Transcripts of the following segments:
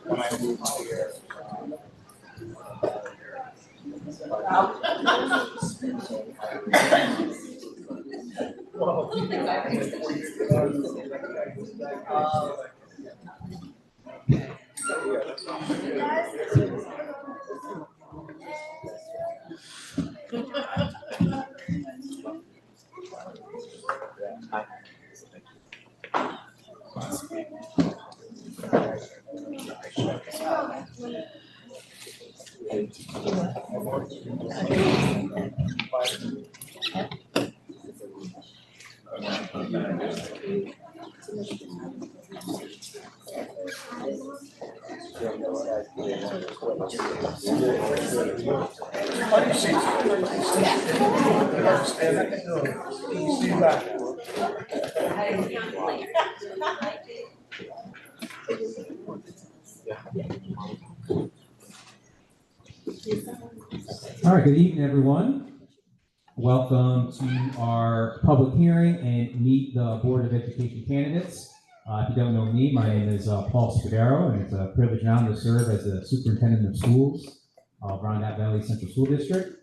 When I moved here, All right, good evening, everyone. Welcome to our public hearing and meet the Board of Education candidates. If you don't know me, my name is Paul Spadaro, and it's a privilege and honor to serve as the Superintendent of Schools of Rondout Valley Central School District.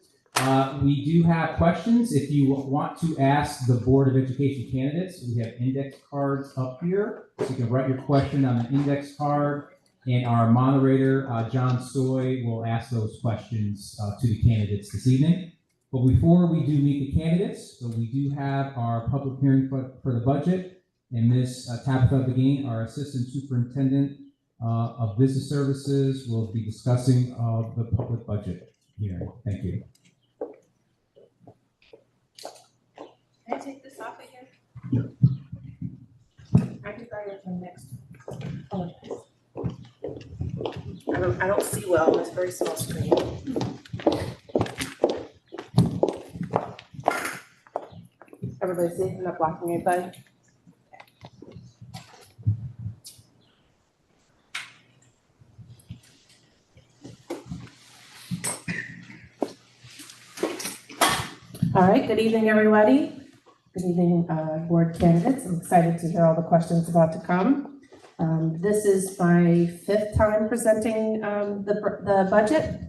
We do have questions. If you want to ask the Board of Education candidates, we have index cards up here. So you can write your question on the index card, and our moderator, John Soy, will ask those questions to the candidates this evening. But before we do meet the candidates, we do have our public hearing for the budget. And Ms. Tabitha Begin, our Assistant Superintendent of Business Services, will be discussing the public budget hearing. Thank you. Can I take this off again? I can try it from next. I don't see well. It's a very small screen. Everybody see? I'm not blocking anybody. All right, good evening, everybody. Good evening, board candidates. I'm excited to hear all the questions about to come. This is my fifth time presenting the budget.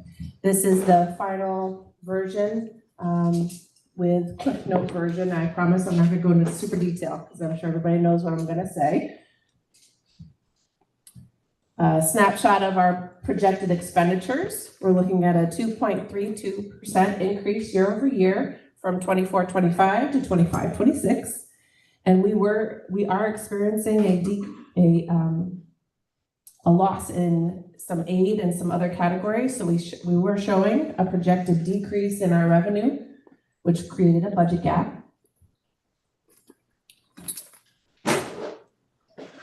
This is the final version with Cliff Note version. I promise I'm not going to go into super detail because I'm sure everybody knows what I'm going to say. A snapshot of our projected expenditures. We're looking at a 2.32% increase year over year from 24-25 to 25-26, and we are experiencing a loss in some aid and some other categories. So we were showing a projected decrease in our revenue, which created a budget gap.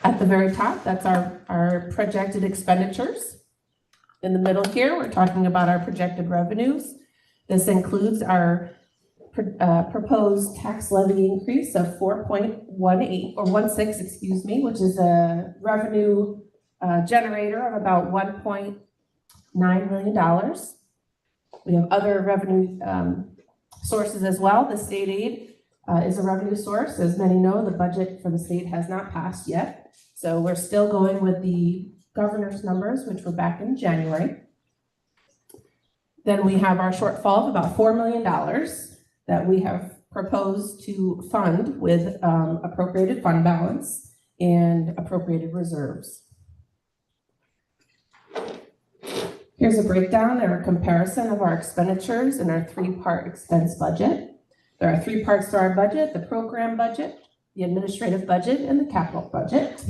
At the very top, that's our projected expenditures. In the middle here, we're talking about our projected revenues. This includes our proposed tax levy increase of 4.18 or 16, excuse me, which is a revenue generator of about $1.9 million. We have other revenue sources as well. The state aid is a revenue source. As many know, the budget for the state has not passed yet. So we're still going with the governor's numbers, which were back in January. Then we have our shortfall of about $4 million that we have proposed to fund with appropriated fund balance and appropriated reserves. Here's a breakdown or a comparison of our expenditures in our three-part expense budget. There are three parts to our budget: the program budget, the administrative budget, and the capital budget.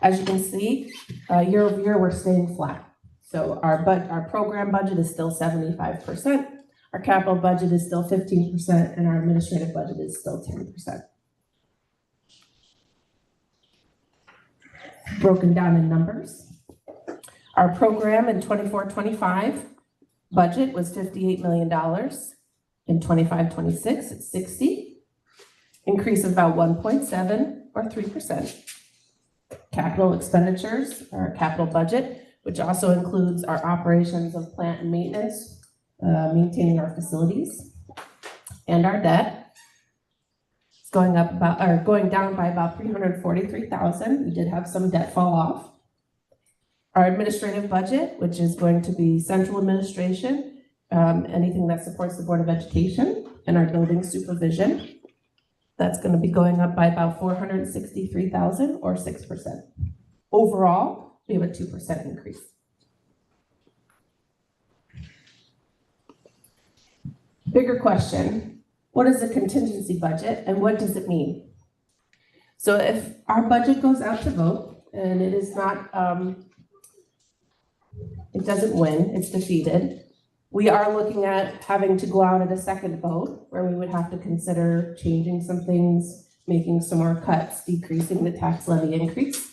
As you can see, year over year, we're staying flat. So our program budget is still 75%. Our capital budget is still 15%, and our administrative budget is still 10%. Broken down in numbers. Our program in 24-25 budget was $58 million. In 25-26, it's 60. Increase of about 1.7 or 3%. Capital expenditures, our capital budget, which also includes our operations of plant and maintenance, maintaining our facilities, and our debt. It's going down by about $343,000. We did have some debt fall off. Our administrative budget, which is going to be central administration, anything that supports the Board of Education, and our building supervision. That's going to be going up by about $463,000 or 6%. Overall, we have a 2% increase. Bigger question, what is a contingency budget and what does it mean? So if our budget goes out to vote and it is not, it doesn't win, it's defeated, we are looking at having to go out at a second vote where we would have to consider changing some things, making some more cuts, decreasing the tax levy increase.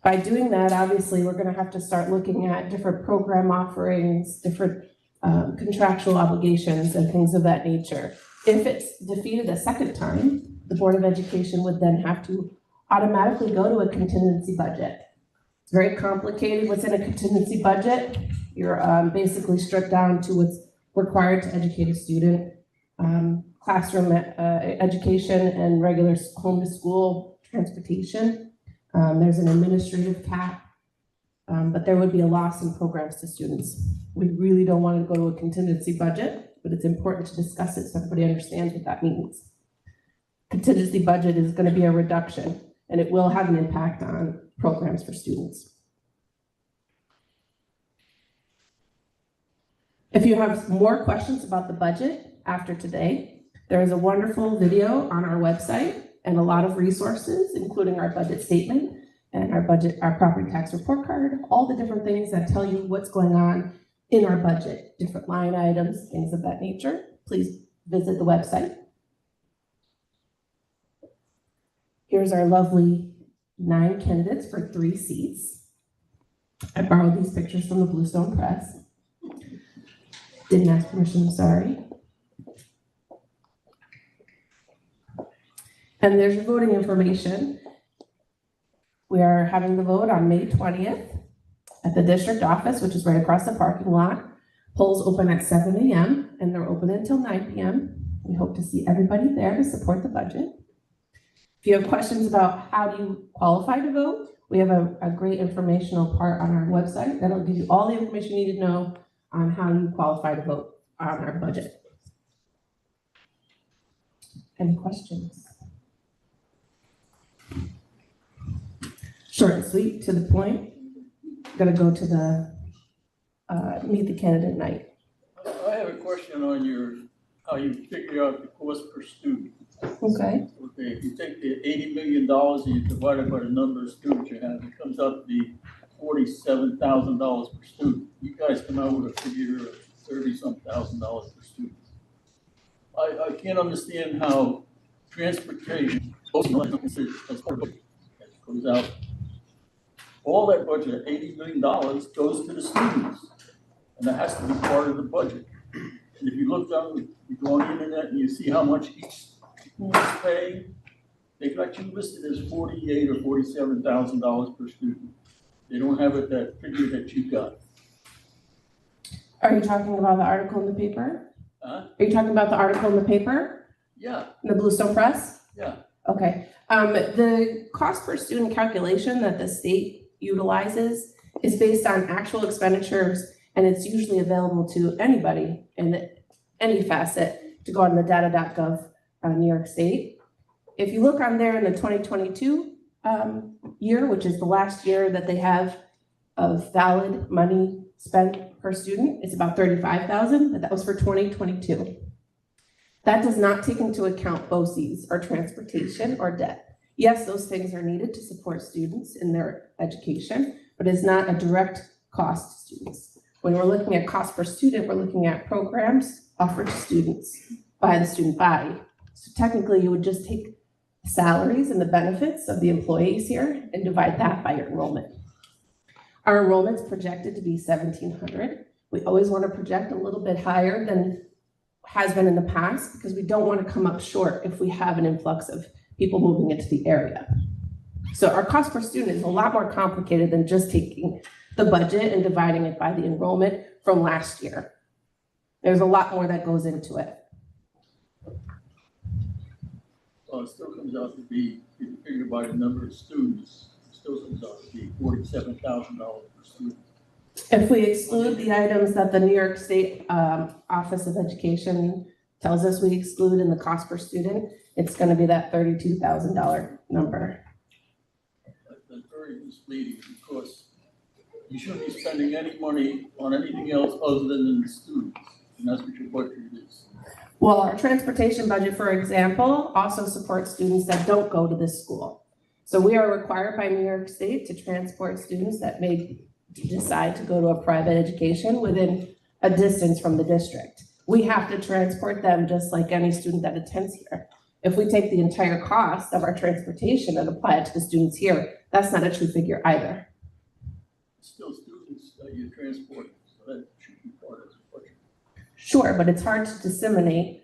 By doing that, obviously, we're gonna have to start looking at different program offerings, different contractual obligations and things of that nature. If it's defeated a second time, the Board of Education would then have to automatically go to a contingency budget. It's very complicated what's in a contingency budget. You're basically stripped down to what's required to educate a student, classroom education and regular home to school transportation. There's an administrative cap, but there would be a loss in programs to students. We really don't want to go to a contingency budget, but it's important to discuss it so everybody understands what that means. Contingency budget is going to be a reduction, and it will have an impact on programs for students. If you have more questions about the budget after today, there is a wonderful video on our website and a lot of resources, including our budget statement and our property tax report card, all the different things that tell you what's going on in our budget, different line items, things of that nature. Please visit the website. Here's our lovely 9 candidates for 3 seats. I borrowed these pictures from the Bluestone Press. Didn't ask permission, sorry. And there's your voting information. We are having the vote on May 20th at the district office, which is right across the parking lot. Polls open at 7 a.m. and they're open until 9 p.m. We hope to see everybody there to support the budget. If you have questions about how do you qualify to vote, we have a great informational part on our website that'll give you all the information you need to know on how you qualify to vote on our budget. Any questions? Short and sweet, to the point. Gonna go to the meet the candidate night. I have a question on how you figure out the cost per student. Okay. Okay, if you take the $80 million and you divide it by the number of students you have, it comes out to be $47,000 per student. You guys come out with a figure of $30-some thousand per student. I can't understand how transportation goes out. All that budget of $80 million goes to the students, and that has to be part of the budget. And if you look down, you go on the internet and you see how much each school is paying, they've got you listed as $48,000 or $47,000 per student. They don't have it that figure that you got. Are you talking about the article in the paper? Huh? Are you talking about the article in the paper? Yeah. In the Bluestone Press? Yeah. Okay. The cost per student calculation that the state utilizes is based on actual expenditures, and it's usually available to anybody in any facet to go on the data.gov New York State. If you look on there in the 2022 year, which is the last year that they have of valid money spent per student, it's about $35,000, but that was for 2022. That does not take into account BOCEs or transportation or debt. Yes, those things are needed to support students in their education, but it's not a direct cost to students. When we're looking at cost per student, we're looking at programs offered to students by the student body. So technically, you would just take salaries and the benefits of the employees here and divide that by your enrollment. Our enrollment's projected to be 1,700. We always want to project a little bit higher than has been in the past because we don't want to come up short if we have an influx of people moving into the area. So our cost per student is a lot more complicated than just taking the budget and dividing it by the enrollment from last year. There's a lot more that goes into it. Well, it still comes out to be, if you figure by the number of students, it still comes out to be $47,000 per student. If we exclude the items that the New York State Office of Education tells us we exclude in the cost per student, it's gonna be that $32,000 number. That's very misleading because you shouldn't be spending any money on anything else other than the students, and that's what your budget is. Well, our transportation budget, for example, also supports students that don't go to this school. So we are required by New York State to transport students that may decide to go to a private education within a distance from the district. We have to transport them just like any student that attends here. If we take the entire cost of our transportation and apply it to the students here, that's not a true figure either. Still students that you transport, so that should be part of the budget. Sure, but it's hard to disseminate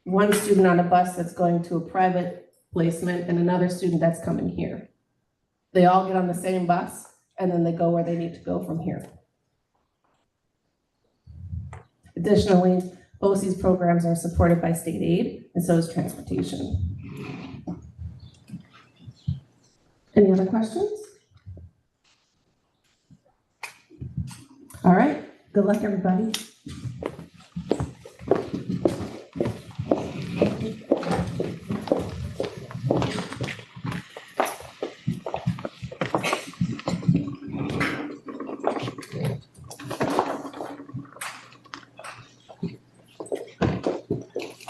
one student on a bus that's going to a private placement and another student that's coming here. They all get on the same bus and then they go where they need to go from here. Additionally, BOCE's programs are supported by state aid, and so is transportation. Any other questions? All right, good luck, everybody.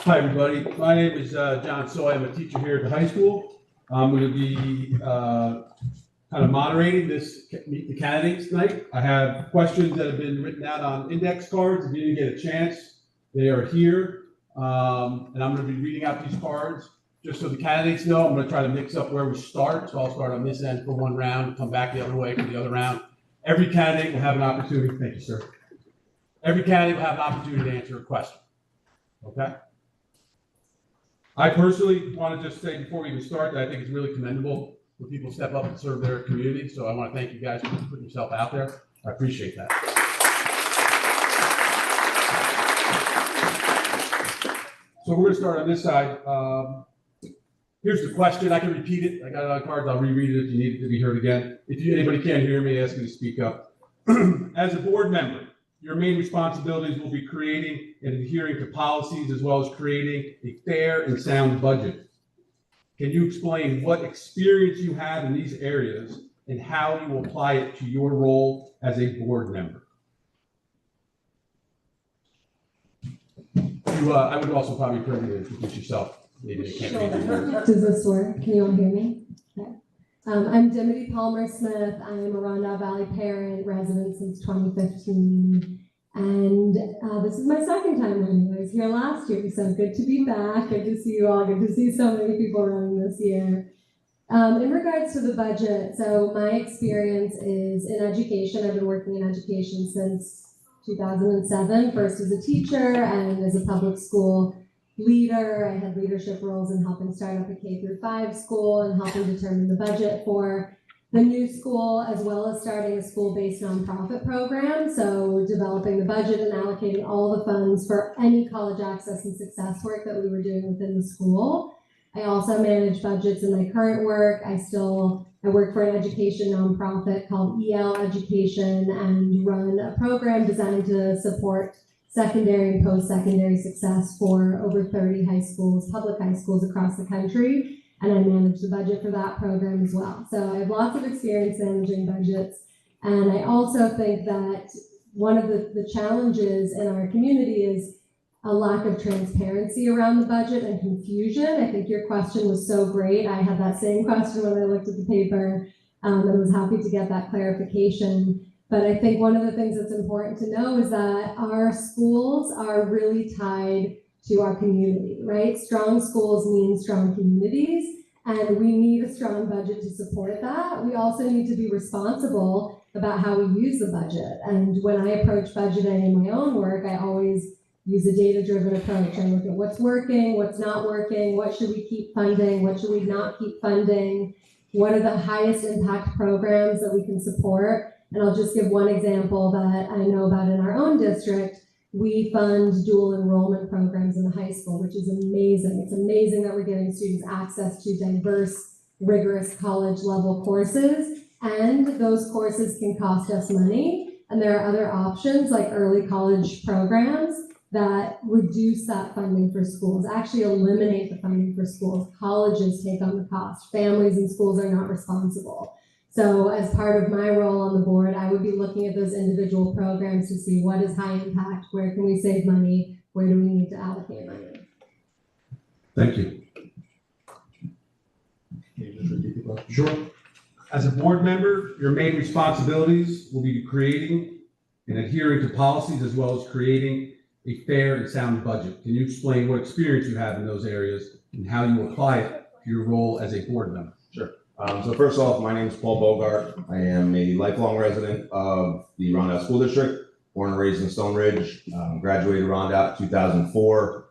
Hi, everybody. My name is John Soy. I'm a teacher here at the high school. I'm going to be kind of moderating this Meet the Candidates tonight. I have questions that have been written out on index cards. If you didn't get a chance, they are here. And I'm going to be reading out these cards just so the candidates know. I'm going to try to mix up where we start. So I'll start on this end for one round, come back the other way for the other round. Every candidate will have an opportunity. Thank you, sir. Every candidate will have an opportunity to answer a question. Okay? I personally want to just say before we even start that I think it's really commendable when people step up and serve their community. So I want to thank you guys for putting yourself out there. I appreciate that. So we're going to start on this side. Here's the question. I can repeat it. I got it on cards. I'll reread it if you need it to be heard again. If anybody can't hear me, ask me to speak up. As a board member, your main responsibilities will be creating and adhering to policies as well as creating a fair and sound budget. Can you explain what experience you have in these areas and how you will apply it to your role as a board member? I would also probably prefer you to introduce yourself. Maybe they can't read it. Does this work? Can you all hear me? Okay. I'm Dimity Palmer-Smith. I am a Rondout Valley parent, resident since 2015. And this is my second time running. I was here last year, so good to be back. Good to see you all. Good to see so many people running this year. In regards to the budget, so my experience is in education. I've been working in education since 2007, first as a teacher and as a public school leader. I had leadership roles in helping start up a K-5 school and helping determine the budget for the new school, as well as starting a school-based nonprofit program. So developing the budget and allocating all the funds for any college access and success work that we were doing within the school. I also manage budgets in my current work. I work for an education nonprofit called EL Education and run a program designed to support secondary and post-secondary success for over 30 high schools, public high schools across the country. And I manage the budget for that program as well. So I have lots of experience managing budgets. And I also think that one of the challenges in our community is a lack of transparency around the budget and confusion. I think your question was so great. I had that same question when I looked at the paper and was happy to get that clarification. But I think one of the things that's important to know is that our schools are really tied to our community, right? Strong schools mean strong communities, and we need a strong budget to support that. We also need to be responsible about how we use the budget. And when I approach budgeting in my own work, I always use a data-driven approach. I look at what's working, what's not working, what should we keep funding, what should we not keep funding, what are the highest impact programs that we can support, And I'll just give one example that I know about in our own district. We fund dual enrollment programs in the high school, which is amazing. It's amazing that we're giving students access to diverse, rigorous college level courses, and those courses can cost us money. And there are other options like early college programs that reduce that funding for schools, actually eliminate the funding for schools. Colleges take on the cost. Families and schools are not responsible. So as part of my role on the board, I would be looking at those individual programs to see what is high impact, where can we save money, where do we need to allocate money. Thank you. Can you just repeat the question? Sure. As a board member, your main responsibilities will be creating and adhering to policies as well as creating a fair and sound budget. Can you explain what experience you have in those areas and how you apply it to your role as a board member? Sure. So first off, my name is Paul Bogart. I am a lifelong resident of the Rondout School District, born and raised in Stone Ridge. Graduated Rondout in 2004.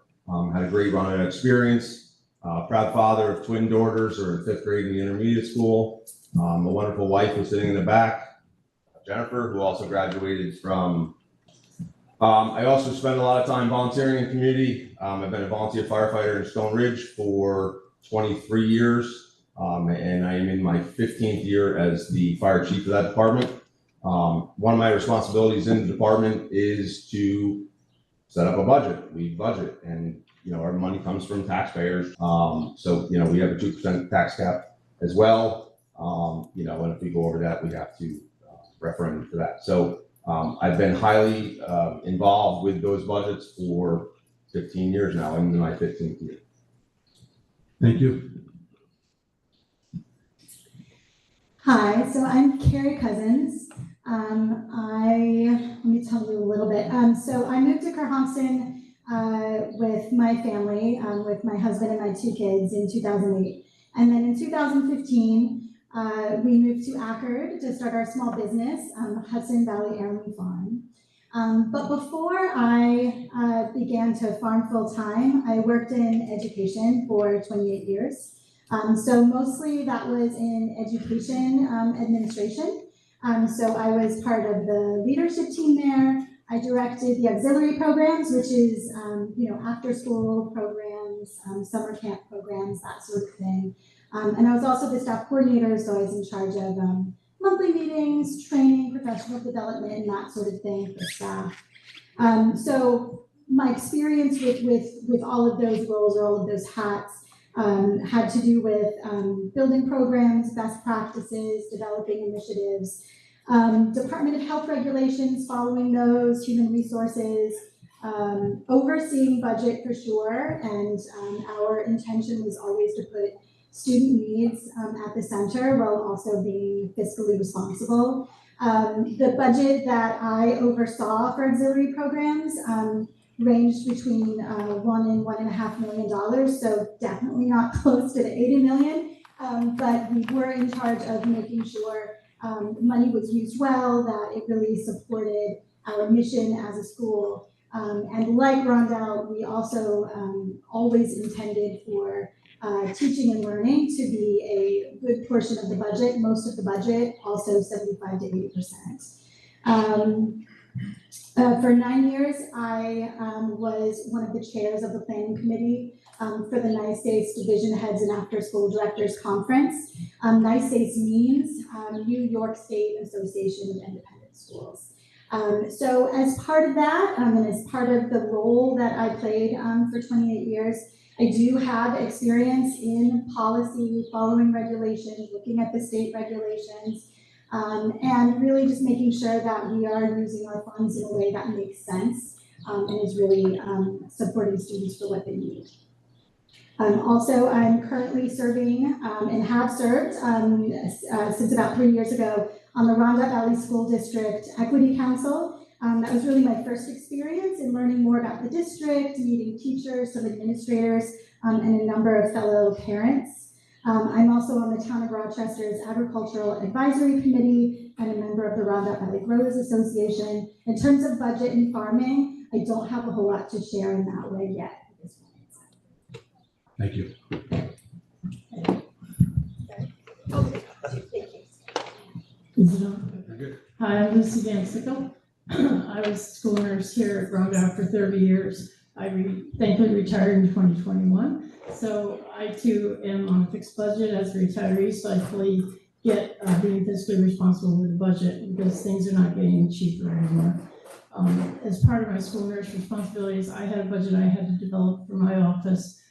Had a great Rondout experience. Proud father of twin daughters who are in 5th grade in the intermediate school. A wonderful wife who's sitting in the back, Jennifer, who also graduated from. I also spend a lot of time volunteering in the community. I've been a volunteer firefighter in Stone Ridge for 23 years. And I am in my 15th year as the fire chief of that department. One of my responsibilities in the department is to set up a budget. We budget, and our money comes from taxpayers. So we have a 2% tax cap as well. And if we go over that, we have to referendum for that. So I've been highly involved with those budgets for 15 years now. I'm in my 15th year. Thank you. Hi, so I'm Carrie Cousins. Let me tell you a little bit. So I moved to Carhompson with my family, with my husband and my 2 kids in 2008. And then in 2015, we moved to Ackerd to start our small business, Hudson Valley Heirloom Farm. But before I began to farm full time, I worked in education for 28 years. So mostly that was in education administration. So I was part of the leadership team there. I directed the auxiliary programs, which is, after school programs, summer camp programs, that sort of thing. And I was also the staff coordinator, so I was in charge of monthly meetings, training, professional development, and that sort of thing for staff. So my experience with all of those roles or all of those hats had to do with building programs, best practices, developing initiatives, Department of Health regulations, following those, human resources, overseeing budget for sure, and our intention was always to put student needs at the center while also being fiscally responsible. The budget that I oversaw for auxiliary programs ranged between $1 and $1.5 million, so definitely not close to the 80 million, but we were in charge of making sure money was used well, that it really supported our mission as a school. And like Rondout, we also always intended for teaching and learning to be a good portion of the budget, most of the budget, also 75 to 80%. For 9 years, I was one of the chairs of the planning committee for the United States Division Heads and After School Directors Conference. United States means New York State Association of Independent Schools. So as part of that, and as part of the role that I played for 28 years, I do have experience in policy, following regulations, looking at the state regulations, and really just making sure that we are using our funds in a way that makes sense and is really supporting students for what they need. Also, I'm currently serving and have served since about 3 years ago on the Rondout Valley School District Equity Council. That was really my first experience in learning more about the district, meeting teachers, some administrators, and a number of fellow parents. I'm also on the Town of Rochester's Agricultural Advisory Committee and a member of the Rondout Valley Growers Association. In terms of budget and farming, I don't have a whole lot to share in that way yet at this point. Thank you. Is it on? good. Hi, I'm Lucy Van Sickle. I was school nurse here at Rondout for 30 years. I thankfully retired in 2021. So I too am on a fixed budget as a retiree, so I fully get being fiscally responsible with the budget because things are not getting cheaper anymore. As part of my school nurse responsibilities, I had a budget I had to develop for my office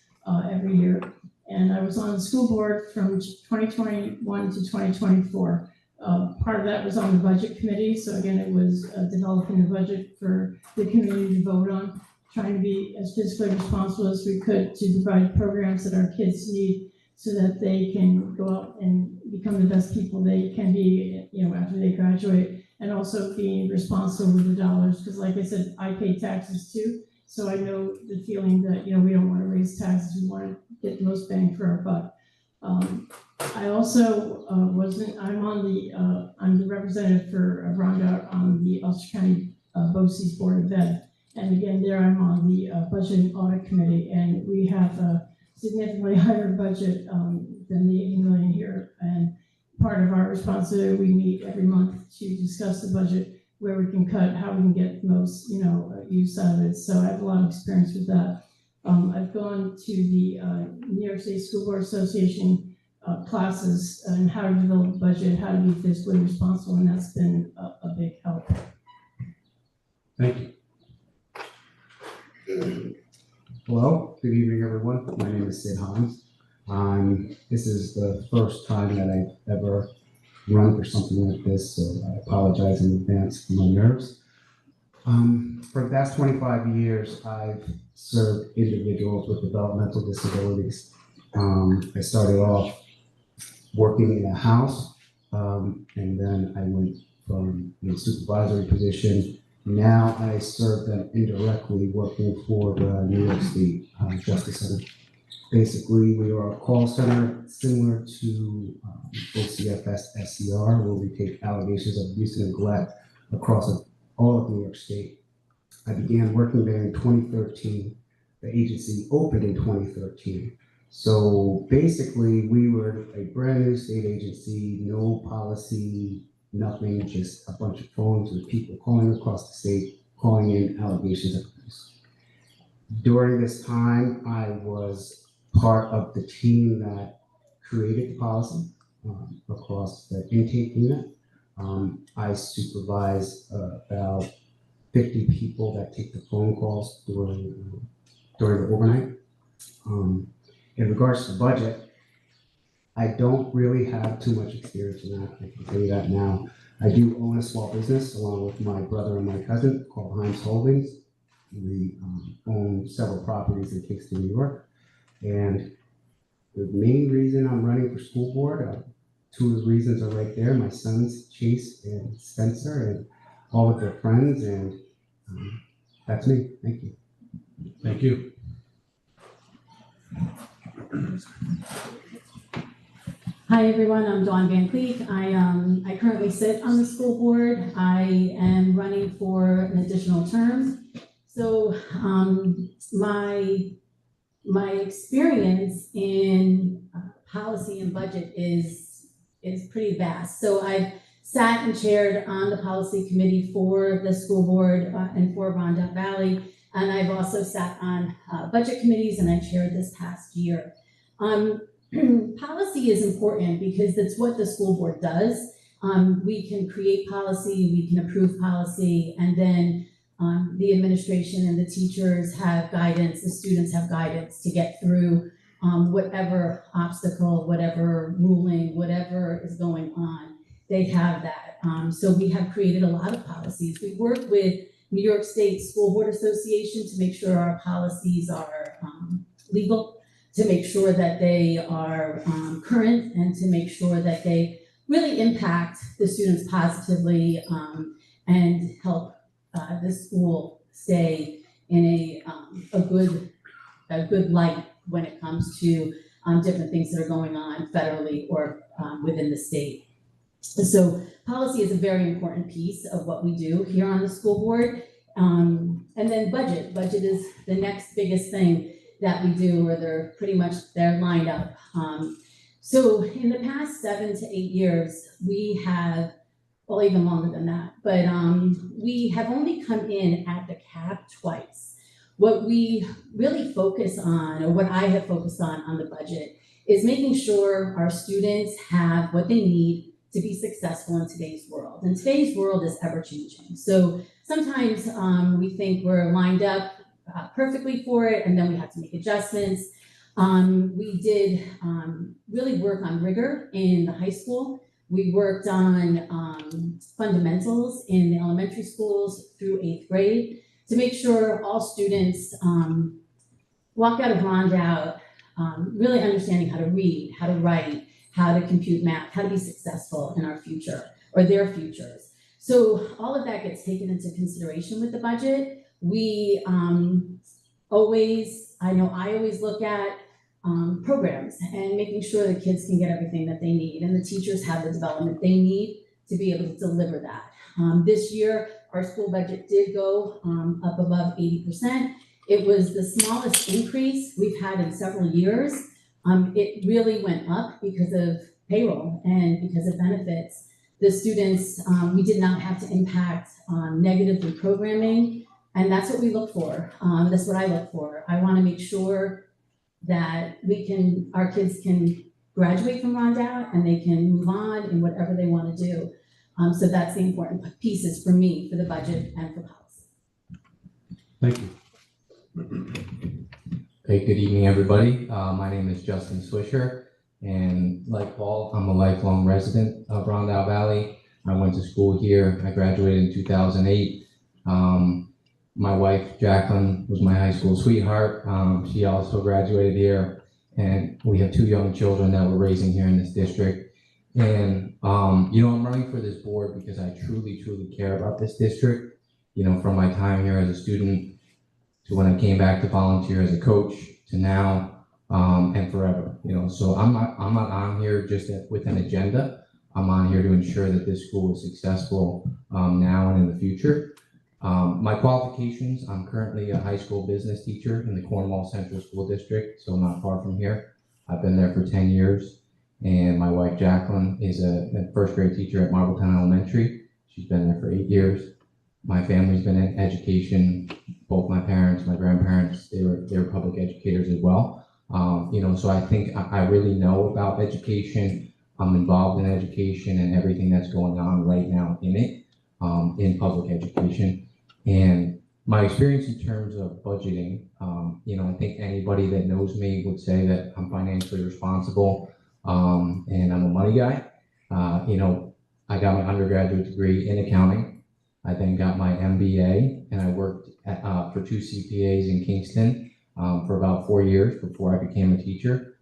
every year. And I was on the school board from 2021 to 2024. Part of that was on the budget committee. So again, it was developing the budget for the community to vote on, trying to be as fiscally responsible as we could to provide programs that our kids need so that they can go out and become the best people they can be, after they graduate, and also being responsible with the dollars. Because like I said, I pay taxes too. So I know the feeling that, we don't want to raise taxes. We want to get the most bang for our buck. I also I'm the representative for Rondout on the Ulster County BOCES Board of Ed. And again, there I'm on the Budget and Audit Committee, and we have a significantly higher budget than the 80 million here. And part of our responsibility, we meet every month to discuss the budget, where we can cut, how we can get the most, use out of it. So I have a lot of experience with that. I've gone to the New York State School Board Association classes on how to develop a budget, how to be fiscally responsible, and that's been a big help. Thank you. Hello, good evening, everyone. My name is Sid Hines. This is the first time that I've ever run for something like this, so I apologize in advance for my nerves. For the past 25 years, I've served individuals with developmental disabilities. I started off working in a house, and then I went from a supervisory position. Now I serve them indirectly working for the New York State Justice Center. Basically, we are a call center similar to OCFS SCR, where we take allegations of abuse and neglect across all of New York State. I began working there in 2013. The agency opened in 2013. So basically, we were a brand new state agency, no policy, nothing, just a bunch of phones with people calling across the state, calling in allegations of abuse. During this time, I was part of the team that created the policy across the intake unit. I supervise about 50 people that take the phone calls during the overnight. In regards to budget, I don't really have too much experience in that. I can tell you that now. I do own a small business along with my brother and my cousin called Hines Holdings. We own several properties in Kingston, New York. And the main reason I'm running for school board, two of the reasons are right there. My sons, Chase and Spencer, and all of their friends. And that's me. Thank you. Thank you. Hi everyone, I'm Dawn Van Cleek. I currently sit on the school board. I am running for an additional term. So my experience in policy and budget is pretty vast. So I've sat and chaired on the policy committee for the school board and for Rondout Valley. And I've also sat on budget committees, and I chaired this past year. Policy is important because that's what the school board does. We can create policy, we can approve policy, and then the administration and the teachers have guidance, the students have guidance to get through whatever obstacle, whatever ruling, whatever is going on. They have that. So we have created a lot of policies. We work with New York State School Board Association to make sure our policies are legal, to make sure that they are current, and to make sure that they really impact the students positively and help the school stay in a good light when it comes to different things that are going on federally or within the state. So policy is a very important piece of what we do here on the school board. And then budget. Budget is the next biggest thing that we do, where they're lined up. So in the past 7 to 8 years, we have well, even longer than that. But we have only come in at the cap twice. What we really focus on, or what I have focused on the budget, is making sure our students have what they need to be successful in today's world. And today's world is ever changing. So sometimes we think we're lined up perfectly for it, and then we have to make adjustments. We did really work on rigor in the high school. We worked on fundamentals in the elementary schools through 8th grade to make sure all students walk out of Rondout really understanding how to read, how to write, how to compute math, how to be successful in our future or their futures. So all of that gets taken into consideration with the budget. We I always look at programs and making sure the kids can get everything that they need and the teachers have the development they need to be able to deliver that. This year, our school budget did go up above 80%. It was the smallest increase we've had in several years. It really went up because of payroll and because of benefits. The students, we did not have to impact negatively programming, and that's what we look for. That's what I look for. I want to make sure that our kids can graduate from Rondout and they can move on in whatever they want to do. So that's the important pieces for me, for the budget and for policy. Thank you. Hey, good evening, everybody. My name is Justin Swisher, and like Paul, I'm a lifelong resident of Rondout Valley. I went to school here. I graduated in 2008. My wife, Jacqueline, was my high school sweetheart. She also graduated here, and we have 2 young children that we're raising here in this district. And, I'm running for this board because I truly, truly care about this district. From my time here as a student to when I came back to volunteer as a coach to now, and forever, So I'm not on here just with an agenda. I'm on here to ensure that this school is successful now and in the future. My qualifications, I'm currently a high school business teacher in the Cornwall Central School District, so not far from here. I've been there for 10 years, and my wife Jacqueline is a first grade teacher at Marbletown Elementary. She's been there for 8 years. My family's been in education. Both my parents, my grandparents, they were public educators as well. So I think I really know about education. I'm involved in education and everything that's going on right now in it, in public education. And my experience in terms of budgeting, I think anybody that knows me would say that I'm financially responsible, and I'm a money guy. I got my undergraduate degree in accounting. I then got my MBA, and I worked for 2 CPAs in Kingston for about 4 years before I became a teacher.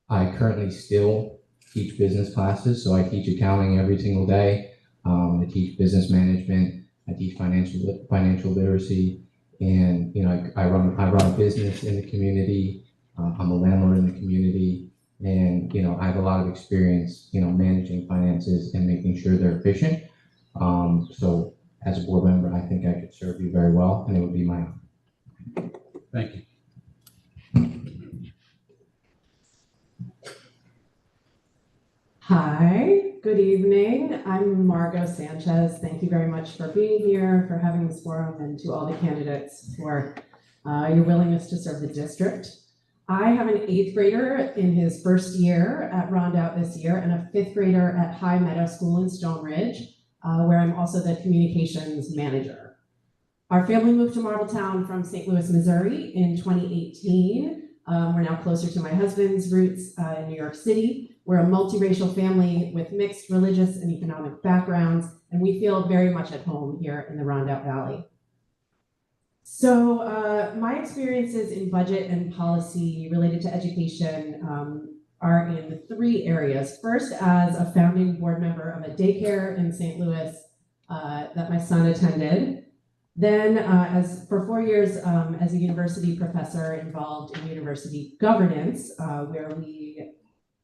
I currently still teach business classes, so I teach accounting every single day. I teach business management. I teach financial literacy, and I run a business in the community. I'm a landlord in the community, and I have a lot of experience, managing finances and making sure they're efficient. So as a board member, I think I could serve you very well, and it would be my honor. Thank you. Hi, good evening. I'm Margot Sanchez. Thank you very much for being here, for having this forum, and to all the candidates for your willingness to serve the district. I have an 8th grader in his first year at Rondout this year and a 5th grader at High Meadow School in Stone Ridge, where I'm also the communications manager. Our family moved to Marbletown from St. Louis, Missouri in 2018. We're now closer to my husband's roots in New York City. We're a multiracial family with mixed religious and economic backgrounds, and we feel very much at home here in the Rondout Valley. So my experiences in budget and policy related to education are in 3 areas. First, as a founding board member of a daycare in St. Louis that my son attended. Then for 4 years as a university professor involved in university governance, where we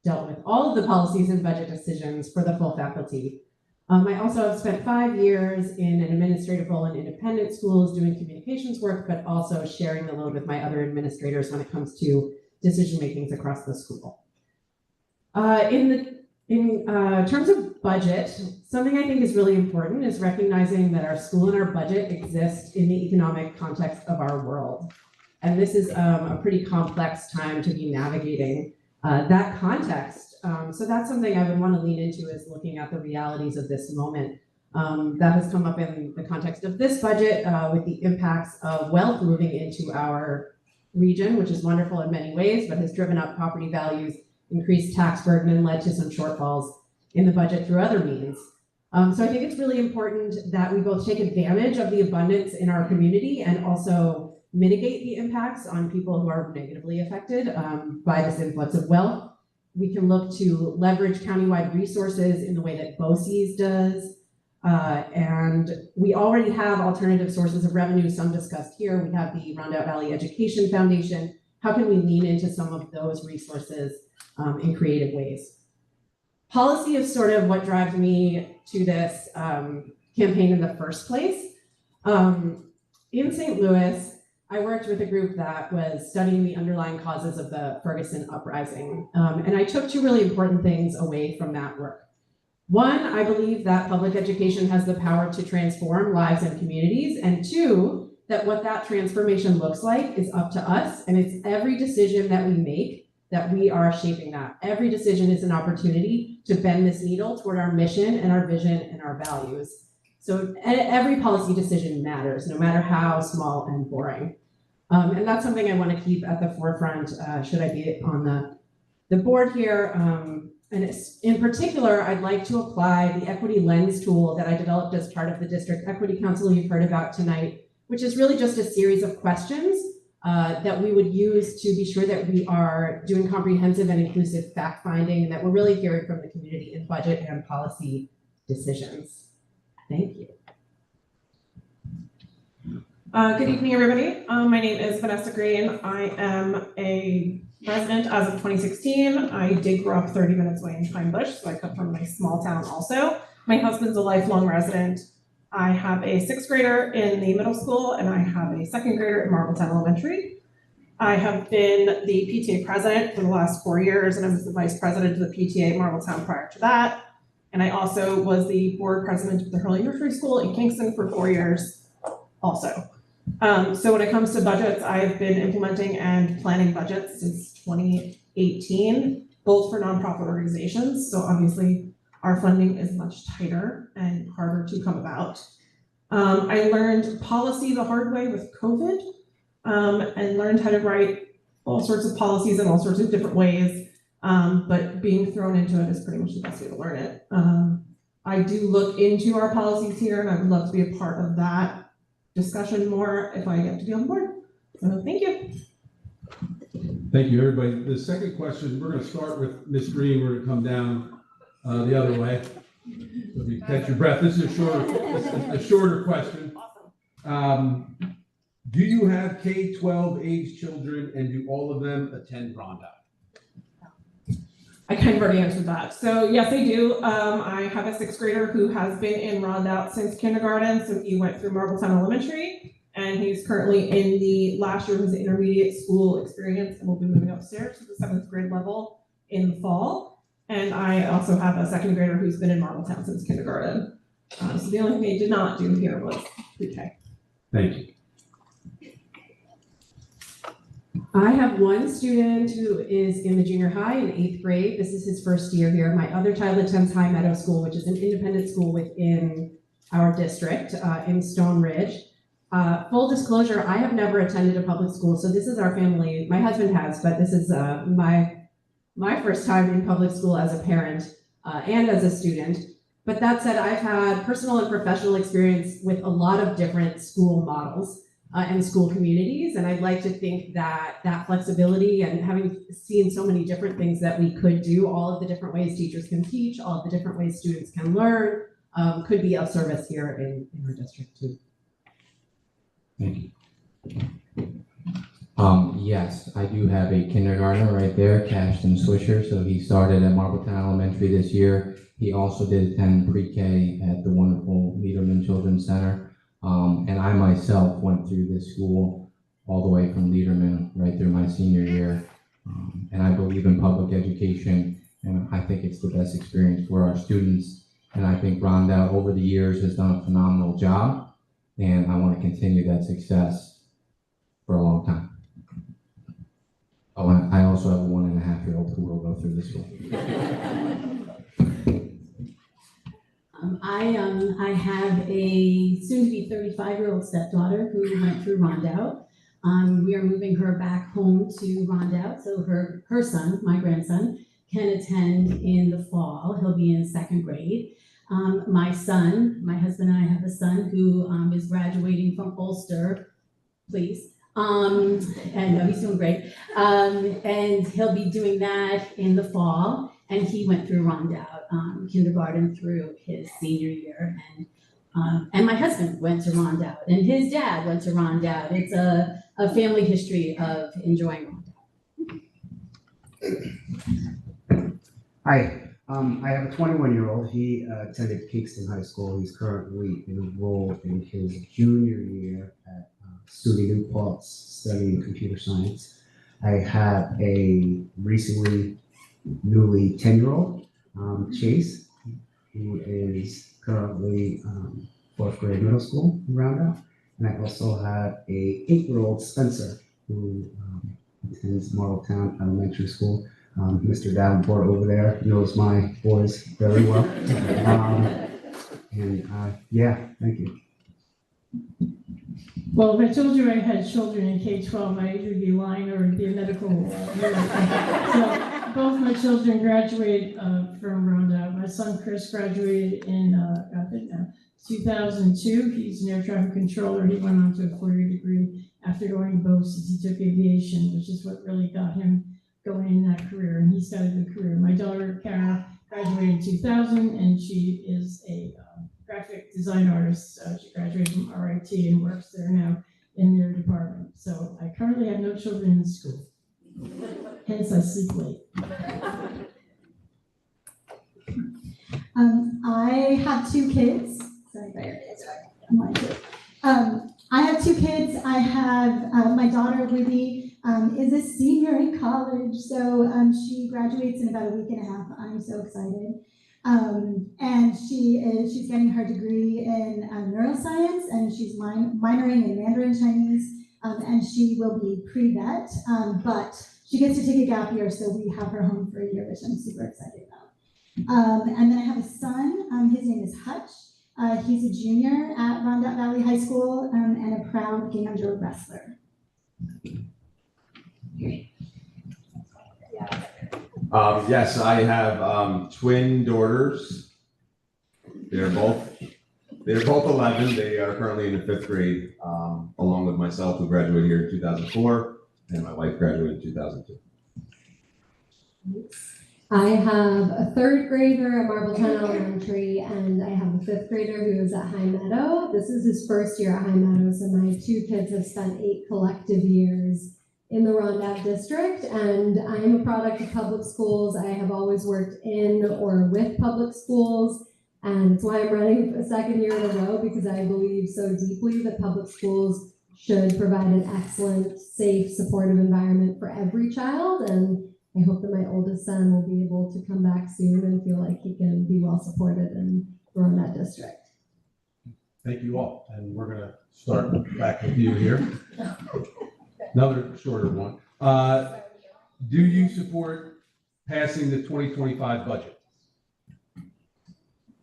dealt with all of the policies and budget decisions for the full faculty. I also have spent 5 years in an administrative role in independent schools doing communications work, but also sharing the load with my other administrators when it comes to decision makings across the school. In the In terms of budget, something I think is really important is recognizing that our school and our budget exist in the economic context of our world. And this is a pretty complex time to be navigating that context. So that's something I would want to lean into, is looking at the realities of this moment. That has come up in the context of this budget with the impacts of wealth moving into our region, which is wonderful in many ways, but has driven up property values, increased tax burden, and led to some shortfalls in the budget through other means. So I think it's really important that we both take advantage of the abundance in our community and also mitigate the impacts on people who are negatively affected by this influx of wealth. We can look to leverage countywide resources in the way that BOCES does. And we already have alternative sources of revenue, some discussed here. We have the Rondout Valley Education Foundation. How can we lean into some of those resources in creative ways? Policy is sort of what drives me to this campaign in the first place. In St. Louis, I worked with a group that was studying the underlying causes of the Ferguson uprising. And I took two really important things away from that work. One, I believe that public education has the power to transform lives and communities. And two, that what that transformation looks like is up to us. And it's every decision that we make that we are shaping that. Every decision is an opportunity to bend this needle toward our mission and our vision and our values. So every policy decision matters, no matter how small and boring. And that's something I want to keep at the forefront should I be on the board here. And in particular, I'd like to apply the equity lens tool that I developed as part of the District Equity Council you've heard about tonight, which is really just a series of questions that we would use to be sure that we are doing comprehensive and inclusive fact-finding, and that we're really hearing from the community in budget and policy decisions. Thank you. Good evening, everybody. My name is Vanessa Green. I am a resident as of 2016. I did grow up 30 minutes away in Pine Bush, so I come from a small town also. My husband's a lifelong resident. I have a 6th grader in the middle school, and I have a 2nd grader at Marbletown Elementary. I have been the PTA president for the last 4 years, and I was the vice president of the PTA at Marbletown prior to that. And I also was the board president of the Hurley Nursery School in Kingston for 4 years also. So when it comes to budgets, I've been implementing and planning budgets since 2018, both for nonprofit organizations. So obviously our funding is much tighter and harder to come about. I learned policy the hard way with COVID and learned how to write all sorts of policies in all sorts of different ways. But being thrown into it is pretty much the best way to learn it. I do look into our policies here, and I would love to be a part of that discussion more if I get to be on board. So thank you. Thank you, everybody. The second question, we're going to start with Ms. Green. We're going to come down the other way. So if you catch your breath, this is a shorter question. Do you have K-12 age children, and do all of them attend Rondout? I kind of already answered that. So yes, I do. I have a 6th grader who has been in Rondout since kindergarten. So he went through Marbletown Elementary, and he's currently in the last year of his intermediate school experience, and will be moving upstairs to the 7th grade level in the fall. And I also have a 2nd grader who's been in Marbletown since kindergarten. So the only thing I did not do here was pre-K. Thank you. I have one student who is in the junior high in 8th grade. This is his first year here. My other child attends High Meadow School, which is an independent school within our district in Stone Ridge. Full disclosure, I have never attended a public school, so this is our family. My husband has, but this is my first time in public school as a parent and as a student. But that said, I've had personal and professional experience with a lot of different school models and school communities. And I'd like to think that that flexibility and having seen so many different things that we could do, all of the different ways teachers can teach, all of the different ways students can learn, could be of service here in our district too. Thank you. Yes, I do have a kindergartner right there, Cashton Swisher. So he started at Marbletown Elementary this year. He also did attend pre-K at the wonderful Liederman Children's Center. And I myself went through this school all the way from Liederman right through my senior year. And I believe in public education, and I think it's the best experience for our students. And I think Rhonda over the years has done a phenomenal job, and I want to continue that success for a long time. Oh, and I also have a 1.5-year-old who will go through this one. I have a soon-to-be 35-year-old stepdaughter who went through Rondout. We are moving her back home to Rondout, so her son, my grandson, can attend in the fall. He'll be in 2nd grade. My son, my husband and I have a son who is graduating from Ulster, please. And he's doing great. And he'll be doing that in the fall. And he went through Rondout, kindergarten through his senior year. And my husband went to Rondout, and his dad went to Rondout. It's a family history of enjoying Rondout. Hi, I have a 21-year-old. He attended Kingston High School. He's currently enrolled in his junior year at SUNY Newport's studying computer science. I have a newly 10-year-old, Chase, who is currently 4th grade middle school in Roundup. And I also have a 8-year-old Spencer, who attends Marltown Elementary School. Mr. Davenport over there knows my boys very well. Yeah, thank you. Well, if I told you I had children in K-12, I'd either be lying or be a medical nurse. So both my children graduated from Rondout. My son Chris graduated in 2002. He's an air traffic controller. He went on to a 4-year degree after going to BOE. He took aviation, which is what really got him going in that career, and he started a career. My daughter Kara graduated in 2000, and she is a graphic design artist. She graduated from RIT and works there now in their department. So I currently have no children in school. Hence I sleep late. I have 2 kids. Sorry, there it is. I have 2 kids. I have my daughter Ruby is a senior in college, so she graduates in about a week and a half. I'm so excited. And she's getting her degree in neuroscience, and she's minoring in Mandarin Chinese, and she will be pre-vet, but she gets to take a gap year, so we have her home for a year, which I'm super excited about. And then I have a son. His name is Hutch. He's a junior at Rondout Valley High School and a proud Gander wrestler. Yes, I have twin daughters. They're both 11. They are currently in the 5th grade, along with myself, who graduated here in 2004, and my wife graduated in 2002. I have a 3rd grader at Marbletown Elementary, and I have a 5th grader who is at High Meadow. This is his 1st year at High Meadow, so my 2 kids have spent 8 collective years in the Rondout district, and I am a product of public schools. I have always worked in or with public schools, and it's why I'm running a 2nd year in a row, because I believe so deeply that public schools should provide an excellent, safe, supportive environment for every child, and I hope that my oldest son will be able to come back soon and feel like he can be well supported in the Rondout district. Thank you all, and we're gonna start back with you here. Another shorter one. Do you support passing the 2025 budget?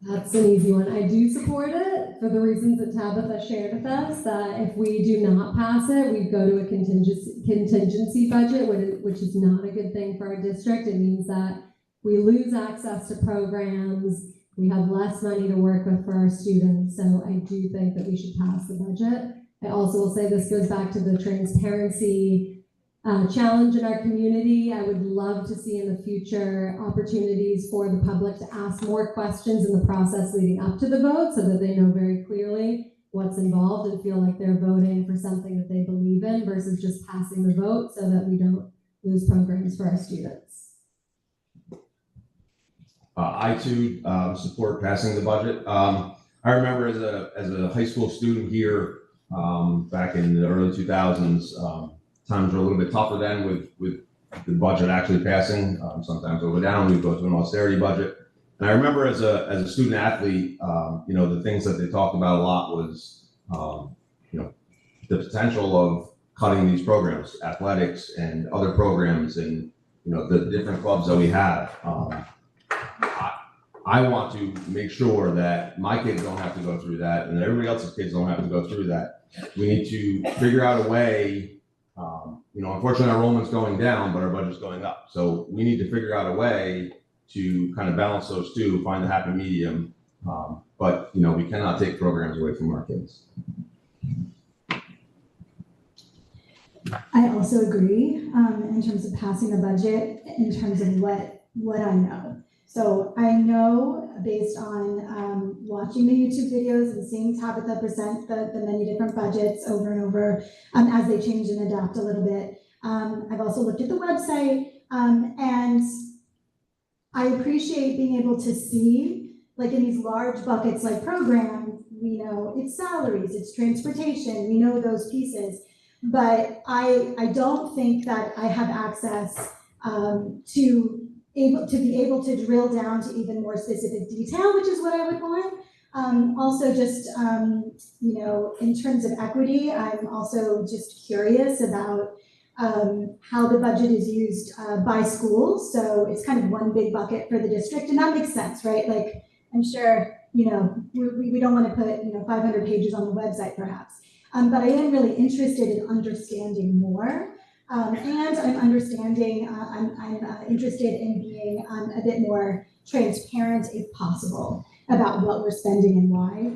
That's an easy one. I do support it for the reasons that Tabitha shared with us, that if we do not pass it, we go to a contingency budget, which is not a good thing for our district. It means that we lose access to programs, we have less money to work with for our students, so I do think that we should pass the budget. I also will say this goes back to the transparency challenge in our community. I would love to see in the future opportunities for the public to ask more questions in the process leading up to the vote, so that they know very clearly what's involved and feel like they're voting for something that they believe in versus just passing the vote, so that we don't lose programs for our students. I too support passing the budget. I remember as a high school student here back in the early 2000s, times were a little bit tougher then with the budget actually passing. Sometimes it'll go down, we go to an austerity budget. And I remember as a student athlete, the things that they talked about a lot was, the potential of cutting these programs, athletics and other programs and, the different clubs that we have. I want to make sure that my kids don't have to go through that and that everybody else's kids don't have to go through that. We need to figure out a way, unfortunately our enrollment's going down, but our budget's going up. So we need to figure out a way to kind of balance those two, find the happy medium. But we cannot take programs away from our kids. I also agree in terms of passing the budget, in terms of what I know. So I know based on watching the YouTube videos and seeing Tabitha present the many different budgets over and over as they change and adapt a little bit. I've also looked at the website and I appreciate being able to see, like in these large buckets like program, we know it's salaries, it's transportation, we know those pieces. But I don't think that I have access to be able to drill down to even more specific detail, which is what I would want. Also just, in terms of equity, I'm also just curious about how the budget is used by schools. So it's kind of one big bucket for the district, and that makes sense, right? Like, I'm sure, we don't want to put, 500 pages on the website perhaps. But I am really interested in understanding more. And I'm understanding, I'm interested in being a bit more transparent if possible about what we're spending and why.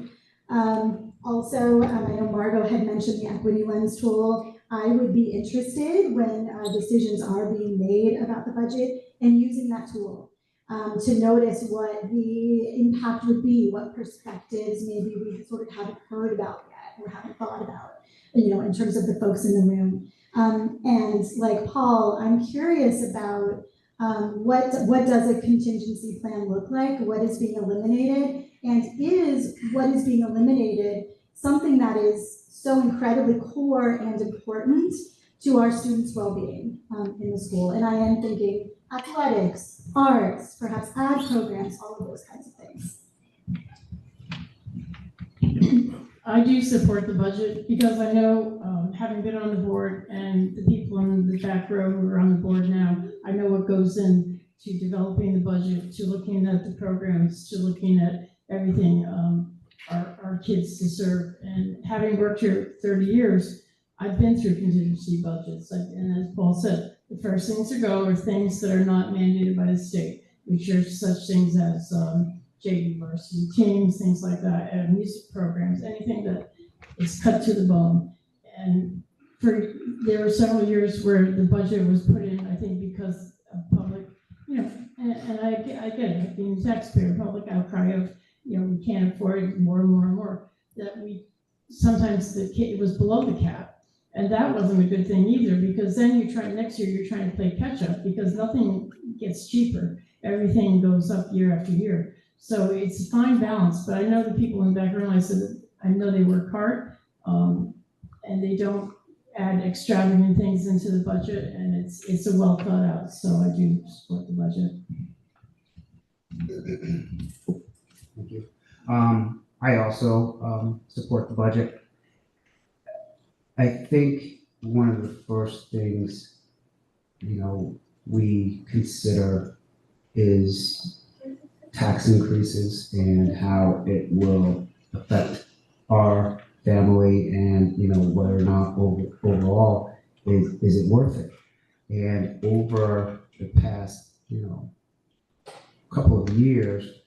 Also, I know Margot had mentioned the equity lens tool. I would be interested when decisions are being made about the budget and using that tool to notice what the impact would be, what perspectives maybe we sort of haven't heard about yet or haven't thought about, in terms of the folks in the room. And like Paul, I'm curious about what does a contingency plan look like? What is being eliminated? And is what is being eliminated something that is so incredibly core and important to our students' well-being in the school? And I am thinking athletics, arts, perhaps ag programs, all of those kinds of things. I do support the budget because I know, having been on the board and the people in the back row who are on the board now, I know what goes into developing the budget, to looking at the programs, to looking at everything our kids deserve. And having worked here 30 years, I've been through contingency budgets. And as Paul said, the first things to go are things that are not mandated by the state, which are such things as JV varsity teams, things like that, and music programs, anything that is cut to the bone. And there were several years where the budget was put in, I think, because of public, and I get it, being a taxpayer, public outcry of, we can't afford it more and more and more, that sometimes it was below the cap. And that wasn't a good thing either, because then next year you're trying to play catch up, because nothing gets cheaper. Everything goes up year after year. So it's a fine balance, but I know the people in the back room, I know they work hard, and they don't add extravagant things into the budget, and it's a well thought out, so I do support the budget. Thank you. I also support the budget. I think one of the first things, we consider is tax increases and how it will affect our family, and whether or not overall is it worth it. And over the past couple of years,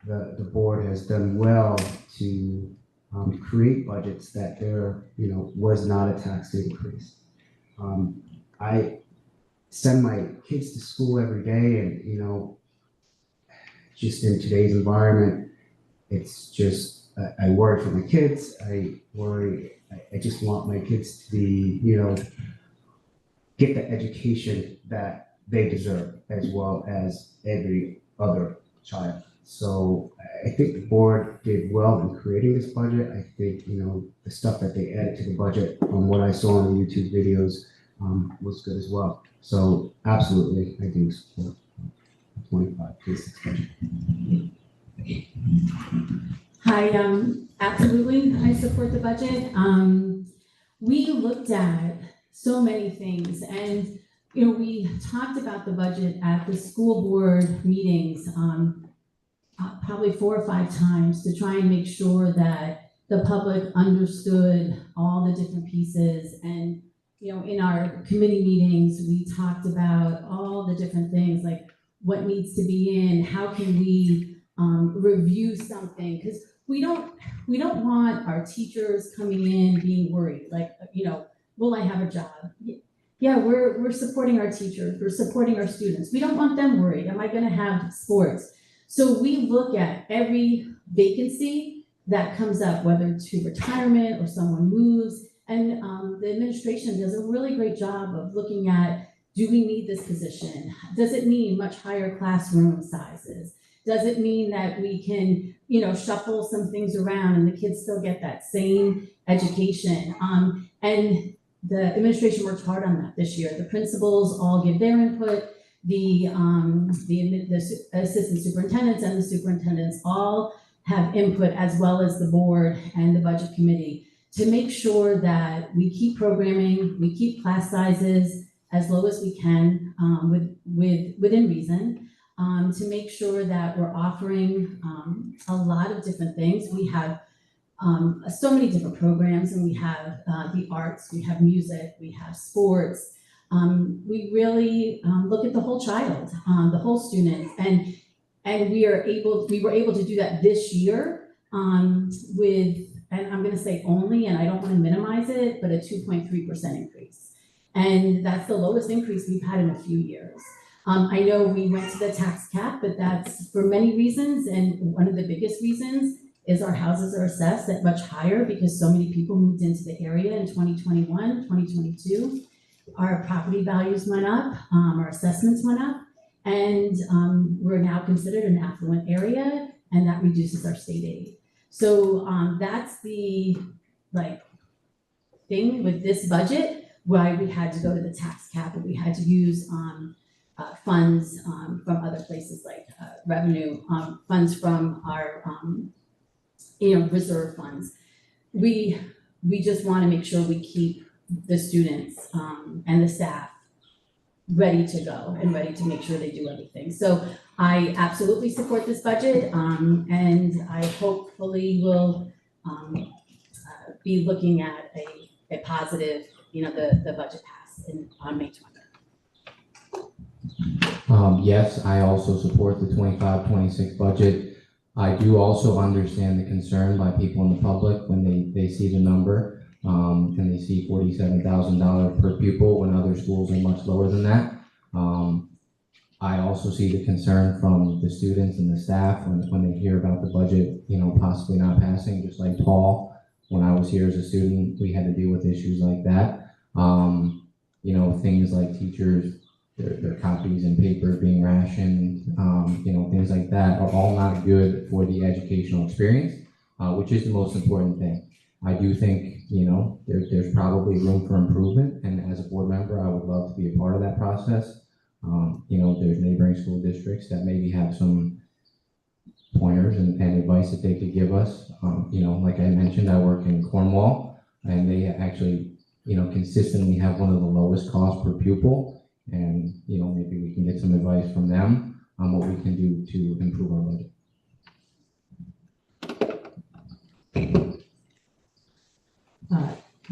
the board has done well to create budgets that there was not a tax increase. I send my kids to school every day, and just in today's environment, it's just, I worry for my kids. I just want my kids to be, get the education that they deserve, as well as every other child. So I think the board did well in creating this budget. I think, the stuff that they added to the budget, from what I saw in the YouTube videos, was good as well. So absolutely, I do support 25-26 budget. Hi, absolutely, I support the budget. We looked at so many things, and we talked about the budget at the school board meetings probably 4 or 5 times to try and make sure that the public understood all the different pieces. And in our committee meetings, we talked about all the different things, like what needs to be in, how can we review something, because we don't want our teachers coming in being worried, like, will I have a job? Yeah, we're supporting our teachers, we're supporting our students. We don't want them worried, am I gonna have sports? So we look at every vacancy that comes up, whether to retirement or someone moves, and the administration does a really great job of looking at, do we need this position? Does it mean much higher classroom sizes? Does it mean that we can, shuffle some things around and the kids still get that same education? And the administration worked hard on that this year. The principals all give their input. The assistant superintendents and the superintendents all have input, as well as the board and the budget committee, to make sure that we keep programming, we keep class sizes as low as we can, within reason. To make sure that we're offering a lot of different things. We have so many different programs, and we have the arts, we have music, we have sports. We really look at the whole child, the whole student, and we were able to do that this year with, and I'm going to say only, and I don't want to minimize it, but a 2.3% increase, and that's the lowest increase we've had in a few years. I know we went to the tax cap, but that's for many reasons, and one of the biggest reasons is our houses are assessed at much higher because so many people moved into the area in 2021, 2022. Our property values went up, our assessments went up, and we're now considered an affluent area, and that reduces our state aid. So that's the thing with this budget, why we had to go to the tax cap, and we had to use funds from other places, like revenue funds from our reserve funds. We just want to make sure we keep the students and the staff ready to go and ready to make sure they do everything. So I absolutely support this budget, and I hopefully will be looking at a positive, the budget pass on May 20th. Yes, I also support the 25-26 budget. I do also understand the concern by people in the public when they see the number, and they see $47,000 per pupil when other schools are much lower than that. I also see the concern from the students and the staff when they hear about the budget, possibly not passing, just like Paul. When I was here as a student, we had to deal with issues like that. Things like teachers, their copies and paper being rationed, things like that are all not good for the educational experience, which is the most important thing. I do think, there's probably room for improvement, and as a board member, I would love to be a part of that process. There's neighboring school districts that maybe have some pointers and advice that they could give us. Like I mentioned, I work in Cornwall, and they actually, consistently have one of the lowest costs per pupil. And, maybe we can get some advice from them on what we can do to improve our budget.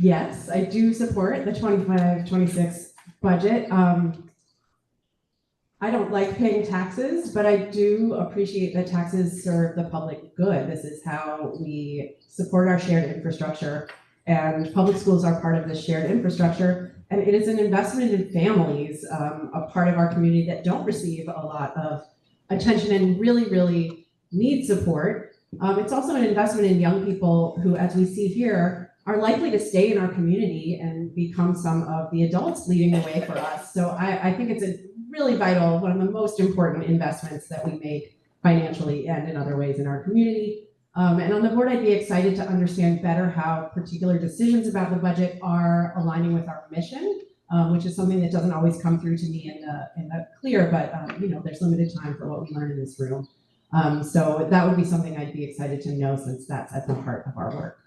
Yes, I do support the 25-26 budget. I don't like paying taxes, but I do appreciate that taxes serve the public good. This is how we support our shared infrastructure, and public schools are part of this shared infrastructure. And it is an investment in families, a part of our community that don't receive a lot of attention and really, really need support. It's also an investment in young people who, as we see here, are likely to stay in our community and become some of the adults leading the way for us. So I think it's a really vital, one of the most important investments that we make financially and in other ways in our community. And on the board, I'd be excited to understand better how particular decisions about the budget are aligning with our mission. which is something that doesn't always come through to me in the clear, but, there's limited time for what we learn in this room. So that would be something I'd be excited to know, since that's at the heart of our work.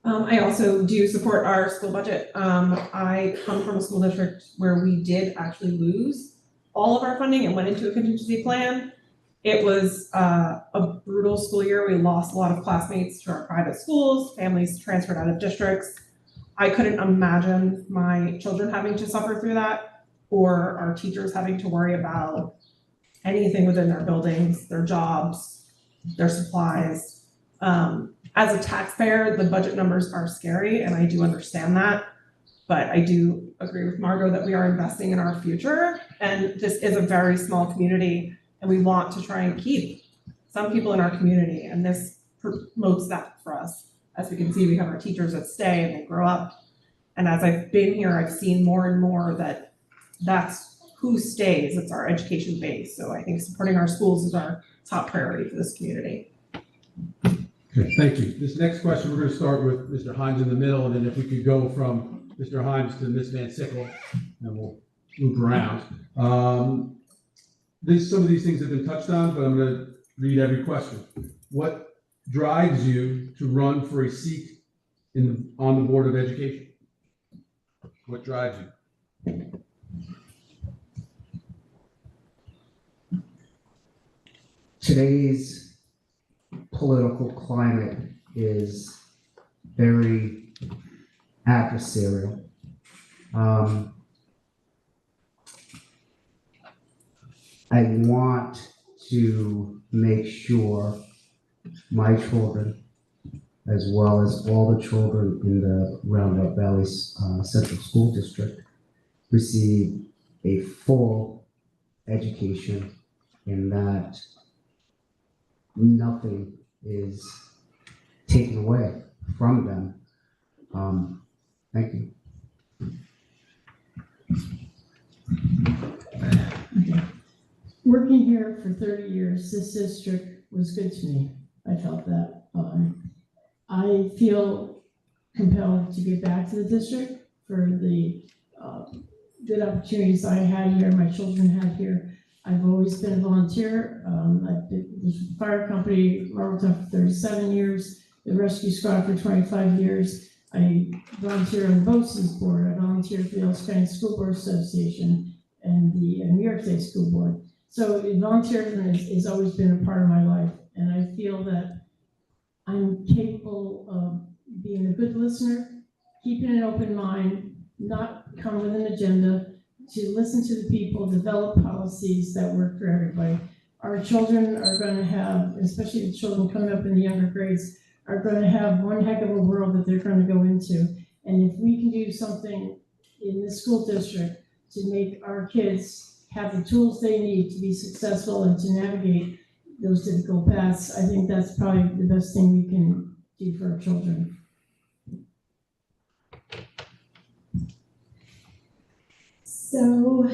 I also do support our school budget. I come from a school district where we did actually lose all of our funding and went into a contingency plan. It was a brutal school year. We lost a lot of classmates to our private schools, families transferred out of districts. I couldn't imagine my children having to suffer through that, or our teachers having to worry about anything within their buildings, their jobs, their supplies. As a taxpayer, the budget numbers are scary, and I do understand that. But I do agree with Margot that we are investing in our future, and this is a very small community, and we want to try and keep some people in our community, and this promotes that for us. As we can see, we have our teachers that stay and they grow up. And as I've been here, I've seen more and more that that's who stays. It's our education base. So I think supporting our schools is our top priority for this community. Okay, thank you. This next question, we're going to start with Mr. Hines in the middle, and then if we could go from Mr. Hines to Ms. Van Sickle, and we'll loop around. Some of these things have been touched on, but I'm going to read every question. What drives you to run for a seat on the Board of Education? What drives you? Today's political climate is very adversarial. I want to make sure my children, as well as all the children in the Roundup Valley Central School District, receive a full education, and that nothing is taken away from them. Thank you. Working here for 30 years, this district was good to me. I felt that. I feel compelled to give back to the district for the good opportunities I had here, my children had here. I've always been a volunteer. I've been with the fire company, Marlton, for 37 years, the rescue squad for 25 years. I volunteer on the BOCES board. I volunteer for the Ellis County School Board Association and the New York State School Board. So volunteerism has always been a part of my life, and I feel that I'm capable of being a good listener, keeping an open mind, not come with an agenda, to listen to the people, develop policies that work for everybody. Our children are going to have, especially the children coming up in the younger grades, are going to have one heck of a world that they're going to go into. And if we can do something in this school district to make our kids have the tools they need to be successful and to navigate those difficult paths, I think that's probably the best thing we can do for our children. So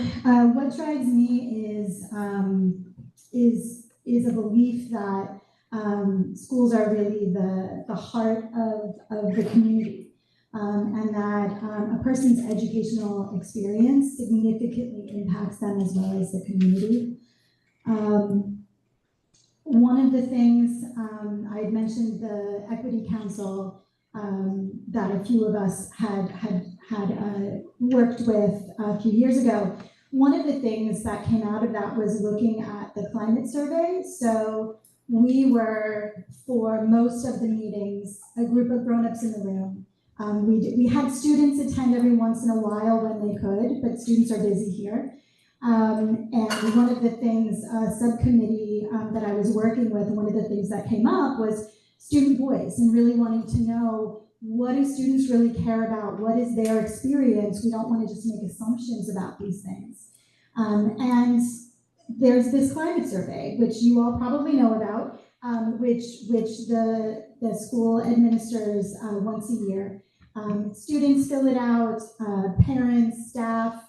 what drives me is a belief that schools are really the heart of the community, and that a person's educational experience significantly impacts them as well as the community. One of the things I had mentioned, the Equity Council that a few of us had worked with a few years ago. One of the things that came out of that was looking at the climate survey. So we were, for most of the meetings, a group of grown-ups in the room. We had students attend every once in a while when they could, but students are busy here. And one of the things, a subcommittee that I was working with, one of the things that came up was student voice and really wanting to know, what do students really care about? What is their experience? We don't want to just make assumptions about these things. And there's this climate survey, which you all probably know about, which the school administers once a year. Students fill it out, parents, staff,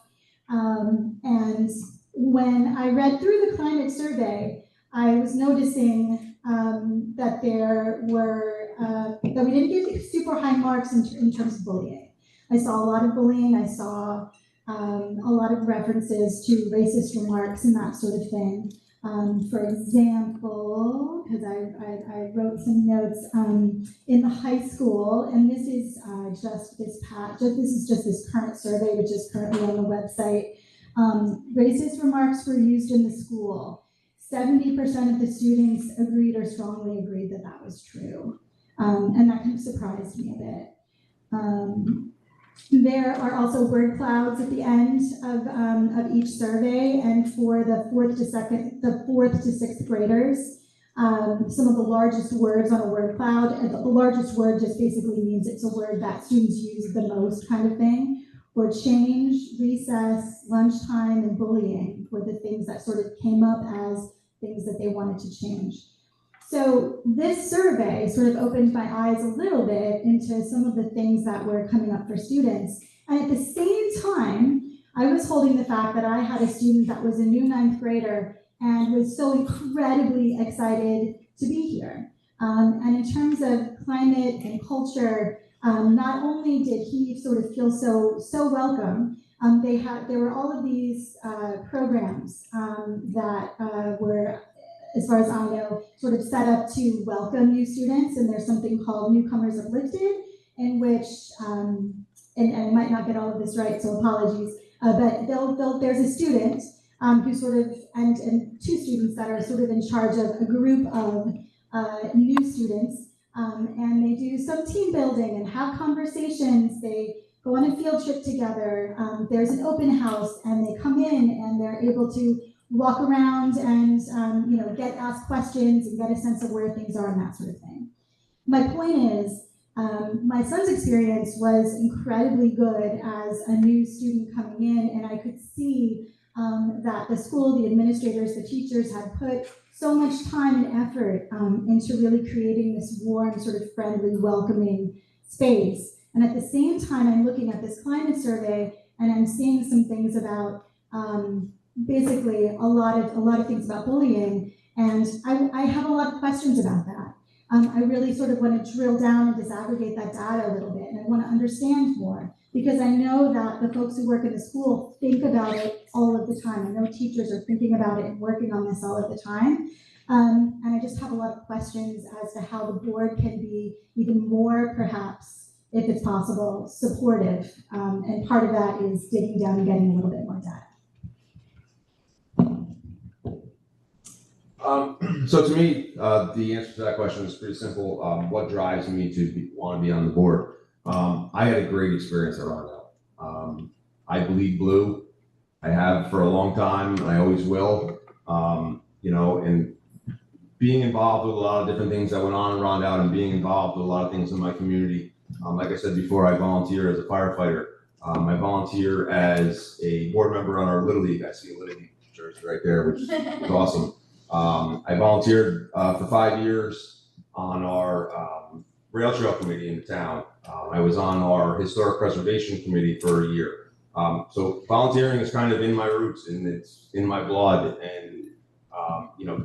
and when I read through the climate survey, I was noticing that there were that we didn't get super high marks in terms of bullying. I saw a lot of bullying. I saw a lot of references to racist remarks and that sort of thing. For example, because I wrote some notes in the high school, and this is just this current survey, which is currently on the website. Racist remarks were used in the school. 70% of the students agreed or strongly agreed that that was true, and that kind of surprised me a bit. There are also word clouds at the end of each survey, and for the fourth to sixth graders, some of the largest words on a word cloud, and the largest word just basically means it's a word that students use the most, kind of thing, were change, recess, lunchtime, and bullying were the things that sort of came up as things that they wanted to change. So this survey sort of opened my eyes a little bit into some of the things that were coming up for students. And at the same time, I was holding the fact that I had a student that was a new ninth grader and was so incredibly excited to be here. And in terms of climate and culture, not only did he sort of feel so welcome, there were all of these programs that were, as far as I know, sort of set up to welcome new students, and there's something called Newcomers Uplifted, in which, and I might not get all of this right, so apologies, but there's a student who sort of, and two students that are sort of in charge of a group of new students, and they do some team building and have conversations. They go on a field trip together. There's an open house, and they come in and they're able to walk around and get asked questions and get a sense of where things are and that sort of thing. My point is, my son's experience was incredibly good as a new student coming in, and I could see that the school, the administrators, the teachers had put so much time and effort into really creating this warm, sort of friendly, welcoming space. And at the same time, I'm looking at this climate survey and I'm seeing some things about basically a lot of things about bullying, and I have a lot of questions about that. I really sort of want to drill down and disaggregate that data a little bit, and I want to understand more, because I know that the folks who work in the school think about it all of the time. I know teachers are thinking about it and working on this all of the time, and I just have a lot of questions as to how the board can be even more, perhaps, if it's possible, supportive, and part of that is digging down and getting a little bit more data. So to me, the answer to that question is pretty simple. What drives me to want to be on the board? I had a great experience at Rondell. I bleed blue. I have for a long time, and I always will. And being involved with a lot of different things that went on in Rondell, and being involved with a lot of things in my community. Like I said before, I volunteer as a firefighter. I volunteer as a board member on our Little League. I see a Little League jersey right there, which is awesome. I volunteered for 5 years on our rail trail committee in the town. I was on our historic preservation committee for a year. So volunteering is kind of in my roots, and it's in my blood. And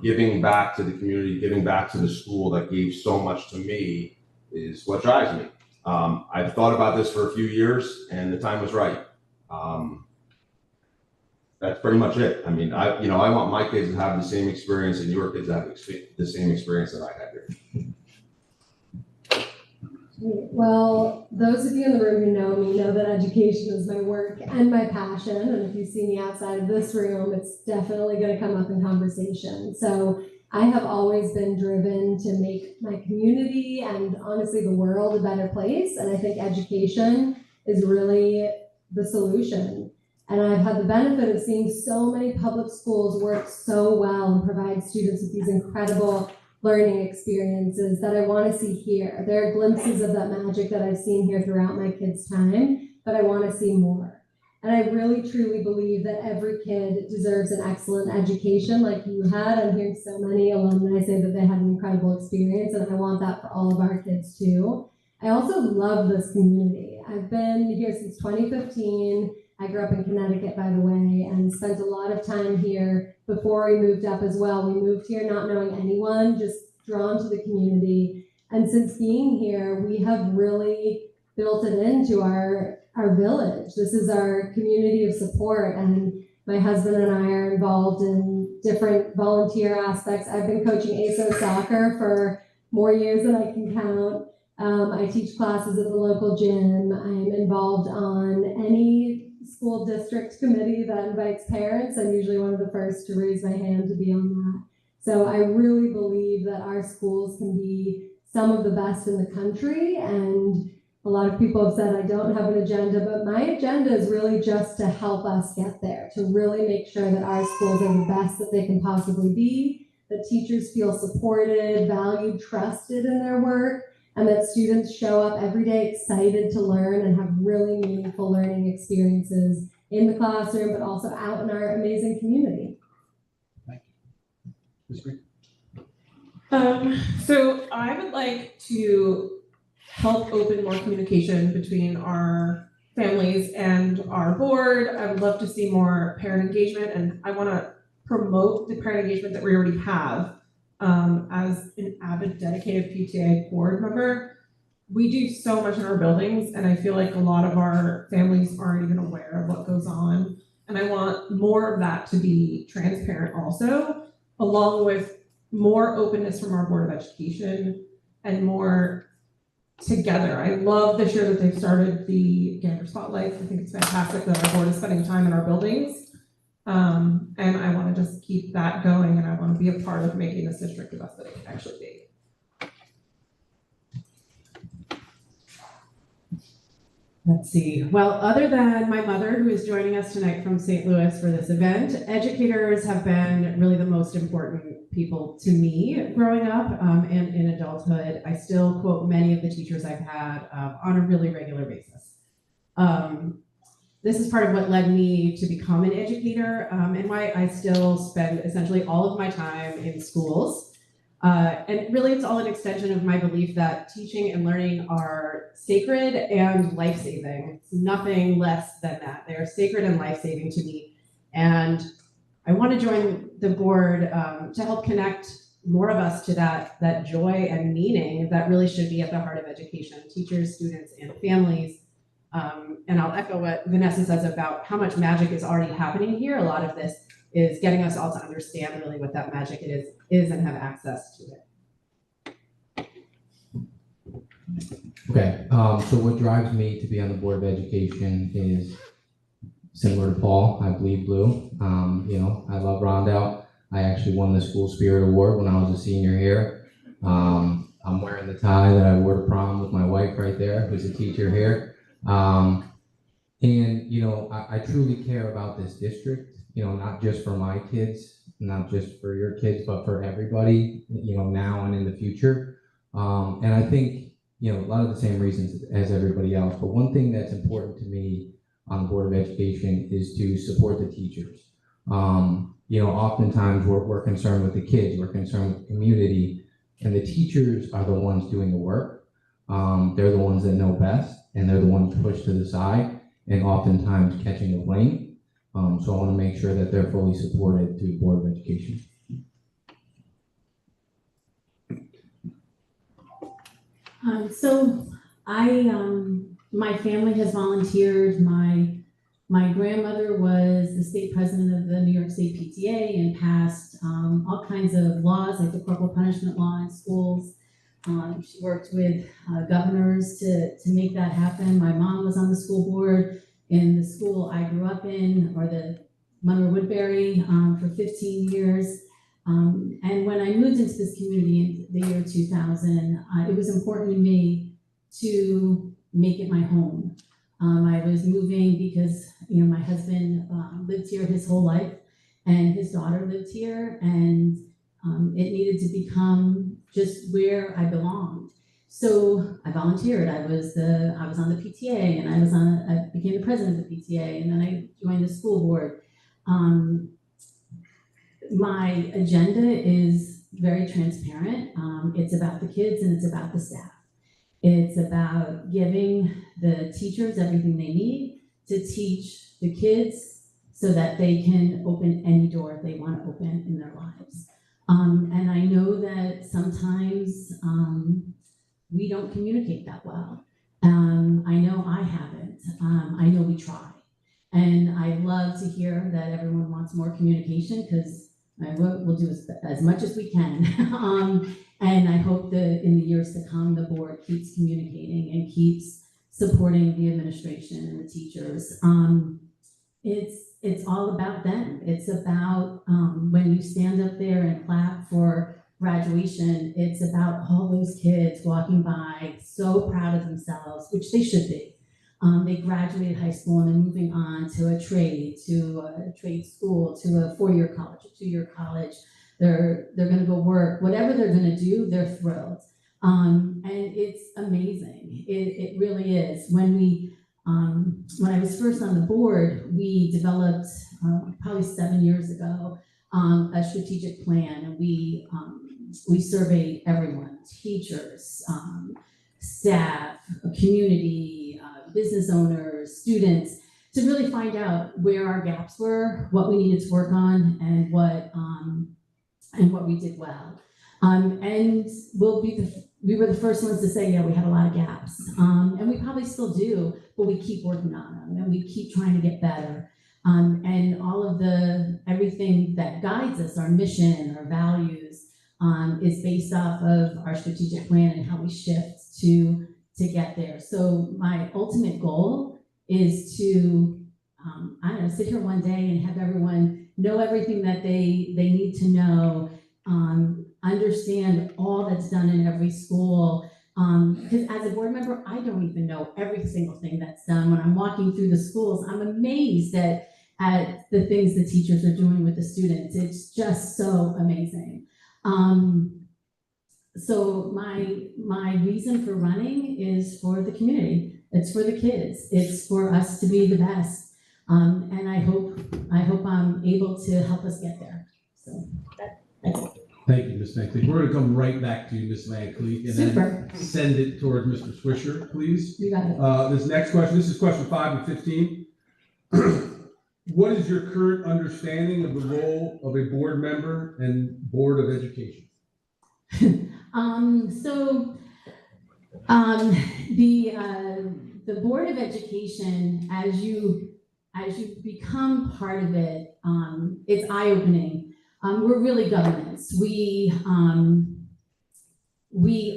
giving back to the community, giving back to the school that gave so much to me is what drives me. I've thought about this for a few years, and the time was right. That's pretty much it. I mean, I want my kids to have the same experience, and your kids to have the same experience that I had here. Well, those of you in the room who know me know that education is my work and my passion. And if you see me outside of this room, it's definitely going to come up in conversation. So I have always been driven to make my community and honestly the world a better place. And I think education is really the solution. And I've had the benefit of seeing so many public schools work so well and provide students with these incredible learning experiences that I want to see here. There are glimpses of that magic that I've seen here throughout my kids' time, but I want to see more. And I really truly believe that every kid deserves an excellent education like you had. I'm hearing so many alumni say that they had an incredible experience, and I want that for all of our kids too. I also love this community. I've been here since 2015. I grew up in Connecticut, by the way, and spent a lot of time here before we moved up as well. We moved here not knowing anyone, just drawn to the community. And since being here, we have really built it into our our village. This is our community of support, and my husband and I are involved in different volunteer aspects. I've been coaching ASO soccer for more years than I can count. I teach classes at the local gym. I'm involved on any school district committee that invites parents. I'm usually one of the first to raise my hand to be on that. So I really believe that our schools can be some of the best in the country, and a lot of people have said I don't have an agenda, but my agenda is really just to help us get there, to really make sure that our schools are the best that they can possibly be, that teachers feel supported, valued, trusted in their work, and that students show up every day excited to learn and have really meaningful learning experiences in the classroom, but also out in our amazing community. Thank you. Ms. Green? So I would like to help open more communication between our families and our board. I would love to see more parent engagement, and I want to promote the parent engagement that we already have. As an avid, dedicated PTA board member, we do so much in our buildings, and I feel like a lot of our families aren't even aware of what goes on. And I want more of that to be transparent also, along with more openness from our Board of Education and more together. I love this year that they've started the Gander Spotlights. I think it's fantastic that our board is spending time in our buildings. And I want to just keep that going, and I want to be a part of making this district the best that it can actually be. Let's see. Well, other than my mother, who is joining us tonight from St. Louis for this event, educators have been really the most important people to me growing up and in adulthood. I still quote many of the teachers I've had on a really regular basis. This is part of what led me to become an educator and why I still spend essentially all of my time in schools. And really, it's all an extension of my belief that teaching and learning are sacred and life-saving. It's nothing less than that. They are sacred and life-saving to me. And I want to join the board to help connect more of us to that joy and meaning that really should be at the heart of education, teachers, students, and families. And I'll echo what Vanessa says about how much magic is already happening here. A lot of this is getting us all to understand really what that magic is and have access to it. Okay, so what drives me to be on the Board of Education is similar to Paul. I bleed blue. I love Rondout. I actually won the School Spirit Award when I was a senior here. I'm wearing the tie that I wore to prom with my wife right there, who's a teacher here. I truly care about this district, not just for my kids, not just for your kids, but for everybody, now and in the future. And I think, a lot of the same reasons as everybody else, but one thing that's important to me on the Board of Education is to support the teachers. Oftentimes we're concerned with the kids, we're concerned with the community, and the teachers are the ones doing the work. They're the ones that know best, and they're the ones pushed to the side and oftentimes catching the blame. So I want to make sure that they're fully supported through the Board of Education. My family has volunteered. My grandmother was the state president of the New York State PTA and passed all kinds of laws, like the corporal punishment law in schools. She worked with governors to make that happen. My mom was on the school board in the school I grew up in, or the Monroe Woodbury, for 15 years. And when I moved into this community in the year 2000, it was important to me to make it my home. I was moving because, my husband lived here his whole life, and his daughter lived here, and it needed to become just where I belonged. So I volunteered. I was on the PTA, and I became the president of the PTA, and then I joined the school board. My agenda is very transparent. It's about the kids and it's about the staff. It's about giving the teachers everything they need to teach the kids so that they can open any door they want to open in their lives. And I know that sometimes we don't communicate that well. I know I haven't. I know we try. And I love to hear that everyone wants more communication, because we'll do as much as we can. And I hope that in the years to come, the board keeps communicating and keeps supporting the administration and the teachers. It's all about them. It's about when you stand up there and clap for graduation, it's about all those kids walking by so proud of themselves, which they should be. They graduated high school and then moving on to a trade school, to a 4-year college, a 2-year college. They're gonna go work, whatever they're gonna do, they're thrilled. And it's amazing, it really is. When I was first on the board, we developed, probably 7 years ago, a strategic plan, and we surveyed everyone, teachers, staff, community, business owners, students, to really find out where our gaps were, what we needed to work on, and what we did well. And we were the first ones to say, yeah, we had a lot of gaps, and we probably still do, but we keep working on them, and we keep trying to get better. And all of everything that guides us, our mission, our values, is based off of our strategic plan and how we shift to get there. So my ultimate goal is to, I don't know, sit here one day and have everyone know everything that they need to know, understand all that's done in every school. Because as a board member, I don't even know every single thing that's done. When I'm walking through the schools, I'm amazed at the things the teachers are doing with the students. It's just so amazing. So my reason for running is for the community. It's for the kids. It's for us to be the best. And I hope I'm able to help us get there. So that's it. Thank you, Ms. Van Cleef. We're gonna come right back to you, Ms. Van Cleef, and then send it towards Mr. Swisher, please. You got it. This next question, this is question 5 and 15. What is your current understanding of the role of a board member and Board of Education? The Board of Education, as you become part of it, it's eye-opening. We're really governance. We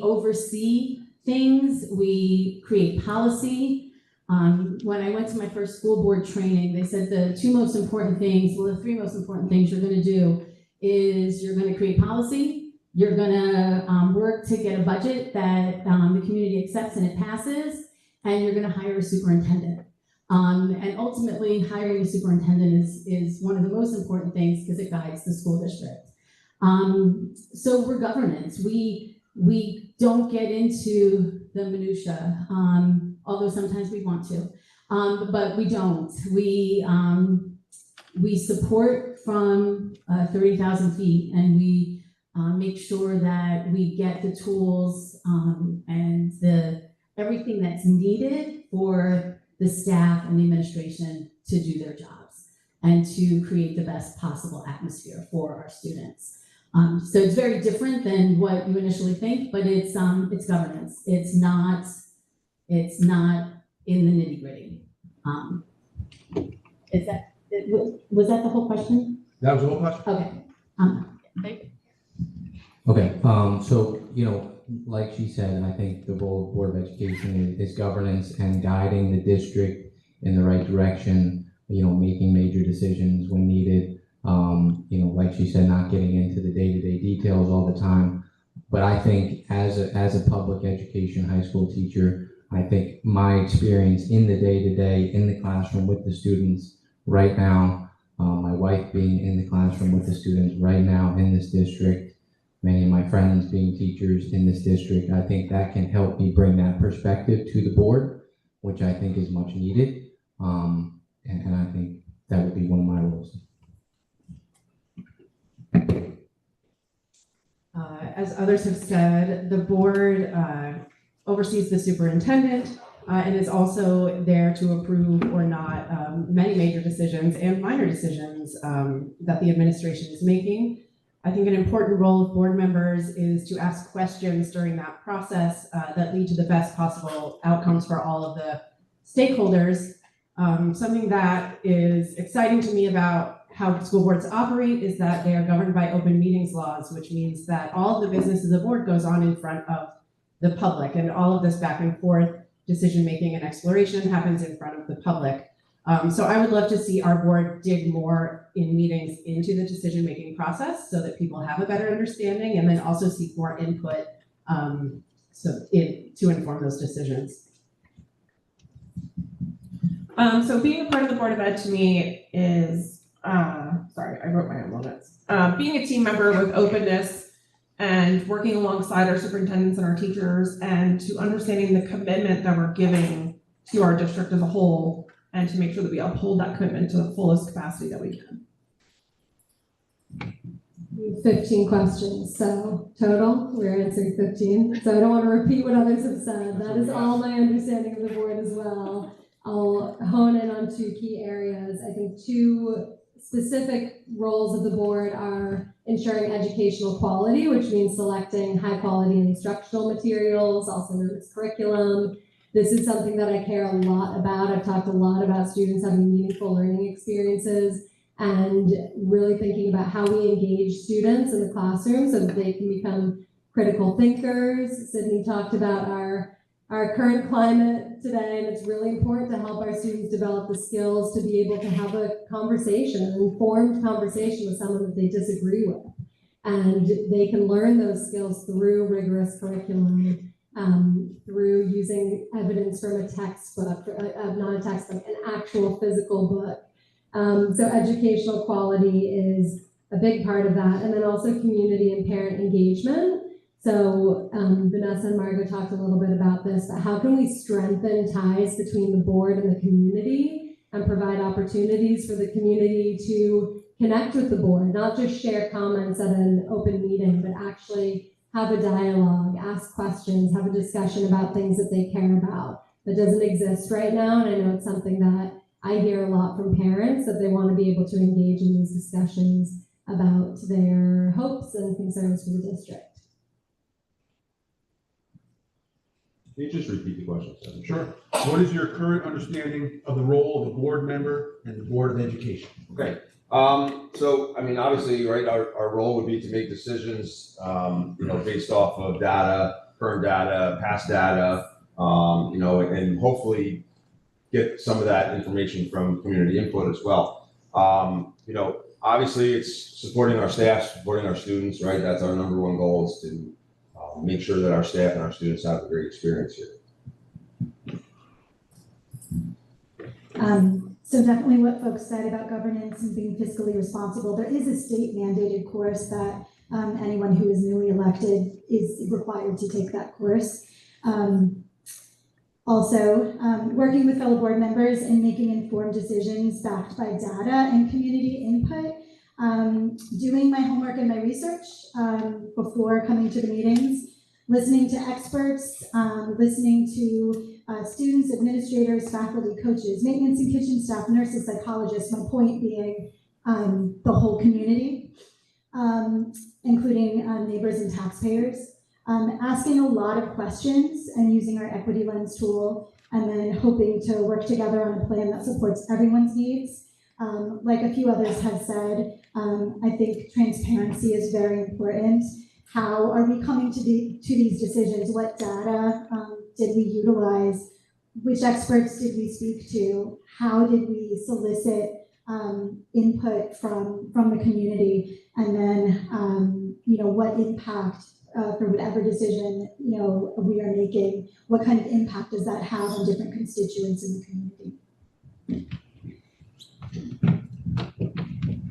oversee things. We create policy. When I went to my first school board training, they said the 3 most important things you're going to do is you're going to create policy, you're going to work to get a budget that the community accepts and it passes, and you're going to hire a superintendent. And ultimately, hiring a superintendent is one of the most important things because it guides the school district. So we're governance. We don't get into the minutia, although sometimes we want to, but we don't. We support from 30,000 feet, and we make sure that we get the tools and everything that's needed for the staff and the administration to do their jobs and to create the best possible atmosphere for our students. So it's very different than what you initially think, but it's governance. It's not in the nitty-gritty. Was that the whole question? That was the whole question? Okay. Thank you. Okay, so, like she said, I think the role of Board of Education is governance and guiding the district in the right direction, making major decisions when needed. Like she said, not getting into the day-to-day details all the time. But I think as a public education high school teacher, I think my experience in the day-to-day, in the classroom with the students right now, my wife being in the classroom with the students right now in this district, many of my friends being teachers in this district, I think that can help me bring that perspective to the board, which I think is much needed. And I think that would be one of my roles. As others have said, the board oversees the superintendent and is also there to approve or not many major decisions and minor decisions that the administration is making. I think an important role of board members is to ask questions during that process that lead to the best possible outcomes for all of the stakeholders. Something that is exciting to me about how school boards operate is that they are governed by open meetings laws, which means that all of the business of the board goes on in front of the public, and all of this back and forth decision-making and exploration happens in front of the public. So I would love to see our board dig more in meetings into the decision-making process so that people have a better understanding, and then also seek more input to inform those decisions. So being a part of the Board of Ed to me is, sorry, I wrote my own notes. Being a team member with openness and working alongside our superintendents and our teachers, and to understanding the commitment that we're giving to our district as a whole, and to make sure that we uphold that commitment to the fullest capacity that we can. 15 questions, so total, we're answering 15. So I don't want to repeat what others have said. That is all my understanding of the board as well. I'll hone in on 2 key areas. I think 2 specific roles of the board are ensuring educational quality, which means selecting high quality instructional materials, also known as curriculum. This is something that I care a lot about. I've talked a lot about students having meaningful learning experiences and really thinking about how we engage students in the classroom so that they can become critical thinkers. Sydney talked about our current climate today, and it's really important to help our students develop the skills to be able to have a conversation, an informed conversation with someone that they disagree with. And they can learn those skills through rigorous curriculum, through using evidence from a textbook, not a textbook, an actual physical book. So educational quality is a big part of that. And then also community and parent engagement. So Vanessa and Margaret talked a little bit about this, but how can we strengthen ties between the board and the community and provide opportunities for the community to connect with the board, not just share comments at an open meeting, but actually have a dialogue, ask questions, have a discussion about things that they care about. That doesn't exist right now, and I know it's something that I hear a lot from parents, that they want to be able to engage in these discussions about their hopes and concerns for the district. Can you just repeat the question, Senator? Sure. What is your current understanding of the role of a board member and the Board of Education? Okay. So, I mean, obviously, right, our role would be to make decisions, based off of data, current data, past data, and hopefully get some of that information from community input as well. Obviously it's supporting our staff, supporting our students, right? That's our number one goal, is to make sure that our staff and our students have a great experience here. So definitely what folks said about governance and being fiscally responsible. There is a state mandated course that anyone who is newly elected is required to take that course. Also, working with fellow board members and making informed decisions backed by data and community input. Doing my homework and my research before coming to the meetings, listening to experts, listening to students, administrators, faculty, coaches, maintenance and kitchen staff, nurses, psychologists, my point being the whole community, including neighbors and taxpayers. Asking a lot of questions and using our equity lens tool, and then hoping to work together on a plan that supports everyone's needs. Like a few others have said, I think transparency is very important. How are we coming to these decisions? What data did we utilize? Which experts did we speak to? How did we solicit input from the community? And then, what impact for whatever decision we are making, what kind of impact does that have on different constituents in the community?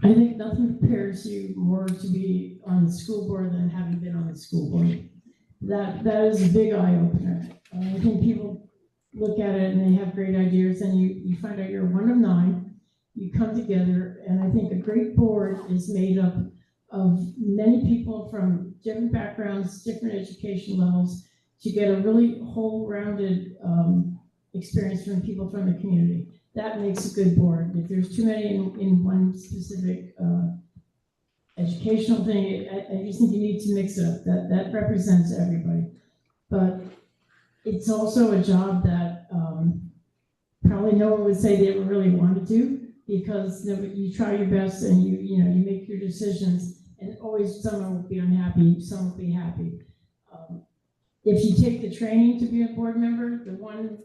I think nothing prepares you more to be on the school board than having been on the school board. That is a big eye opener. I think people look at it and they have great ideas, and you find out you're one of 9. You come together, and I think a great board is made up of many people from different backgrounds, different education levels, to get a really whole-rounded experience from people from the community. That makes a good board. If there's too many in one specific educational thing. I just think you need to mix it up. That represents everybody. But it's also a job that probably no one would say they really want to do, because you try your best and you make your decisions, and always someone will be unhappy, someone will be happy. If you take the training to be a board member, the one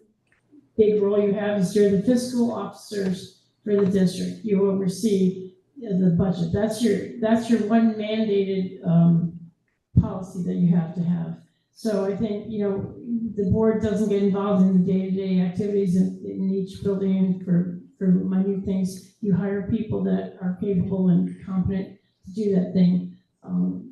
big role you have is you're the fiscal officers for the district. You oversee the budget. That's your one mandated policy that you have to have. So I think, the board doesn't get involved in the day-to-day activities in each building for minute things. You hire people that are capable and competent to do that thing.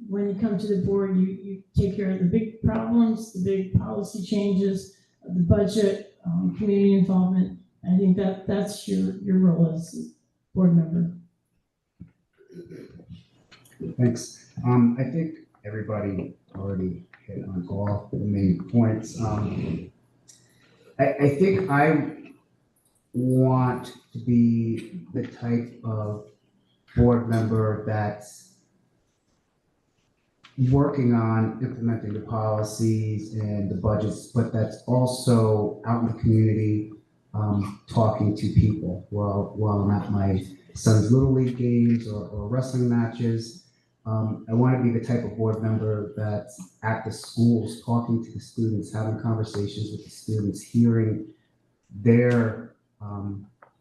When you come to the board, you take care of the big problems, the big policy changes, the budget, community involvement. I think that's your role as a board member. Thanks. I think everybody already hit on all the main points. I think I want to be the type of board member that's working on implementing the policies and the budgets, but that's also out in the community, talking to people while I'm at my son's little league games or wrestling matches. I want to be the type of board member that's at the schools, talking to the students, having conversations with the students, hearing their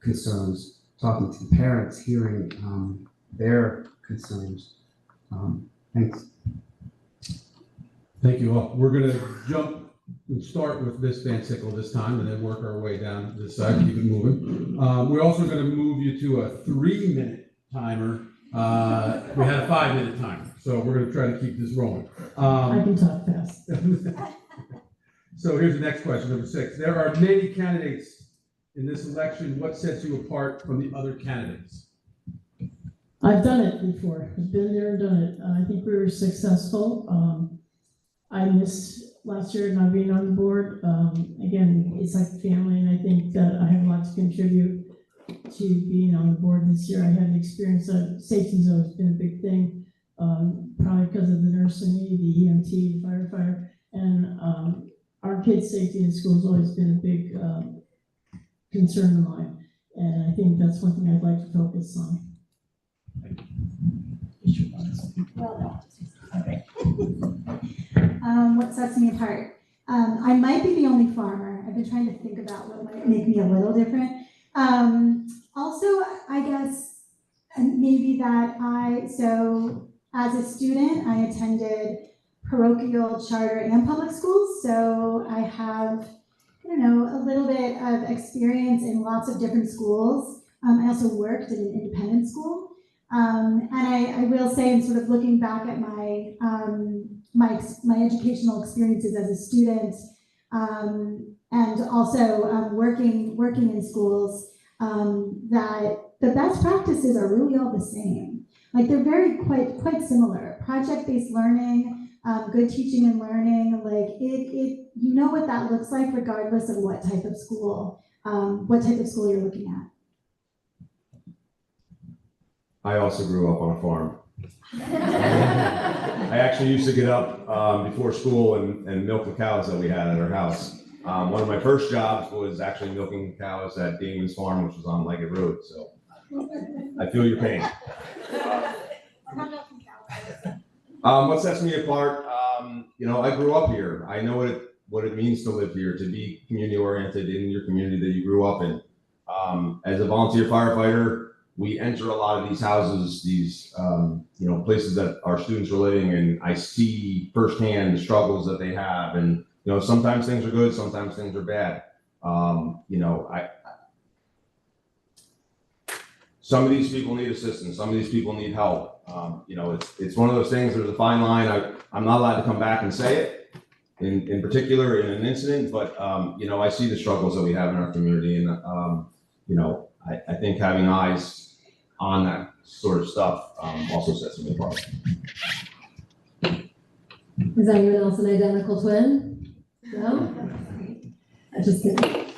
concerns, talking to the parents, hearing their concerns. Thanks. Thank you all. We're going to jump and start with Ms. Van Sickle this time, and then work our way down this side, keep it moving. We're also going to move you to a 3-minute timer. We had a 5-minute timer, so we're going to try to keep this rolling. I can talk fast. So here's the next question, number 6. There are many candidates in this election. What sets you apart from the other candidates? I've done it before. I've been there and done it. I think we were successful. I missed last year not being on the board. Again, it's like family, and I think that I have a lot to contribute to being on the board this year. I had experience of safety's always been a big thing, probably because of the nurse in me, the EMT, the firefighter, and our kids' safety in school has always been a big concern of mine, and I think that's one thing I'd like to focus on. What sets me apart? I might be the only farmer. I've been trying to think about what might make me a little different. Also, I guess maybe that so as a student, I attended parochial, charter, and public schools. So I have, a little bit of experience in lots of different schools. I also worked in an independent school. And I will say, in sort of looking back at my my educational experiences as a student, and also working in schools, that the best practices are really all the same. Like they're quite similar. Project-based learning, good teaching and learning, like you know what that looks like regardless of what type of school you're looking at. I also grew up on a farm. I actually used to get up before school and milk the cows that we had at our house. One of my first jobs was actually milking cows at Damon's Farm, which was on Leggett Road. So I feel your pain. What sets me apart? I grew up here. I know what it means to live here, to be community oriented in your community that you grew up in. As a volunteer firefighter, we enter a lot of these houses, these places that our students are living in. I see firsthand the struggles that they have, and sometimes things are good, sometimes things are bad. Some of these people need assistance, some of these people need help. It's one of those things. There's a fine line. I'm not allowed to come back and say it in particular in an incident, but I see the struggles that we have in our community, and I think having eyes on that sort of stuff also sets me apart. Is anyone else an identical twin? No? I'm just kidding.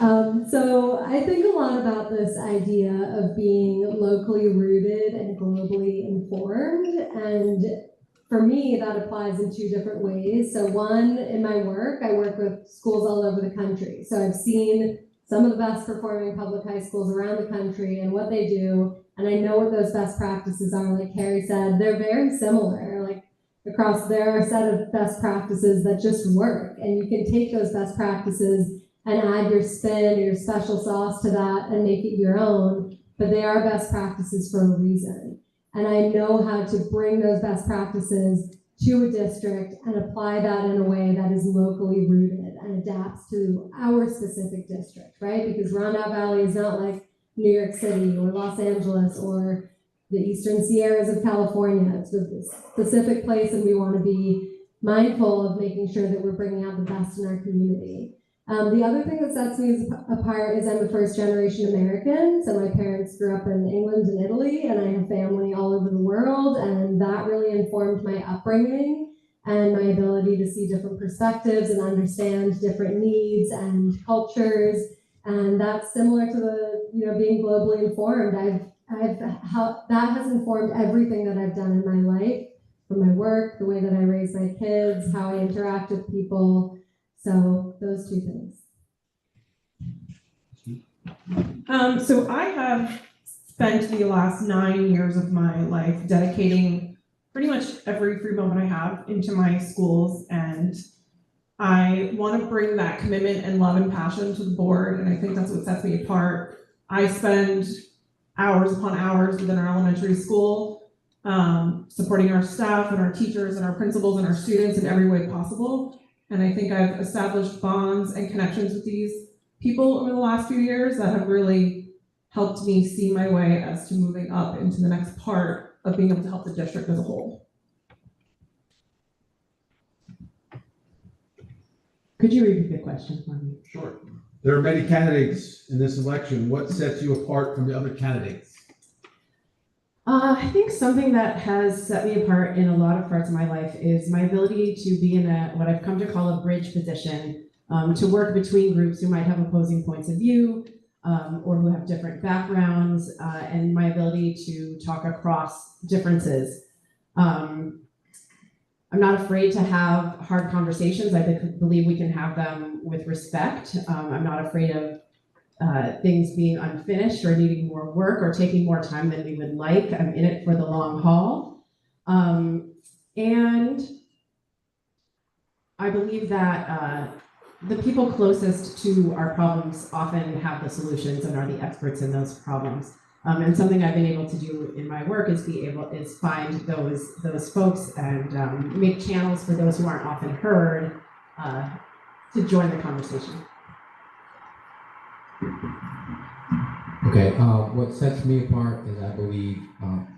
So I think a lot about this idea of being locally rooted and globally informed. And for me, that applies in two different ways. So one, in my work, I work with schools all over the country. So I've seen some of the best performing public high schools around the country and what they do. And I know what those best practices are. Like Carrie said, they're very similar. Like across, there are a set of best practices that just work. And you can take those best practices and add your spin or your special sauce to that and make it your own. But they are best practices for a reason. And I know how to bring those best practices to a district and apply that in a way that is locally rooted and adapts to our specific district, right? Because Rondout Valley is not like New York City or Los Angeles or the Eastern Sierras of California. It's a specific place, and we want to be mindful of making sure that we're bringing out the best in our community. The other thing that sets me apart is I'm a first-generation American, so my parents grew up in England and Italy, and I have family all over the world, and that really informed my upbringing and my ability to see different perspectives and understand different needs and cultures, and that's similar to the, being globally informed. That has informed everything that I've done in my life, from my work, the way that I raise my kids, how I interact with people. So those two things. So I have spent the last 9 years of my life dedicating pretty much every free moment I have into my schools, and I want to bring that commitment and love and passion to the board, and I think that's what sets me apart. I spend hours upon hours within our elementary school, supporting our staff and our teachers and our principals and our students in every way possible. And I think I've established bonds and connections with these people over the last few years that have really helped me see my way as to moving up into the next part of being able to help the district as a whole. Could you repeat the question for me? Sure. There are many candidates in this election. What sets you apart from the other candidates? I think something that has set me apart in a lot of parts of my life is my ability to be in what I've come to call a bridge position, to work between groups who might have opposing points of view, or who have different backgrounds, and my ability to talk across differences. I'm not afraid to have hard conversations. I believe we can have them with respect. I'm not afraid of things being unfinished or needing more work or taking more time than we would like. I'm in it for the long haul. And I believe that the people closest to our problems often have the solutions and are the experts in those problems. And something I've been able to do in my work is find those folks and make channels for those who aren't often heard to join the conversation. Okay, what sets me apart is I believe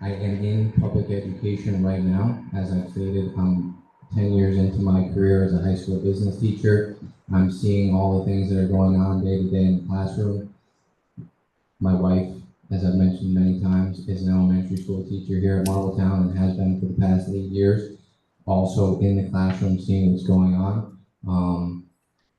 I am in public education right now. As I've stated, I'm 10 years into my career as a high school business teacher. I'm seeing all the things that are going on day to day in the classroom. My wife, as I've mentioned many times, is an elementary school teacher here at Marbletown and has been for the past 8 years, also in the classroom seeing what's going on.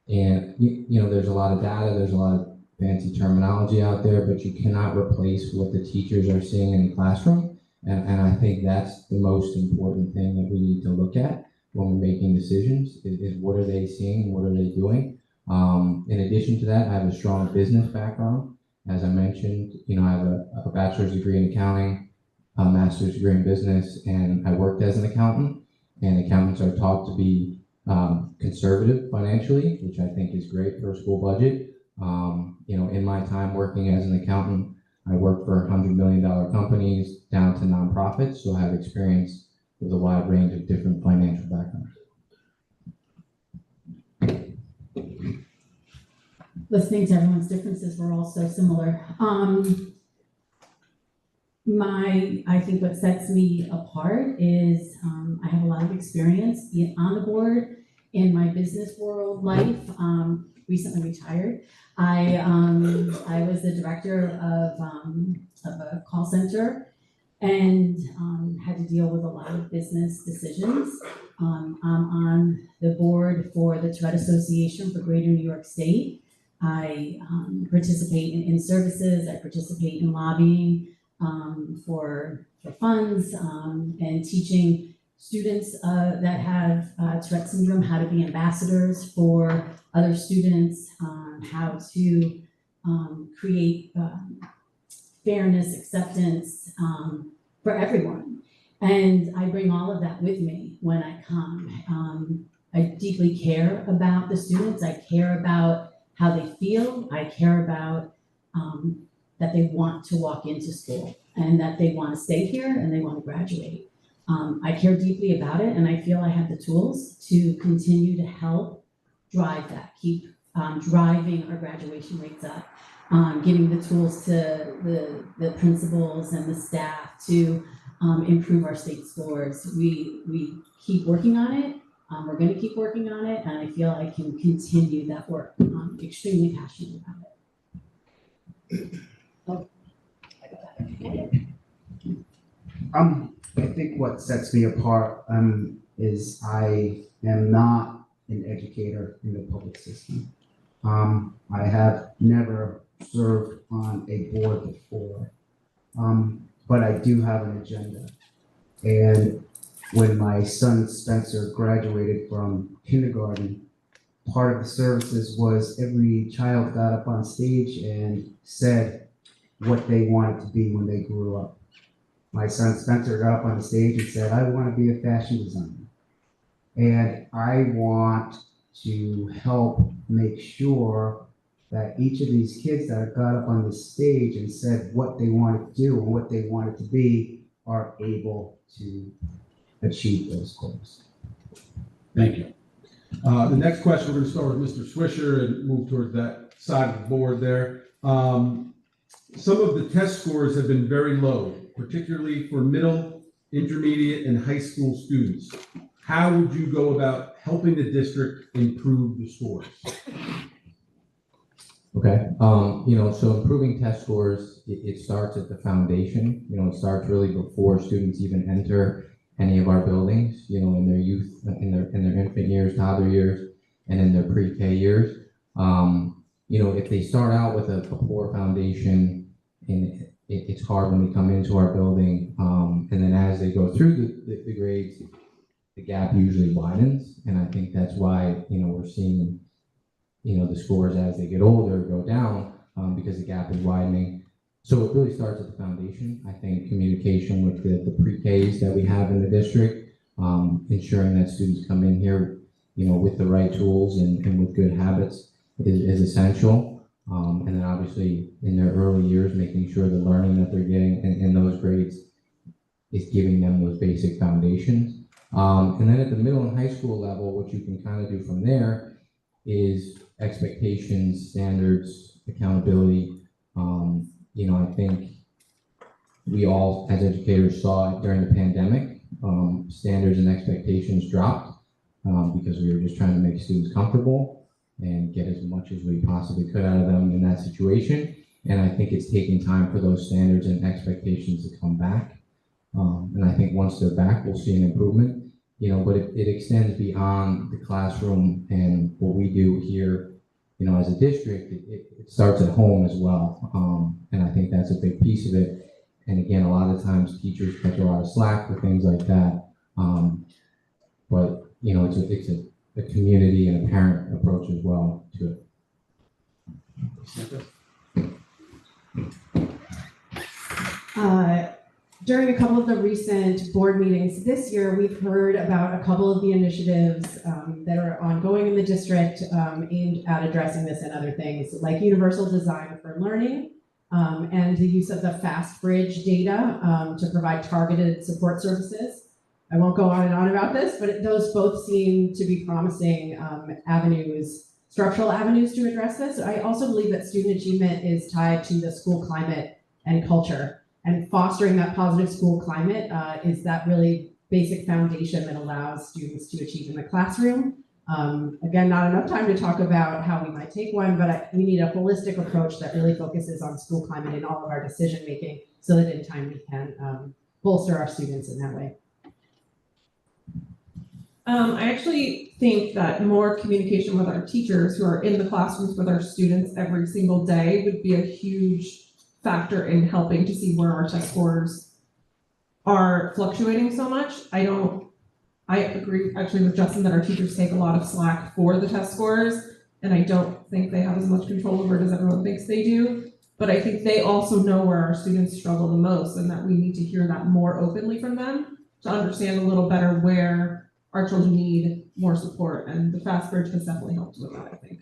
And there's a lot of data, there's a lot of fancy terminology out there, but you cannot replace what the teachers are seeing in the classroom. And I think that's the most important thing that we need to look at when we're making decisions is what are they seeing, what are they doing. In addition to that, I have a strong business background. As I mentioned, I have a bachelor's degree in accounting, a master's degree in business, and I worked as an accountant. And accountants are taught to be conservative financially, which I think is great for a school budget. In my time working as an accountant, I worked for $100 million companies down to nonprofits, so I have experience with a wide range of different financial backgrounds. Listening to everyone's differences, we're all so similar. I think what sets me apart is I have a lot of experience on the board in my business world life. Recently retired. I was the director of a call center and had to deal with a lot of business decisions. I'm on the board for the Tourette Association for Greater New York State. I participate in services, I participate in lobbying. for funds, and teaching students that have Tourette syndrome how to be ambassadors for other students, how to create fairness, acceptance for everyone. And I bring all of that with me when I come. I deeply care about the students. I care about how they feel. I care about that they want to walk into school and that they want to stay here and they want to graduate. I care deeply about it, and I feel I have the tools to continue to help drive that, keep driving our graduation rates up, giving the tools to the principals and the staff to improve our state scores. We keep working on it. We're going to keep working on it, and I feel I can continue that work. I'm extremely passionate about it. I think what sets me apart is I am not an educator in the public system. I have never served on a board before, but I do have an agenda. And when my son Spencer graduated from kindergarten, part of the services was every child got up on stage and said what they wanted to be when they grew up. My son Spencer got up on the stage and said, I want to be a fashion designer. And I want to help make sure that each of these kids that got up on the stage and said what they wanted to do and what they wanted to be are able to achieve those goals. Thank you. The next question, we're going to start with Mr. Swisher and move towards that side of the board there. Some of the test scores have been very low, particularly for middle, intermediate, and high school students. How would you go about helping the district improve the scores? Okay, so improving test scores, it starts at the foundation. It starts really before students even enter any of our buildings, in their youth, in their infant years, toddler years, and in their pre-K years. If they start out with a poor foundation, and it's hard when they come into our building, and then as they go through the grades, the gap usually widens, and I think that's why, we're seeing, the scores as they get older go down, because the gap is widening. So it really starts at the foundation. I think communication with the pre-Ks that we have in the district, ensuring that students come in here, with the right tools and with good habits is essential. And then obviously in their early years, making sure the learning that they're getting in those grades is giving them those basic foundations. And then at the middle and high school level, what you can kind of do from there is expectations, standards, accountability. I think we all, as educators, saw it during the pandemic. Standards and expectations dropped because we were just trying to make students comfortable and get as much as we possibly could out of them in that situation. And I think it's taking time for those standards and expectations to come back. And I think once they're back, we'll see an improvement. But it extends beyond the classroom and what we do here, as a district. It starts at home as well. And I think that's a big piece of it. And again, a lot of times teachers catch a lot of slack for things like that. But it's a community and a parent approach as well to it. During a couple of the recent board meetings this year, we've heard about a couple of the initiatives that are ongoing in the district aimed at addressing this and other things, like universal design for learning and the use of the fast bridge data to provide targeted support services. I won't go on and on about this, but those both seem to be promising structural avenues to address this. I also believe that student achievement is tied to the school climate and culture. And fostering that positive school climate is that really basic foundation that allows students to achieve in the classroom. Again, not enough time to talk about how we might take one, but we need a holistic approach that really focuses on school climate in all of our decision making so that in time we can bolster our students in that way. I actually think that more communication with our teachers who are in the classrooms with our students every single day would be a huge factor in helping to see where our test scores are fluctuating so much. I agree actually with Justin that our teachers take a lot of slack for the test scores, and I don't think they have as much control over it as everyone thinks they do. But I think they also know where our students struggle the most, and that we need to hear that more openly from them to understand a little better where our children need more support. And the Fast Bridge has definitely helped with that, I think.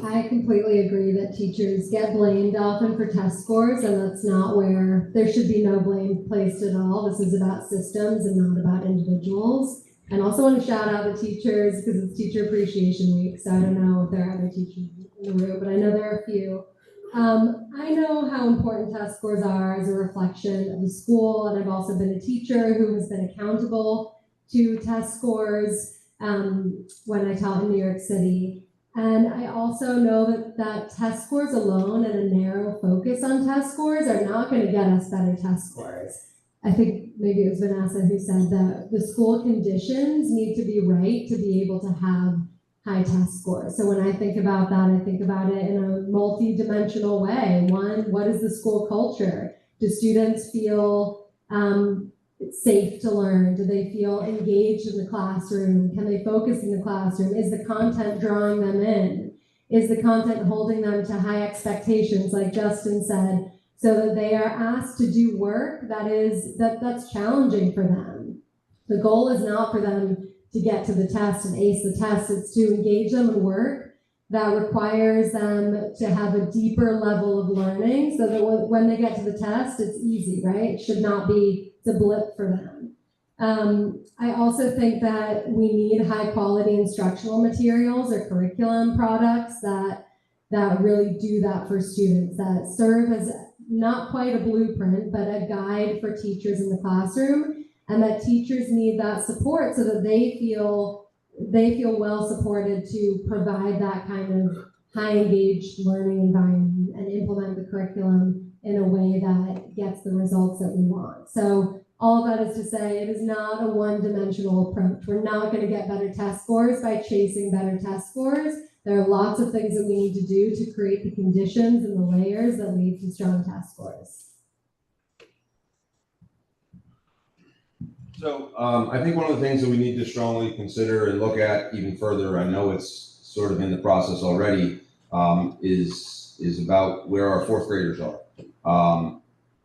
I completely agree that teachers get blamed often for test scores, and that's not where there should be no blame placed at all. This is about systems and not about individuals. And also want to shout out the teachers because it's Teacher Appreciation Week, so I don't know if there are other teachers in the room, but I know there are a few. I know how important test scores are as a reflection of the school, and I've also been a teacher who has been accountable to test scores when I taught in New York City. And I also know that test scores alone and a narrow focus on test scores are not going to get us better test scores. I think maybe it was Vanessa who said that the school conditions need to be right to be able to have high test scores. So when I think about that, I think about it in a multi-dimensional way. One, what is the school culture? Do students feel safe to learn? Do they feel engaged in the classroom? Can they focus in the classroom? Is the content drawing them in? Is the content holding them to high expectations, like Justin said, so that they are asked to do work that's challenging for them? The goal is not for them to get to the test and ace the test. It's to engage them in work that requires them to have a deeper level of learning so that when they get to the test, it's easy, right? It should not be a blip for them. I also think that we need high quality instructional materials or curriculum products that really do that for students, that serve as not quite a blueprint, but a guide for teachers in the classroom, and that teachers need that support so that they feel well supported to provide that kind of high engaged learning environment and implement the curriculum in a way that gets the results that we want. So all of that is to say, it is not a one-dimensional approach. We're not going to get better test scores by chasing better test scores. There are lots of things that we need to do to create the conditions and the layers that lead to strong test scores. So I think one of the things that we need to strongly consider and look at even further, I know it's sort of in the process already, is about where our fourth graders are.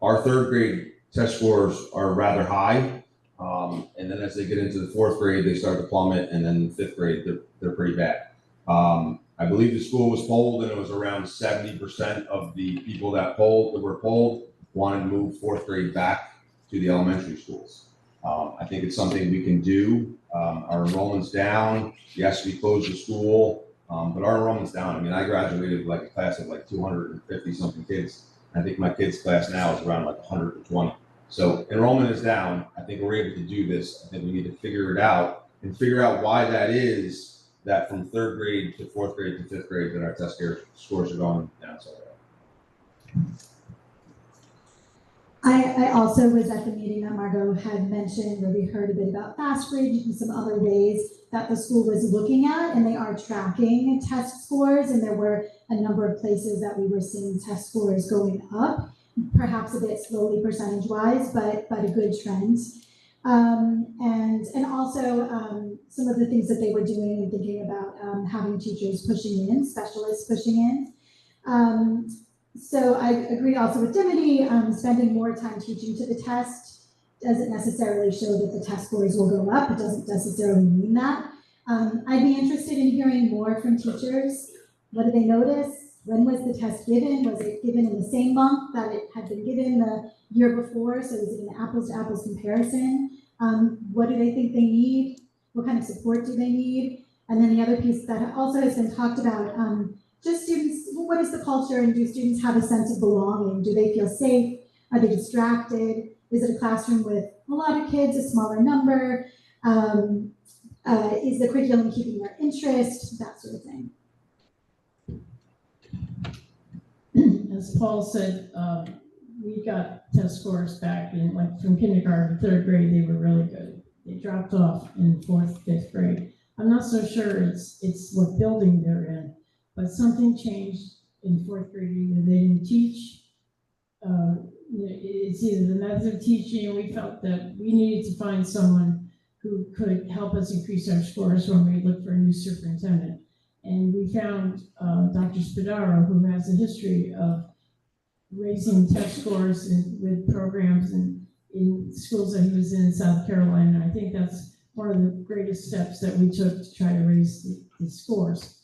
Our third grade test scores are rather high, and then as they get into the fourth grade, they start to plummet, and then fifth grade, they're pretty bad. I believe the school was polled, and it was around 70% of the people that were polled wanted to move fourth grade back to the elementary schools. I think it's something we can do. Our enrollment's down. Yes, we closed the school, but our enrollment's down. I mean, I graduated like a class of like 250 something kids. I think my kids' class now is around like 120. So enrollment is down. I think we're able to do this. I think we need to figure it out and figure out why that is, that from third grade to fourth grade to fifth grade that our test scores are going down so bad. I also was at the meeting that Margot had mentioned where we heard a bit about Fast Bridge and some other ways that the school was looking at, and they are tracking test scores, and there were a number of places that we were seeing test scores going up, perhaps a bit slowly percentage-wise, but a good trend. And also some of the things that they were doing and thinking about having teachers pushing in, specialists pushing in. So I agree also with Dimity, spending more time teaching to the test doesn't necessarily show that the test scores will go up. It doesn't necessarily mean that. I'd be interested in hearing more from teachers. What did they notice? When was the test given? Was it given in the same month that it had been given the year before? So is it an apples to apples comparison? What do they think they need? What kind of support do they need? And then the other piece that also has been talked about, just students, what is the culture, and do students have a sense of belonging? Do they feel safe? Are they distracted? Is it a classroom with a lot of kids, a smaller number? Is the curriculum keeping their interest? That sort of thing. As Paul said, we got test scores back in, like, from kindergarten to third grade, they were really good. They dropped off in fourth, fifth grade. I'm not so sure it's what building they're in, but something changed in fourth grade, either they didn't teach, it's either the method of teaching, and we felt that we needed to find someone who could help us increase our scores when we looked for a new superintendent. And we found Dr. Spadaro, who has a history of raising test scores with programs in schools that he was in South Carolina. And I think that's one of the greatest steps that we took to try to raise the scores.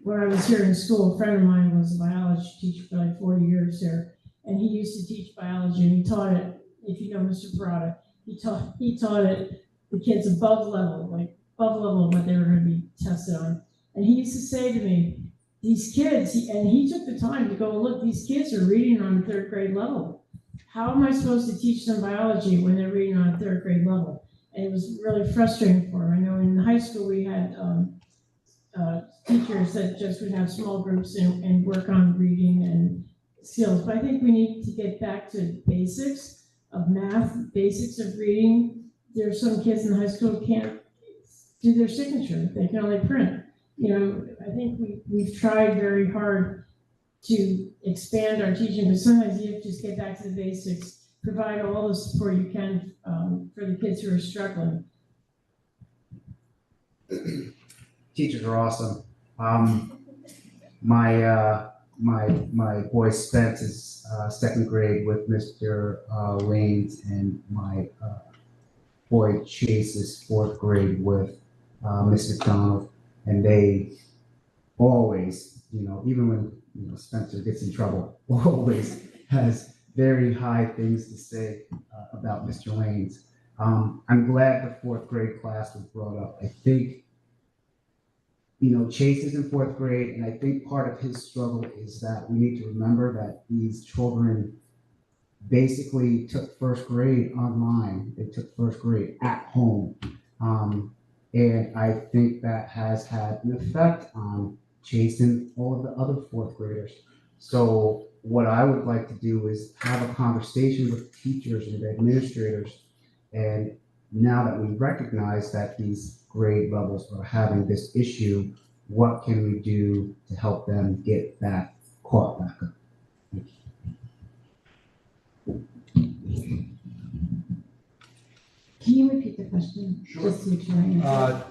When I was here in school, a friend of mine was a biology teacher for like 40 years there, and he used to teach biology, and he taught it, if you know Mr. Parada, he taught it the kids above level of what they were going to be tested on. And he used to say to me, these kids, and he took the time to go, look, these kids are reading on third grade level. How am I supposed to teach them biology when they're reading on third grade level? And it was really frustrating for him. I know in high school we had teachers that just would have small groups and work on reading and skills. But I think we need to get back to basics of math, basics of reading. There's some kids in high school who can't do their signature. They can only print. You know, I think we've tried very hard to expand our teaching, but sometimes you have to just get back to the basics, provide all the support you can for the kids who are struggling. Teachers are awesome. My boy Spence is second grade with Mr. Lanes, and my boy Chase is fourth grade with Miss McDonald, and they always, even when Spencer gets in trouble, always has very high things to say about Mr. Lanes. I'm glad the fourth grade class was brought up. I think Chase is in fourth grade, and I think part of his struggle is that we need to remember that these children basically took first grade online. They took first grade at home. And I think that has had an effect on Chase and all of the other fourth graders. So what I would like to do is have a conversation with teachers and administrators. And now that we recognize that these grade levels are having this issue, what can we do to help them get that caught back up? Can you repeat the question? Sure. Just to make sure I understand.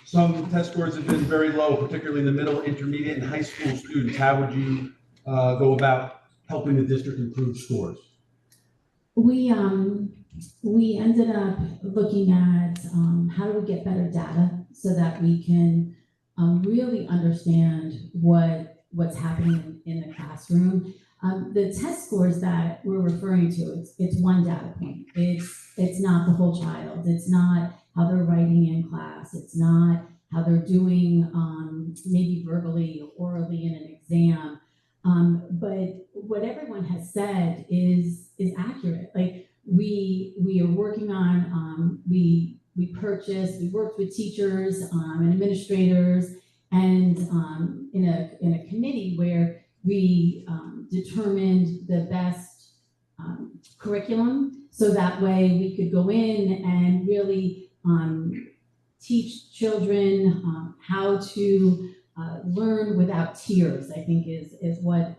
Some test scores have been very low, particularly in the middle, intermediate, and high school students. How would you go about helping the district improve scores? We ended up looking at how do we get better data so that we can really understand what's happening in the classroom. The test scores that we're referring to, it's one data point. It's not the whole child. It's not how they're writing in class. It's not how they're doing maybe verbally or orally in an exam. But what everyone has said is accurate. Like we are working on, we worked with teachers and administrators and in a committee where we determined the best curriculum, so that way we could go in and really teach children how to learn without tears, I think is what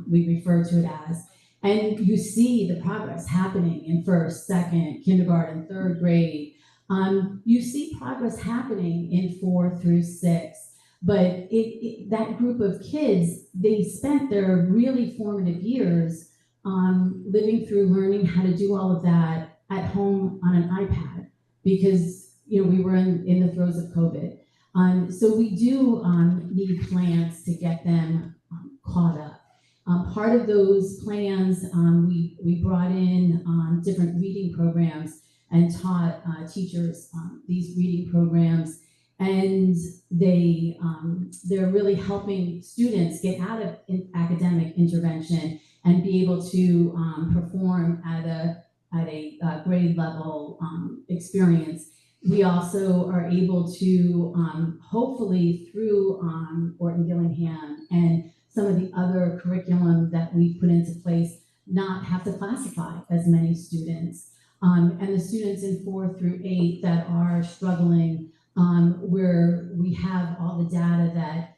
we refer to it as. And you see the progress happening in first, second, kindergarten, third grade. You see progress happening in 4 through 6. But that group of kids, they spent their really formative years living through learning how to do all of that at home on an iPad because we were in the throes of COVID. So we do need plans to get them caught up. Part of those plans, we brought in different reading programs and taught teachers these reading programs. And they're really helping students get out of academic intervention and be able to perform at a grade level experience. We also are able to hopefully through Orton Gillingham and some of the other curriculum that we've put into place not have to classify as many students. And the students in 4 through 8 that are struggling, where we have all the data that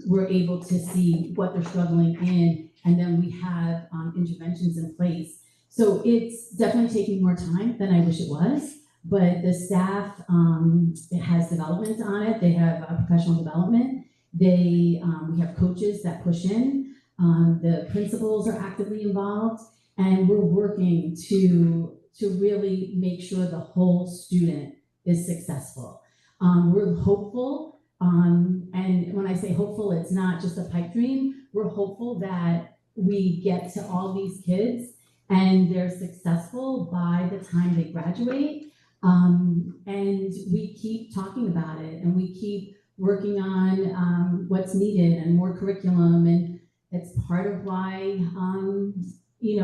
we're able to see what they're struggling in, and then we have interventions in place. So it's definitely taking more time than I wish it was, but the staff, it has development on it. They have professional development. We have coaches that push in. The principals are actively involved, and we're working to really make sure the whole student is successful. We're hopeful, and when I say hopeful, it's not just a pipe dream. We're hopeful that we get to all these kids and they're successful by the time they graduate. And we keep talking about it, and we keep working on what's needed and more curriculum, and it's part of why we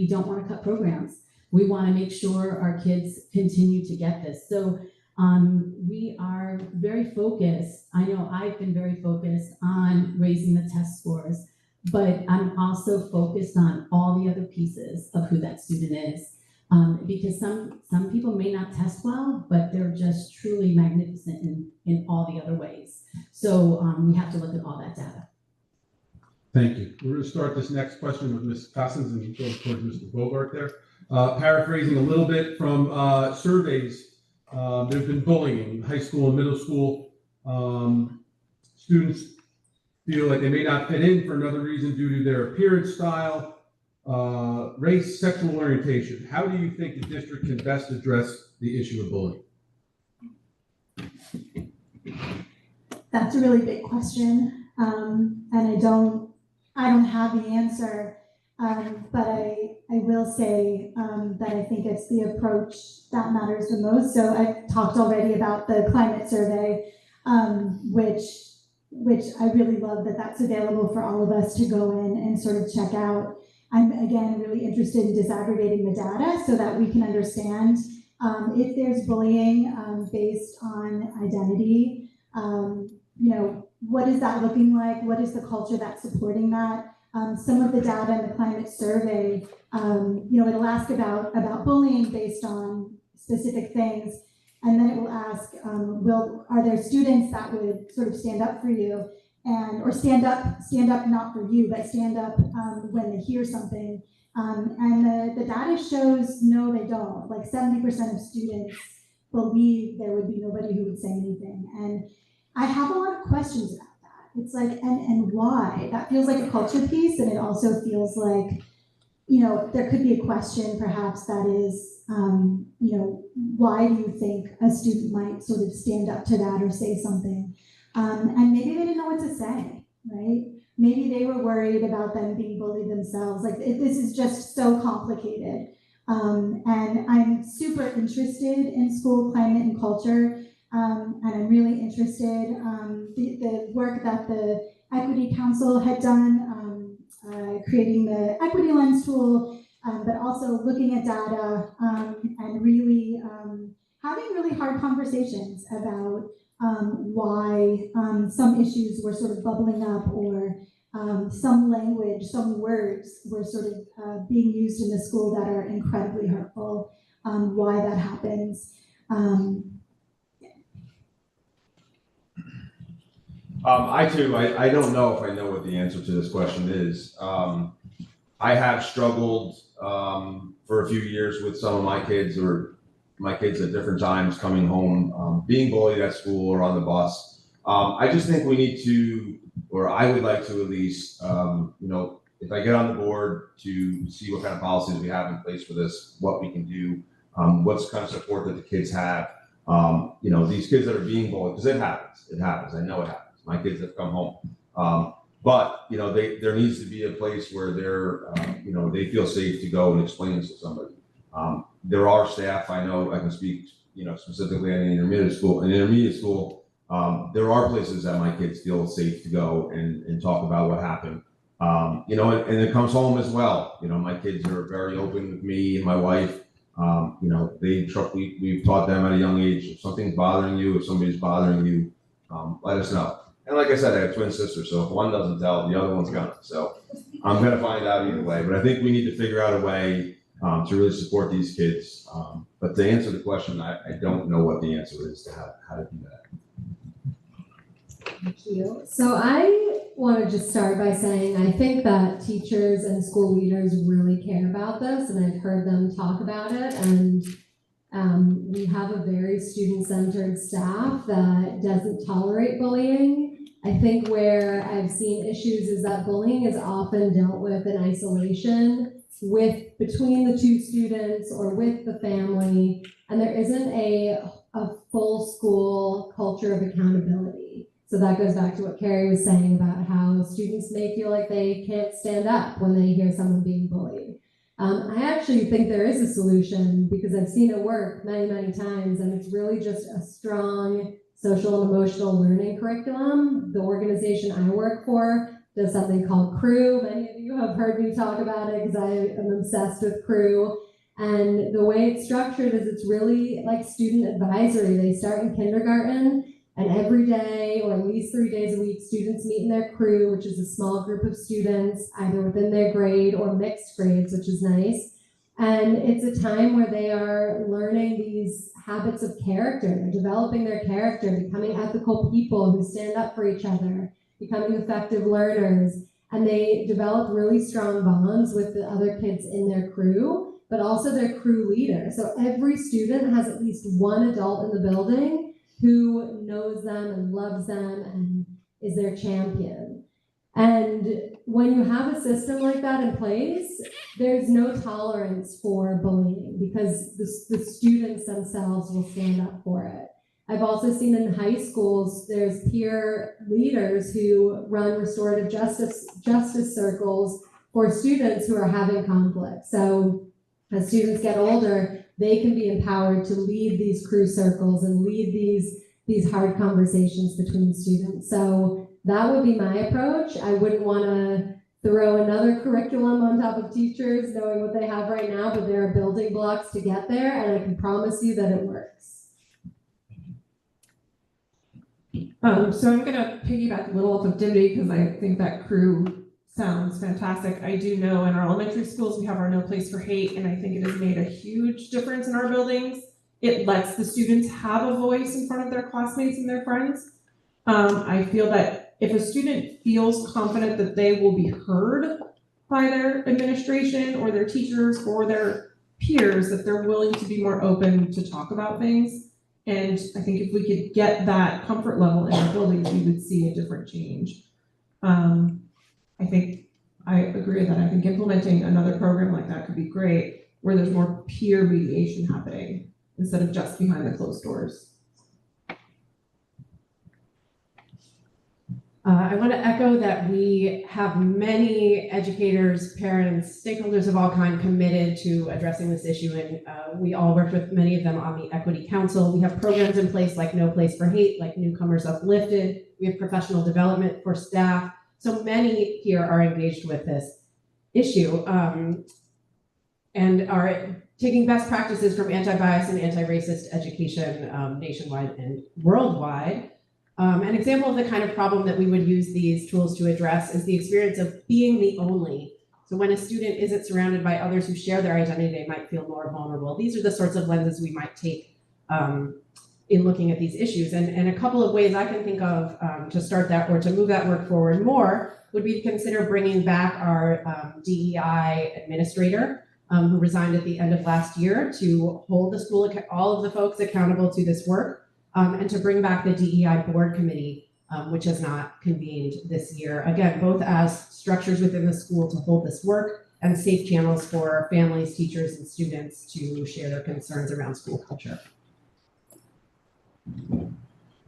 don't want to cut programs. We want to make sure our kids continue to get this. So we are very focused. I know I've been very focused on raising the test scores, but I'm also focused on all the other pieces of who that student is. Because some people may not test well, but they're just truly magnificent in all the other ways. So we have to look at all that data. Thank you. We're going to start this next question with Ms. Cossins and go towards Mr. Bogart there. Paraphrasing a little bit from surveys, there's been bullying in high school and middle school. Students feel like they may not fit in for another reason due to their appearance style, race, sexual orientation. How do you think the district can best address the issue of bullying? That's a really big question, and I don't have the answer, but I will say that I think it's the approach that matters the most. So I've talked already about the climate survey, which I really love that that's available for all of us to go in and sort of check out. I'm, again, really interested in disaggregating the data so that we can understand if there's bullying based on identity, what is that looking like? What is the culture that's supporting that? Some of the data in the climate survey, it'll ask about bullying based on specific things, and then it will ask, are there students that would sort of stand up for you? Or stand up not for you, but stand up when they hear something. And the data shows no, they don't. Like 70% of students believe there would be nobody who would say anything. And I have a lot of questions about that. It's like, and why? That feels like a culture piece, and it also feels like, there could be a question perhaps that is, why do you think a student might sort of stand up to that or say something? And maybe they didn't know what to say, right? Maybe they were worried about them being bullied themselves. Like, this is just so complicated. And I'm super interested in school climate and culture. And I'm really interested, the work that the Equity Council had done, creating the Equity Lens tool, but also looking at data and really having really hard conversations about why some issues were sort of bubbling up, or some language, some words were sort of being used in the school that are incredibly hurtful, why that happens. I don't know if I know what the answer to this question is. I have struggled for a few years with some of my kids, or my kids at different times coming home, being bullied at school or on the bus. I just think we need to, or I would like to at least, if I get on the board, to see what kind of policies we have in place for this, what we can do, what's kind of support that the kids have. These kids that are being bullied, because it happens. I know it happens. My kids have come home. But there needs to be a place where they feel safe to go and explain this to somebody. There are staff, I know, I can speak, specifically at an intermediate school. In intermediate school, there are places that my kids feel safe to go and talk about what happened. And it comes home as well. My kids are very open with me and my wife. We've taught them at a young age, if something's bothering you, if somebody's bothering you, let us know. And like I said, I have twin sisters, so if one doesn't tell, the other one's gonna. So I'm gonna find out either way. But I think we need to figure out a way to really support these kids. But to answer the question, I don't know what the answer is to how to do that. Thank you. So I want to just start by saying I think that teachers and school leaders really care about this, and I've heard them talk about it. And we have a very student-centered staff that doesn't tolerate bullying. I think where I've seen issues is that bullying is often dealt with in isolation between the two students or with the family, and there isn't a full school culture of accountability. So that goes back to what Carrie was saying about how students may feel like they can't stand up when they hear someone being bullied. I actually think there is a solution because I've seen it work many, many times, and it's really just a strong social and emotional learning curriculum. The organization I work for does something called CREW. Many of you have heard me talk about it because I am obsessed with CREW. And the way it's structured is it's really like student advisory. They start in kindergarten, and every day, or at least 3 days a week, students meet in their CREW, which is a small group of students, either within their grade or mixed grades, which is nice. And it's a time where they are learning these habits of character. They're developing their character, becoming ethical people who stand up for each other, becoming effective learners. And they develop really strong bonds with the other kids in their CREW, but also their CREW leader. So every student has at least one adult in the building who knows them and loves them and is their champion. And when you have a system like that in place, there's no tolerance for bullying because the students themselves will stand up for it. I've also seen in high schools, there's peer leaders who run restorative justice circles for students who are having conflict. So as students get older, they can be empowered to lead these CREW circles and lead these hard conversations between students. So that would be my approach. I wouldn't want to throw another curriculum on top of teachers knowing what they have right now, but there are building blocks to get there, and I can promise you that it works. So I'm gonna piggyback a little off of Dimity because I think that CREW sounds fantastic. I do know in our elementary schools, we have our No Place for Hate, and I think it has made a huge difference in our buildings. It lets the students have a voice in front of their classmates and their friends. I feel that if a student feels confident that they will be heard by their administration or their teachers or their peers, that they're willing to be more open to talk about things. And I think if we could get that comfort level in our buildings, we would see a different change. I agree that I think implementing another program like that could be great, where there's more peer mediation happening instead of just behind the closed doors. I want to echo that we have many educators, parents, stakeholders of all kinds committed to addressing this issue, and we all worked with many of them on the Equity Council. We have programs in place like No Place for Hate, like Newcomers Uplifted. We have professional development for staff. So many here are engaged with this issue and are taking best practices from anti-bias and anti-racist education nationwide and worldwide. An example of the kind of problem that we would use these tools to address is the experience of being the only. So when a student isn't surrounded by others who share their identity, they might feel more vulnerable. These are the sorts of lenses we might take in looking at these issues. And a couple of ways I can think of to start that or to move that work forward more would be to consider bringing back our DEI administrator who resigned at the end of last year to hold the school, all of the folks accountable to this work. And to bring back the DEI board committee, which has not convened this year. Again, both as structures within the school to hold this work and safe channels for families, teachers, and students to share their concerns around school culture.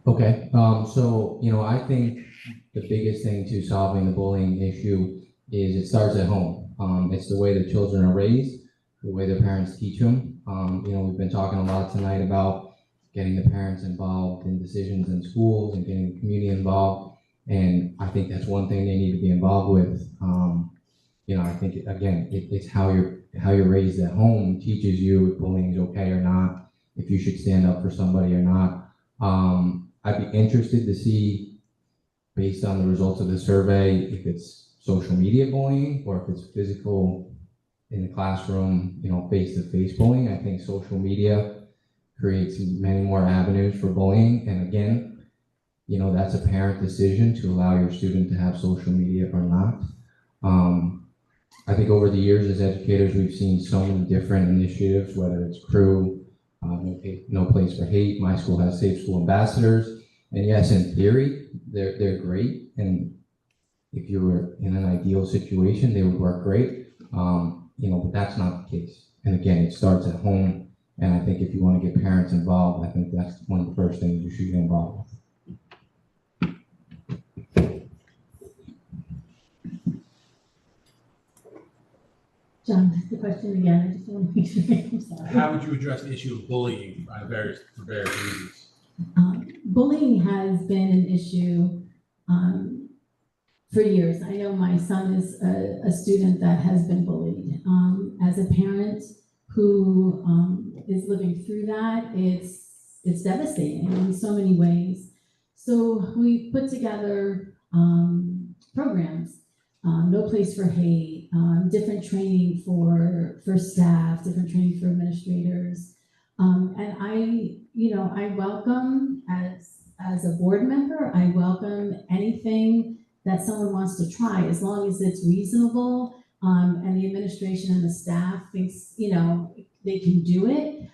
Okay, so, I think the biggest thing to solving the bullying issue is it starts at home. It's the way the children are raised, the way their parents teach them. We've been talking a lot tonight about getting the parents involved in decisions in schools and getting the community involved. And I think that's one thing they need to be involved with. I think, it's how you're raised at home teaches you if bullying is okay or not, if you should stand up for somebody or not. I'd be interested to see, based on the results of the survey, if it's social media bullying or if it's physical in the classroom, face-to-face bullying. I think social media creates many more avenues for bullying. And again, that's a parent decision to allow your student to have social media or not. I think over the years as educators, we've seen so many different initiatives, whether it's Crew, No Place for Hate, My School Has Safe School Ambassadors. And yes, in theory, they're great. And if you were in an ideal situation, they would work great. But that's not the case. And again, it starts at home. And I think if you want to get parents involved, I think that's one of the first things you should get involved with. John, the question again, I just want to make sure. I'm sorry. How would you address the issue of bullying for various reasons? Bullying has been an issue for years. I know my son is a student that has been bullied. As a parent who is living through that, it's devastating in so many ways. So we put together programs. No Place for Hate, different training for staff, different training for administrators. And I welcome, as a board member, I welcome anything that someone wants to try, as long as it's reasonable, and the administration and the staff thinks, they can do it.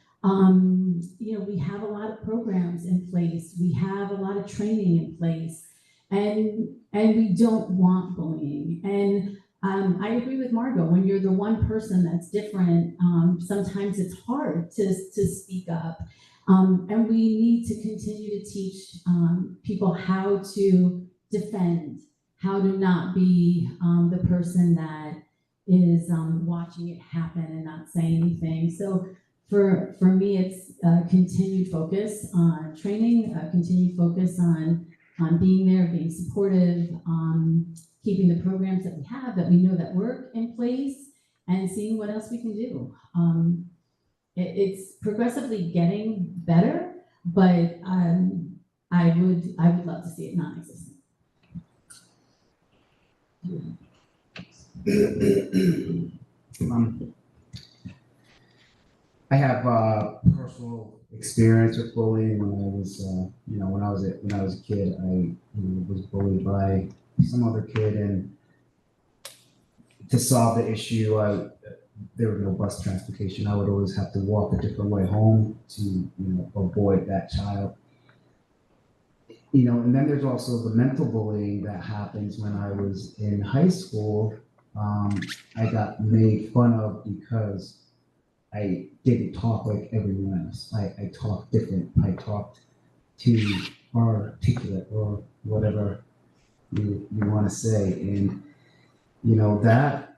We have a lot of programs in place. We have a lot of training in place. And we don't want bullying. And I agree with Margot, when you're the one person that's different, sometimes it's hard to speak up. And we need to continue to teach people how to defend, how to not be the person that is watching it happen and not saying anything. So for me, it's continued focus on training, continued focus on being there, being supportive, keeping the programs that we have, that we know that work in place, and seeing what else we can do. It's progressively getting better, but I would love to see it non-existent. I have personal experience with bullying. When I was a kid, I was bullied by some other kid, and to solve the issue, there was no bus transportation. I would always have to walk a different way home to avoid that child. And then there's also the mental bullying that happens when I was in high school. I got made fun of because I didn't talk like everyone else. I talked different. I talked too articulate, or whatever you want to say. And that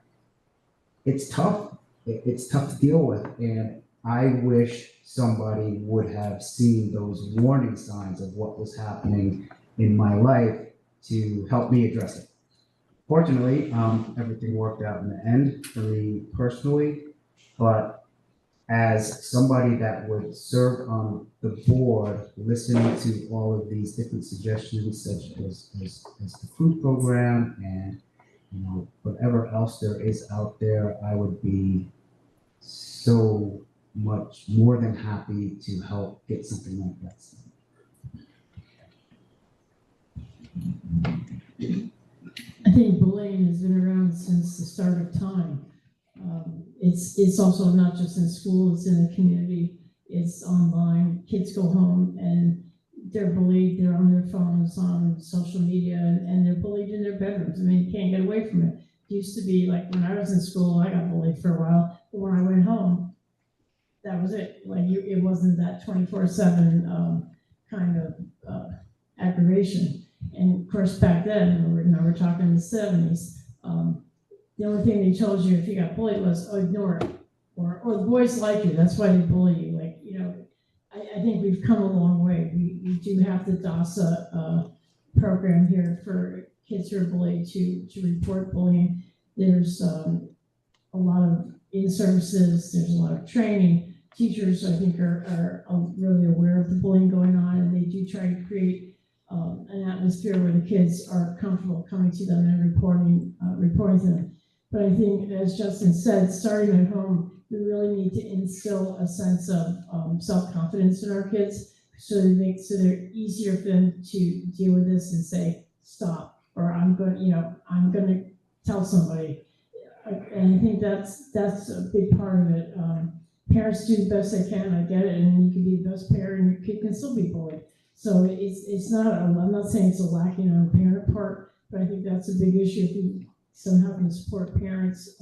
it's tough. It's tough to deal with. And I wish somebody would have seen those warning signs of what was happening in my life to help me address it. Fortunately, everything worked out in the end for me personally, but as somebody that would serve on the board, listening to all of these different suggestions, such as the food program and whatever else there is out there, I would be so much more than happy to help get something like that started. I think bullying has been around since the start of time. It's also not just in school, it's in the community, it's online. Kids go home and they're bullied, they're on their phones, on social media, and they're bullied in their bedrooms. I mean, you can't get away from it. It used to be like when I was in school, I got bullied for a while, but when I went home, that was it. It wasn't that 24/7 kind of aggravation. And of course, back then, we're talking the 70s, the only thing they told you if you got bullied was, ignore it. Or the boys like you, that's why they bully you. I think we've come a long way. We do have the DASA program here for kids who are bullied to report bullying. There's a lot of in-services, there's a lot of training. Teachers, I think, are really aware of the bullying going on, and they do try to create an atmosphere where the kids are comfortable coming to them and reporting to them. But I think, as Justin said, starting at home, we really need to instill a sense of self-confidence in our kids, so they're easier for them to deal with this and say, stop, or I'm gonna tell somebody. And I think that's a big part of it. Parents do the best they can, I get it, and you can be the best parent and your kid can still be bullied. So it's not, I'm not saying it's a lacking on the parent part, but I think that's a big issue. If you somehow can support parents,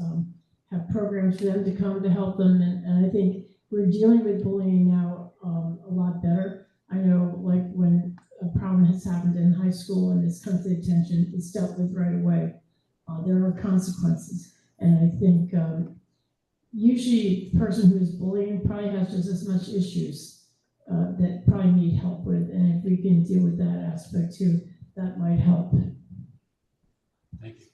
have programs for them to come to help them, and I think we're dealing with bullying now a lot better. I know, like, when a problem has happened in high school and it's come to the attention, it's dealt with right away. There are consequences, and I think usually the person who is bullying probably has just as much issues that probably need help with, and if we can deal with that aspect too, that might help. Thank you.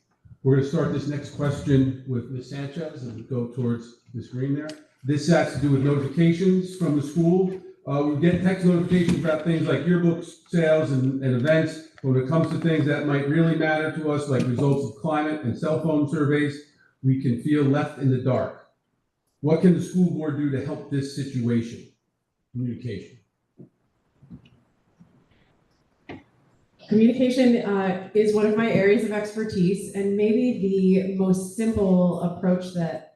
We're going to start this next question with Ms. Sanchez and go towards Ms. Green there. This has to do with notifications from the school. We get text notifications about things like yearbook sales and events. When it comes to things that might really matter to us, like results of climate and cell phone surveys, we can feel left in the dark. What can the school board do to help this situation? Communication. Communication is one of my areas of expertise, and maybe the most simple approach that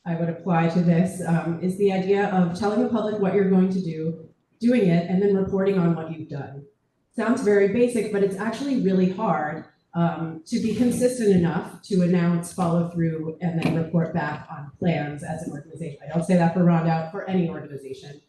I would apply to this is the idea of telling the public what you're going to do, doing it, and then reporting on what you've done. Sounds very basic, but it's actually really hard to be consistent enough to announce, follow through, and then report back on plans as an organization. I don't say that for Rondout, for any organization.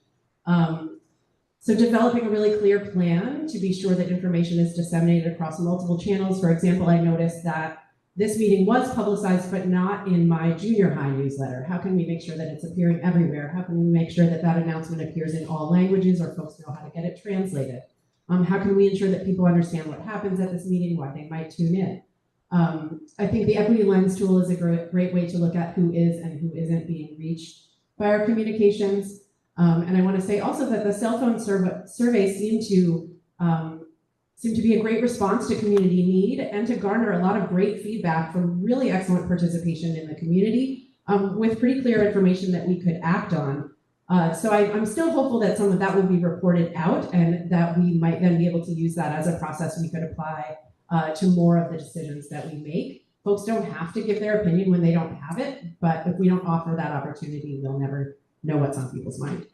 So developing a really clear plan to be sure that information is disseminated across multiple channels. For example, I noticed that this meeting was publicized, but not in my junior high newsletter. How can we make sure that it's appearing everywhere? How can we make sure that that announcement appears in all languages, or folks know how to get it translated? How can we ensure that people understand what happens at this meeting, why they might tune in? I think the Equity Lens tool is a great way to look at who is and who isn't being reached by our communications. And I want to say also that the cell phone surveys seem to be a great response to community need and to garner a lot of great feedback from really excellent participation in the community with pretty clear information that we could act on. So I'm still hopeful that some of that will be reported out and that we might then be able to use that as a process we could apply to more of the decisions that we make. Folks don't have to give their opinion when they don't have it, but if we don't offer that opportunity, they'll never know what's on people's mind.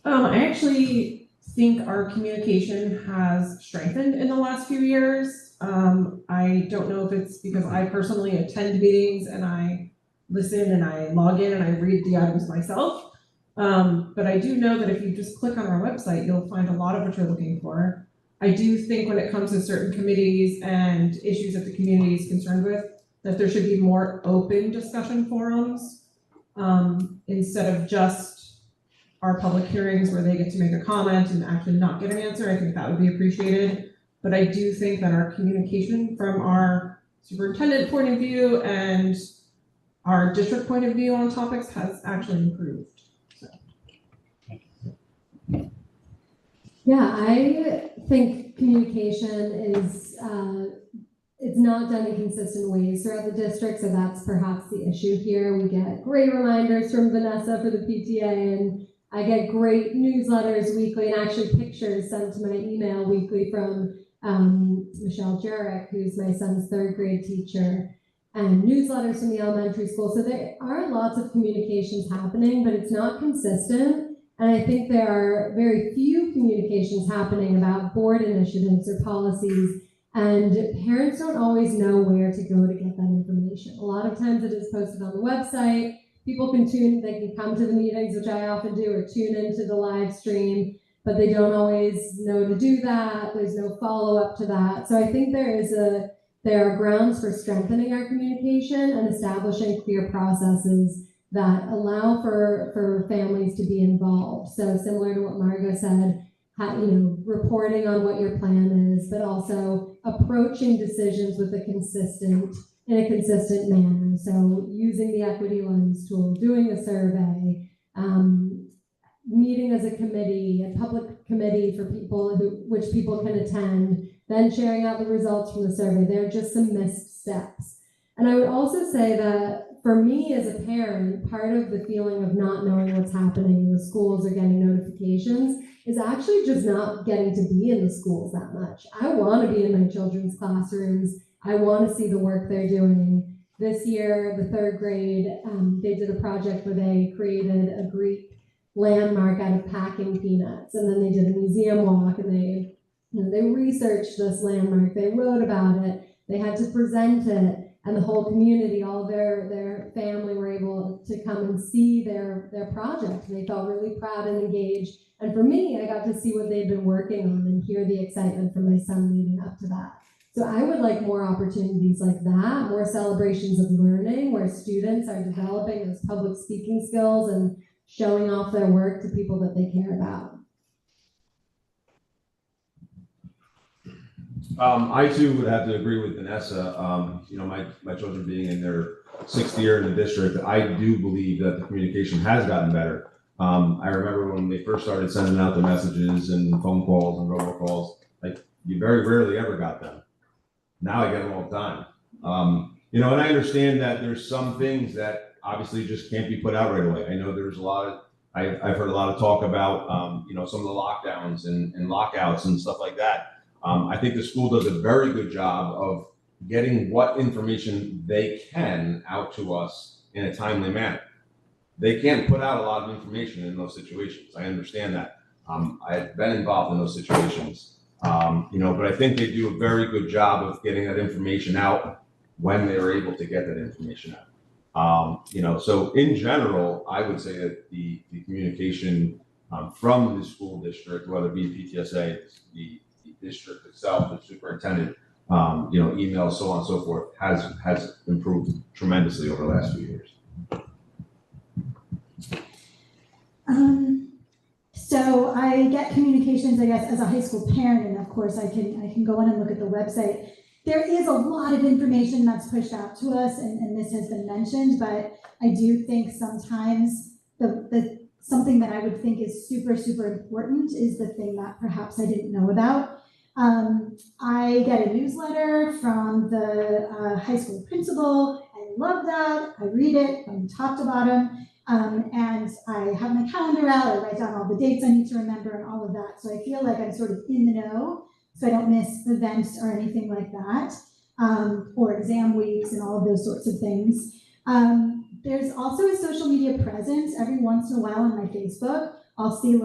I actually think our communication has strengthened in the last few years. I don't know if it's because I personally attend meetings and I listen and I log in and I read the items myself. But I do know that if you just click on our website, you'll find a lot of what you're looking for. I do think when it comes to certain committees and issues that the community is concerned with, that there should be more open discussion forums instead of just our public hearings where they get to make a comment and actually not get an answer. I think that would be appreciated. But I do think that our communication from our superintendent point of view and our district point of view on topics has actually improved. So. Yeah, I think communication is, it's not done in consistent ways throughout the district, so that's perhaps the issue here. We get great reminders from Vanessa for the PTA, and I get great newsletters weekly, and actually pictures sent to my email weekly from Michelle Jurek, who's my son's third grade teacher, and newsletters from the elementary school. So there are lots of communications happening, but it's not consistent. And I think there are very few communications happening about board initiatives or policies, and parents don't always know where to go to get that information. A lot of times it is posted on the website. People can they can come to the meetings, which I often do, or tune into the live stream, but they don't always know to do that. There's no follow-up to that. So I think there are grounds for strengthening our communication and establishing clear processes that allow for families to be involved. So similar to what Margot said, reporting on what your plan is, but also approaching decisions in a consistent manner. So using the Equity Lens tool, doing a survey, meeting as a committee, a public committee for people which people can attend, then sharing out the results from the survey. There are just some missed steps. And I would also say that for me as a parent, part of the feeling of not knowing what's happening in the schools or getting notifications is actually just not getting to be in the schools that much. I want to be in my children's classrooms. I want to see the work they're doing. This year, the third grade, they did a project where they created a Greek landmark out of packing peanuts, and then they did a museum walk, and they researched this landmark, they wrote about it, they had to present it, and the whole community, all their family were able to come and see their project, and they felt really proud and engaged. And for me, I got to see what they'd been working on and hear the excitement from my son leading up to that. So I would like more opportunities like that, more celebrations of learning where students are developing those public speaking skills and showing off their work to people that they care about. I too would have to agree with Vanessa. My children being in their 6th year in the district, I do believe that the communication has gotten better. I remember when they first started sending out the messages and phone calls and robocalls, like you very rarely ever got them. Now I get them all the time. And I understand that there's some things that obviously just can't be put out right away. I know there's a lot of, I've heard a lot of talk about, some of the lockdowns and lockouts and stuff like that. I think the school does a very good job of getting what information they can out to us in a timely manner. They can't put out a lot of information in those situations. I understand that. I've been involved in those situations, but I think they do a very good job of getting that information out when they're able to get that information out. So in general, I would say that the communication from the school district, whether it be PTSA, the district itself, the superintendent, emails, so on and so forth, has improved tremendously over the last few years. So I get communications, I guess, as a high school parent, and of course I can go in and look at the website. There is a lot of information that's pushed out to us, and this has been mentioned, but I do think sometimes the something that I would think is super, super important is the thing that perhaps I didn't know about. I get a newsletter from the high school principal. I love that. I read it from top to bottom. And I have my calendar out. I write down all the dates I need to remember and all of that. So I feel like I'm sort of in the know, so I don't miss events or anything like that, or exam weeks and all of those sorts of things. There's also a social media presence. Every once in a while on my Facebook, I'll see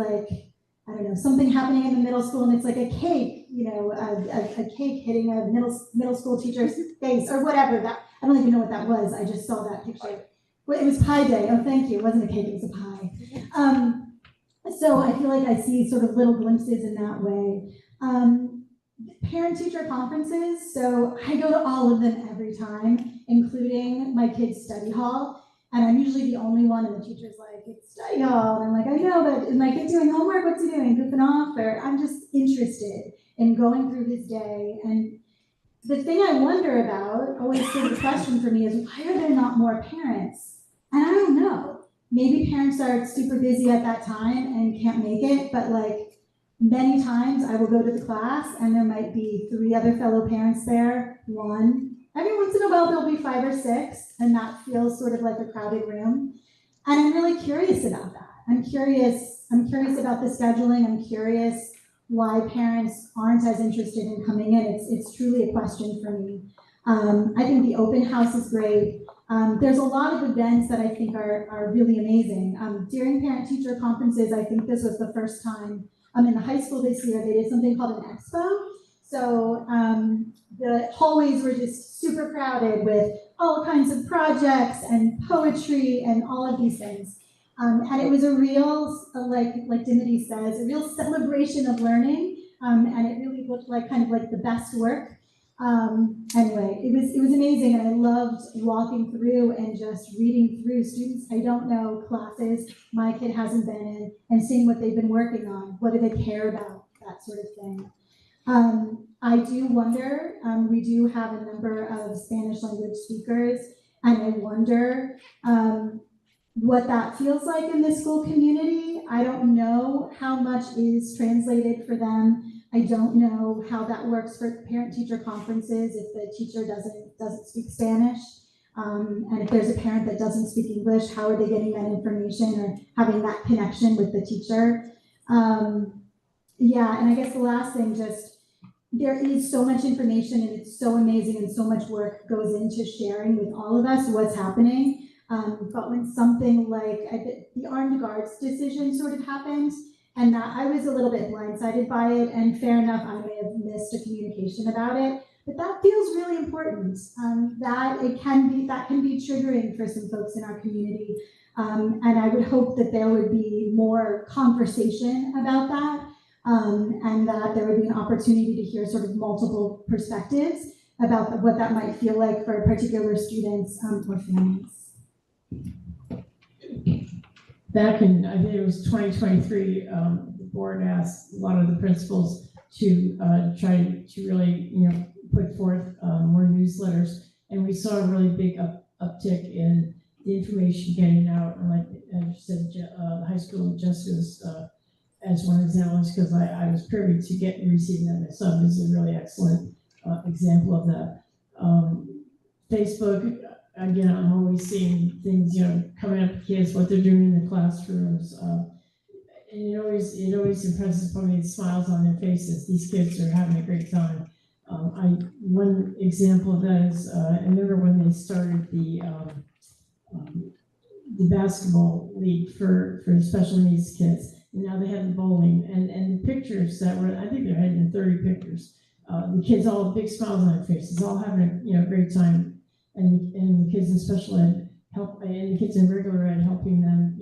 something happening in the middle school, and it's like a cake, a cake hitting a middle school teacher's face or whatever. That I don't even know what that was. I just saw that picture. Well, it was Pie Day. Oh, thank you. It wasn't a cake, it was a pie. So I feel like I see sort of little glimpses in that way. Parent-teacher conferences. So I go to all of them every time, including my kids' study hall. And I'm usually the only one, and the teacher's like, it's study hall. And I'm like, I know, but is my kid doing homework? What's he doing? Goofing off? Or I'm just interested in going through his day. And the thing I wonder about, always sort of the question for me, is why are there not more parents? And I don't know. Maybe parents are super busy at that time and can't make it, but many times I will go to the class and there might be 3 other fellow parents there, 1. Every once in a while there'll be 5 or 6, and that feels sort of like a crowded room. And I'm really curious about that. I'm curious about the scheduling. I'm curious why parents aren't as interested in coming in. It's truly a question for me. I think the open house is great. There's a lot of events that I think are really amazing. During parent-teacher conferences, I think this was the first time in the high school this year, they did something called an expo. So the hallways were just super crowded with all kinds of projects and poetry and all of these things. And it was a real, like Dimity says, a real celebration of learning. And it really looked like kind of like the best work. Anyway, it was amazing, and I loved walking through and just reading through students I don't know, classes my kid hasn't been in, and seeing what they've been working on. What do they care about? That sort of thing. I do wonder, we do have a number of Spanish language speakers, and I wonder what that feels like in the school community. I don't know how much is translated for them. I don't know how that works for parent-teacher conferences if the teacher doesn't speak Spanish. And if there's a parent that doesn't speak English, how are they getting that information or having that connection with the teacher? Yeah, and I guess the last thing, just there is so much information and it's so amazing and so much work goes into sharing with all of us what's happening. But when something like the armed guards decision sort of happened, and that I was a little bit blindsided by it, and fair enough, I may have missed a communication about it, but that feels really important. That can be triggering for some folks in our community, and I would hope that there would be more conversation about that. And that there would be an opportunity to hear sort of multiple perspectives about what that might feel like for particular students or families. Back in, I think it was 2023, the board asked a lot of the principals to try to really, put forth more newsletters. And we saw a really big uptick in the information getting out. And like I said, the high school justice as one example, because I was privy to receiving that myself. This is a really excellent example of that. Facebook, again, I'm always seeing things, coming up to kids, what they're doing in the classrooms. And it always impresses upon me the smiles on their faces. These kids are having a great time. One example of that is, I remember when they started the basketball league for special needs kids. And now they have the bowling and the pictures that were, I think there had been 30 pictures. The kids all have big smiles on their faces, all having a great time. And the kids in special ed and the kids in regular ed helping them,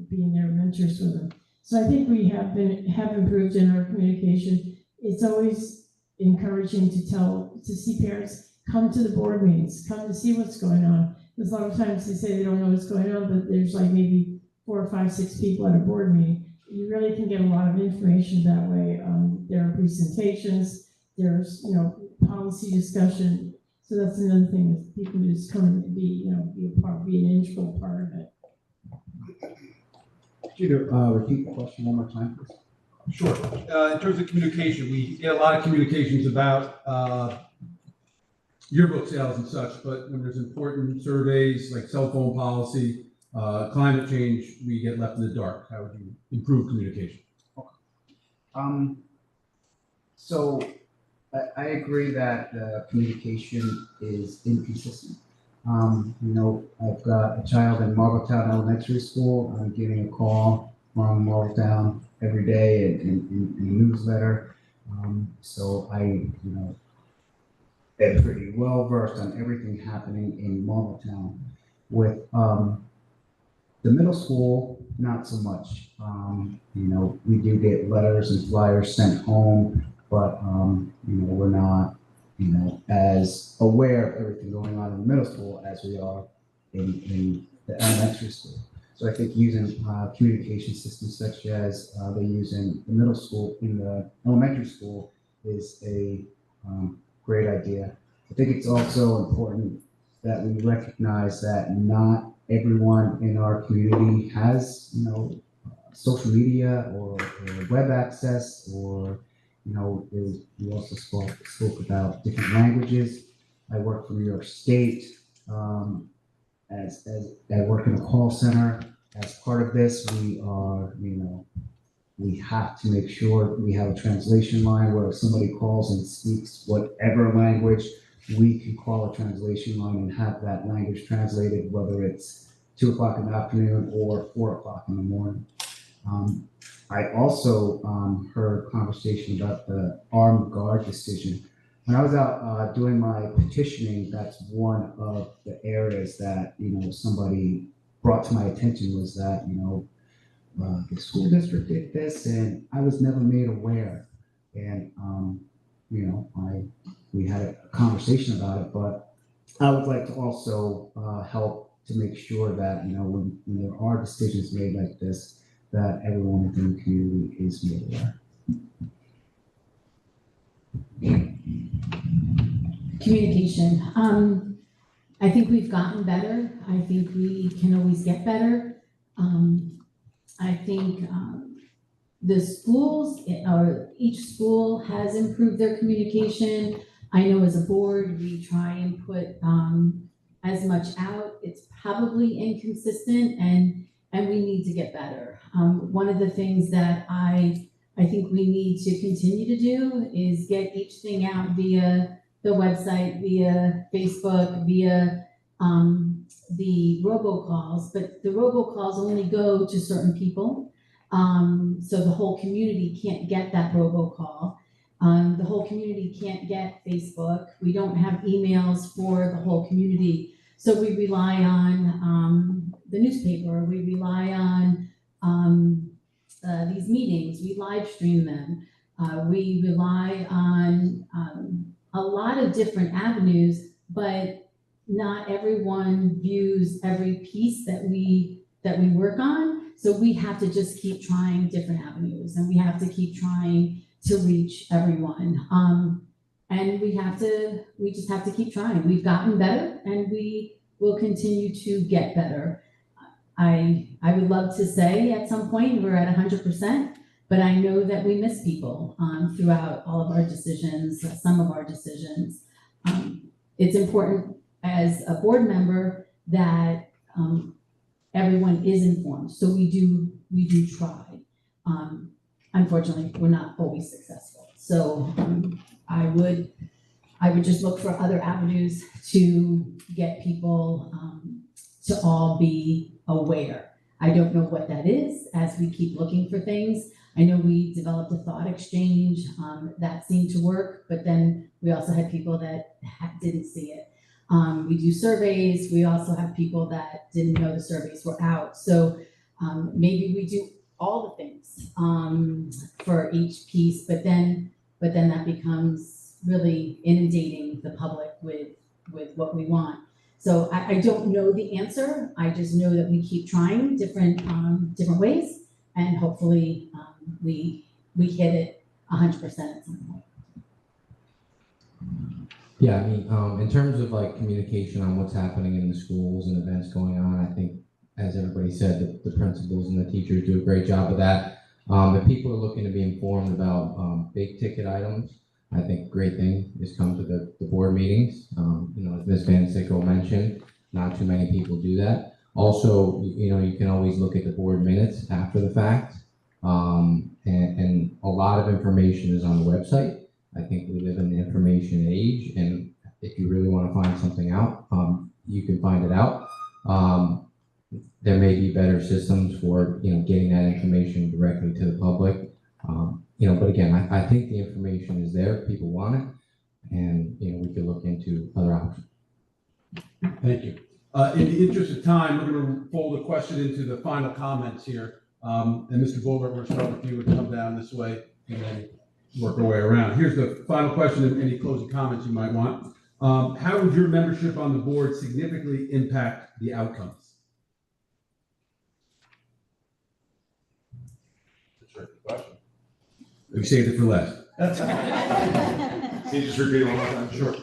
being their mentors with them. So I think we have improved in our communication. It's always encouraging to see parents come to the board meetings, come to see what's going on. Because a lot of times they say they don't know what's going on, but there's like maybe 4 or 5, 6 people at a board meeting. You really can get a lot of information that way. There are presentations, there's, policy discussion. So that's another thing, is people just come and be an integral part of it. Could you repeat the question one more time, please? Sure. In terms of communication, we get a lot of communications about yearbook sales and such, but when there's important surveys like cell phone policy, climate change, we get left in the dark. How would you improve communication? So I agree that communication is inconsistent. I've got a child in Marbletown Elementary School. I'm getting a call from Marbletown every day in a newsletter. So I, am pretty well versed on everything happening in Marbletown. With the middle school, not so much. We do get letters and flyers sent home, but we're not, as aware of everything going on in the middle school as we are in the elementary school. So I think using communication systems such as they use in the middle school, in the elementary school, is a great idea. I think it's also important that we recognize that not everyone in our community has, social media or web access, or, we also spoke about different languages. I work for New York State. As I work in a call center. As part of this, we are, we have to make sure we have a translation line where if somebody calls and speaks whatever language, we can call a translation line and have that language translated, whether it's 2 o'clock in the afternoon or 4 o'clock in the morning. I also heard conversation about the armed guard decision. When I was out doing my petitioning, that's one of the areas that, somebody brought to my attention, was that, the school district did this and I was never made aware. And, we had a conversation about it, but I would like to also help to make sure that, when there are decisions made like this, that everyone within the community is made aware. Communication. I think we've gotten better. I think we can always get better. I think the schools, or each school has improved their communication. I know as a board, we try and put as much out. It's probably inconsistent, and we need to get better. One of the things that I think we need to continue to do is get each thing out via the website, via Facebook, via the robocalls, but the robocalls only go to certain people. So the whole community can't get that robocall. The whole community can't get Facebook. We don't have emails for the whole community. So we rely on the newspaper. We rely on these meetings. We live stream them. We rely on a lot of different avenues, but not everyone views every piece that we work on. So we have to just keep trying different avenues, and we have to keep trying to reach everyone. And we just have to keep trying. We've gotten better, and we will continue to get better. I would love to say at some point we're at 100%, but I know that we miss people throughout all of our decisions, some of our decisions. It's important as a board member that everyone is informed. So we do try. Unfortunately, we're not always successful. So I would just look for other avenues to get people to all be aware. I don't know what that is as we keep looking for things. I know we developed a thought exchange that seemed to work, but then we also had people that didn't see it. We do surveys. We also have people that didn't know the surveys were out. So maybe we do all the things for each piece, but then that becomes really inundating the public with what we want. So I don't know the answer. I just know that we keep trying different ways, and hopefully we hit it 100% at some point. Yeah, I mean, in terms of like communication on what's happening in the schools and events going on, I think, as everybody said, the principals and the teachers do a great job of that. If people are looking to be informed about big ticket items, I think a great thing is come to the board meetings. As Ms. Van Sickle mentioned, not too many people do that. Also, you can always look at the board minutes after the fact, and a lot of information is on the website. I think we live in the information age, and if you really want to find something out, you can find it out. There may be better systems for getting that information directly to the public. But again, I think the information is there. People want it, and we could look into other options. Thank you. In the interest of time, we're going to fold the question into the final comments here. And Mr. Bogart, we're going to start with you and come down this way and then work our way around. Here's the final question and any closing comments you might want. How would your membership on the board significantly impact the outcomes? That's a tricky question. We saved it for last. Can you just repeat it one more time? Sure.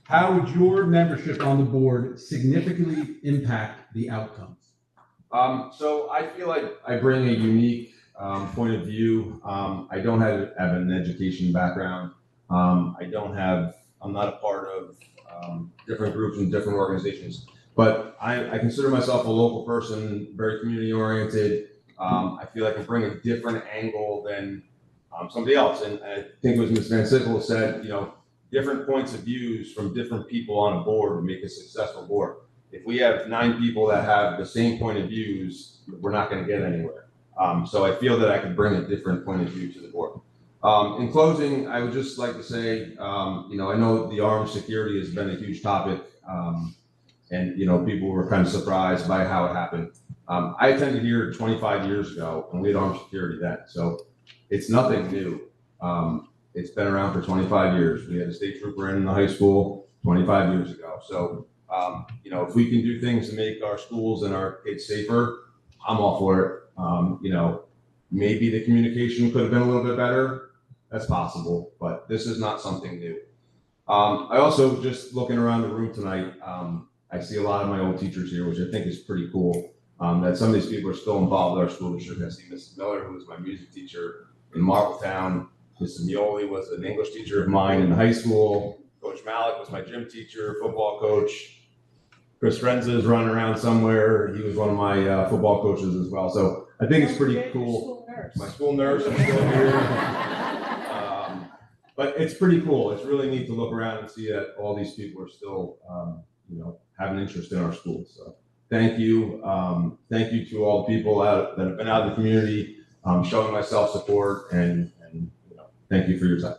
How would your membership on the board significantly impact the outcomes? So I feel like I bring a unique point of view. I don't have an education background. I'm not a part of different groups and different organizations, but I consider myself a local person, very community oriented. I feel like I bring a different angle than somebody else. And I think it was Ms. Van Sickle said, different points of views from different people on a board would make a successful board. If we have 9 people that have the same point of views, we're not going to get anywhere. So I feel that I can bring a different point of view to the board. In closing, I would just like to say, I know the armed security has been a huge topic, and people were kind of surprised by how it happened. I attended here 25 years ago, and we had armed security then, so it's nothing new. It's been around for 25 years. We had a state trooper in the high school 25 years ago. So, if we can do things to make our schools and our kids safer, I'm all for it. Maybe the communication could have been a little bit better. That's possible, but this is not something new. I also, just looking around the room tonight, I see a lot of my old teachers here, which I think is pretty cool, that some of these people are still involved with our school district. I see Mrs. Miller, who was my music teacher in Marbletown. Mrs. Mioli was an English teacher of mine in high school. Coach Malik was my gym teacher, football coach. Chris Renza is running around somewhere. He was one of my football coaches as well. So I think it's pretty cool. My school nurse is still here. But it's pretty cool. It's really neat to look around and see that all these people are still, have an interest in our school. So thank you. Thank you to all the people that have been out in the community, showing my self-support, and thank you for your time.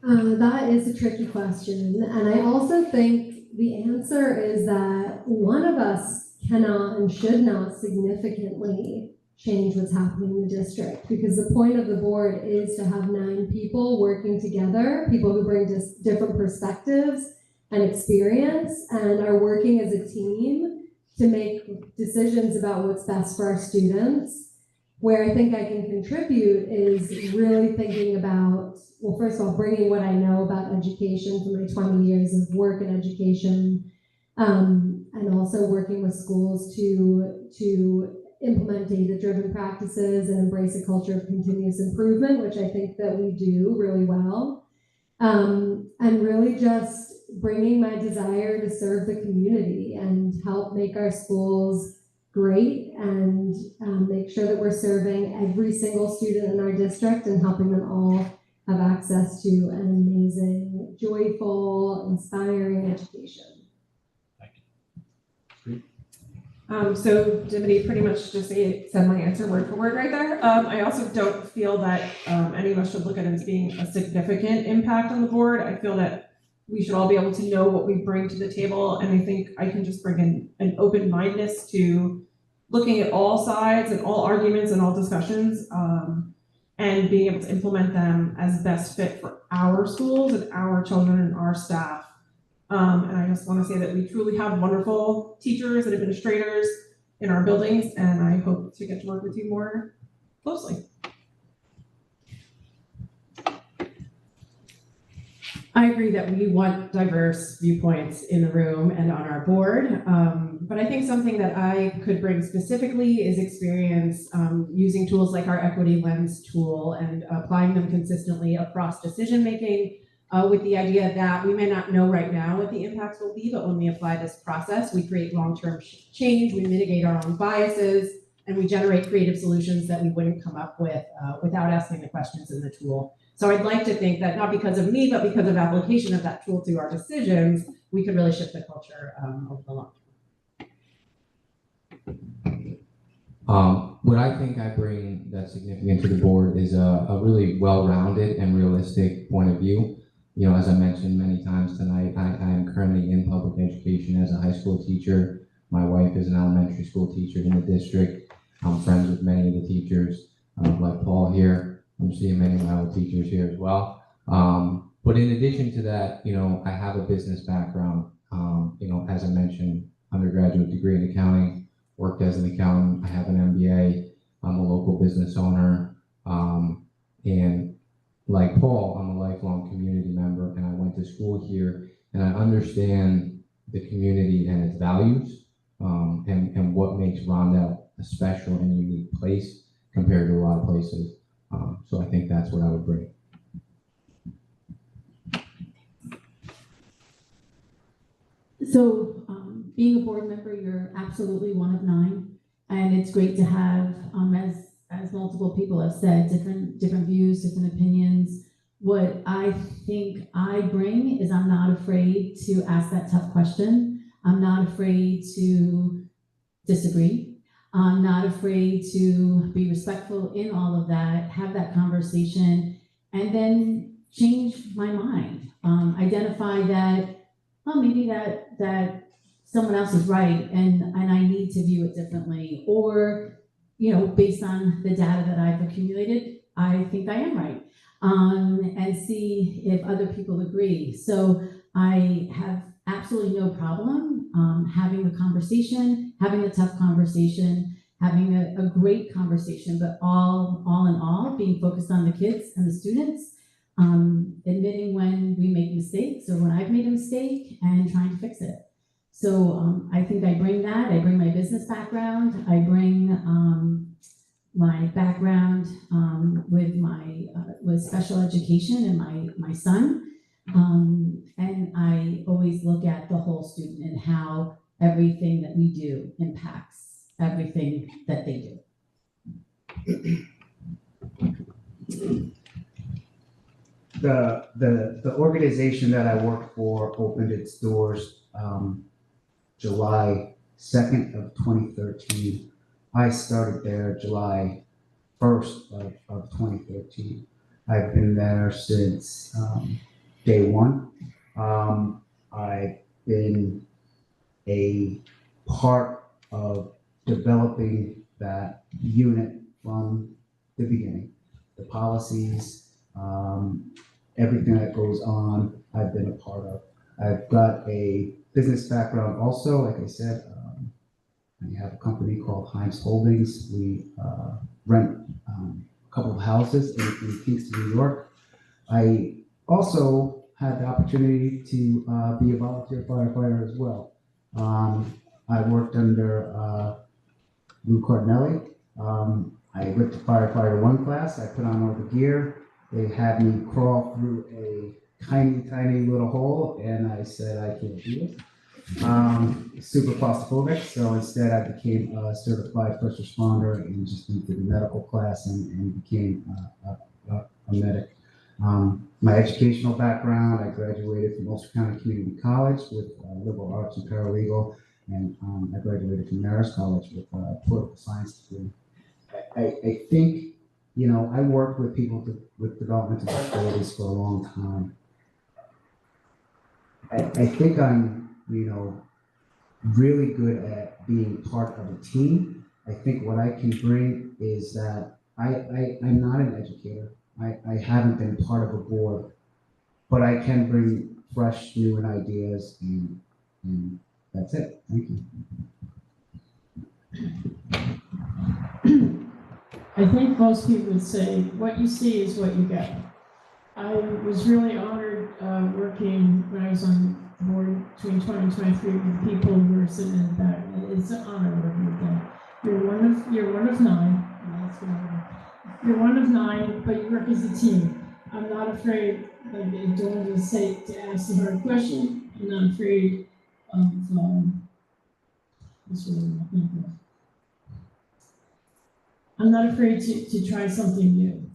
That is a tricky question. And I also think the answer is that one of us cannot and should not significantly change what's happening in the district, because the point of the board is to have 9 people working together, people who bring just different perspectives and experience and are working as a team to make decisions about what's best for our students. Where I think I can contribute is really thinking about, well, first of all, bringing what I know about education from my 20 years of work in education, and also working with schools to implement data-driven practices and embrace a culture of continuous improvement, which I think that we do really well. And really just bringing my desire to serve the community and help make our schools great and make sure that we're serving every single student in our district and helping them all have access to an amazing, joyful, inspiring education. So Dimity pretty much just said my answer word for word right there. I also don't feel that any of us should look at it as being a significant impact on the board. I feel that we should all be able to know what we bring to the table, and I think I can just bring in an open-mindedness to looking at all sides and all arguments and all discussions, and being able to implement them as best fit for our schools and our children and our staff. And I just want to say that we truly have wonderful teachers and administrators in our buildings, and I hope to get to work with you more closely. I agree that we want diverse viewpoints in the room and on our board, but I think something that I could bring specifically is experience using tools like our Equity Lens tool and applying them consistently across decision-making, with the idea that we may not know right now what the impacts will be, but when we apply this process, we create long-term change, we mitigate our own biases, and we generate creative solutions that we wouldn't come up with without asking the questions in the tool. So I'd like to think that not because of me, but because of application of that tool to our decisions, we could really shift the culture over the long term. What I think I bring that's significant to the board is a really well-rounded and realistic point of view. As I mentioned many times tonight, I am currently in public education as a high school teacher. My wife is an elementary school teacher in the district. I'm friends with many of the teachers, like Paul here. I'm seeing many of my old teachers here as well. But in addition to that, I have a business background. As I mentioned, undergraduate degree in accounting, worked as an accountant. I have an MBA. I'm a local business owner. And like Paul, I'm a lifelong community member, and I went to school here, and I understand the community and its values, and what makes Rondell a special and unique place compared to a lot of places. So I think that's what I would bring. So being a board member, you're absolutely one of 9, and it's great to have, as multiple people have said, different views, different opinions. What I think I bring is I'm not afraid to ask that tough question. I'm not afraid to disagree. I'm not afraid to be respectful in all of that, have that conversation, and then change my mind. Identify that, maybe that someone else is right and I need to view it differently, or based on the data that I've accumulated, I think I am right, and see if other people agree. So I have absolutely no problem having the conversation, having the tough conversation, having a great conversation, but all in all, being focused on the kids and the students, admitting when we make mistakes or when I've made a mistake and trying to fix it. So I think I bring that. I bring my business background. I bring my background with special education and my son. And I always look at the whole student and how everything that we do impacts everything that they do. The organization that I work for opened its doors July 2nd of 2013. I started there July 1st of 2013. I've been there since day one. I've been a part of developing that unit from the beginning. The policies, everything that goes on, I've been a part of. I've got a business background also, like I said. I have a company called Heinz Holdings. We rent a couple of houses in Kingston, New York. I also had the opportunity to be a volunteer firefighter as well. I worked under Lou Cardinelli. I went to firefighter 1 class. I put on all the gear. They had me crawl through a tiny, tiny little hole, and I said, I can't do this. Super claustrophobic, so instead I became a certified first responder and just went through the medical class and became a medic. My educational background, I graduated from Ulster County Community College with liberal arts and paralegal, and I graduated from Marist College with a political science degree. I think, you know, I worked with people with developmental disabilities for a long time. I think I'm, you know, really good at being part of a team. I think what I can bring is that I'm not an educator. I haven't been part of a board, but I can bring fresh, new ideas, and that's it. Thank you. I think most people would say, what you see is what you get. I was really honored working when I was on the board between 20 and 23 with people who were sitting in the back. It's an honor working with them. You're one of 9. You're one of 9, but you work as a team. I'm not afraid, like Dawn would say, to ask the hard question. I'm not afraid of what's the word I'm thinking of? I'm not afraid to try something new.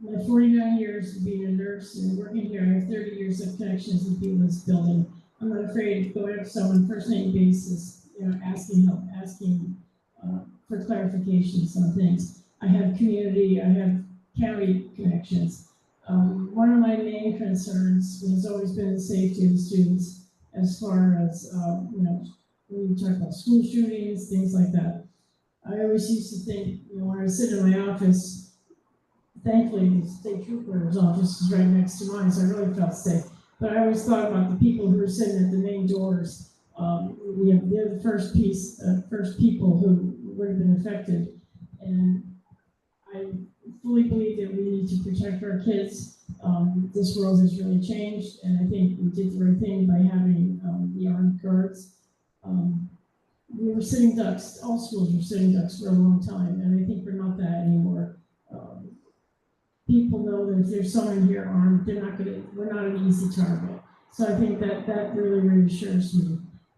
My 49 years of being a nurse and working here, I have 30 years of connections with people in this building. I'm not afraid of going up to someone first name basis, you know, asking help, asking for clarifications on things. I have community, I have county connections. One of my main concerns has always been the safety of the students as far as, you know, when you talk about school shootings, things like that. I always used to think, you know, when I was sitting in my office, thankfully the state trooper's office is right next to mine, so I really felt safe. But I always thought about the people who are sitting at the main doors. You know, they're the first people who would have been affected. And I fully believe that we need to protect our kids. This world has really changed, and I think we did the right thing by having the armed guards. We were sitting ducks, all schools were sitting ducks for a long time, and I think we're not that anymore. People know that if there's someone here armed, we're not an easy target. So I think that really reassures me.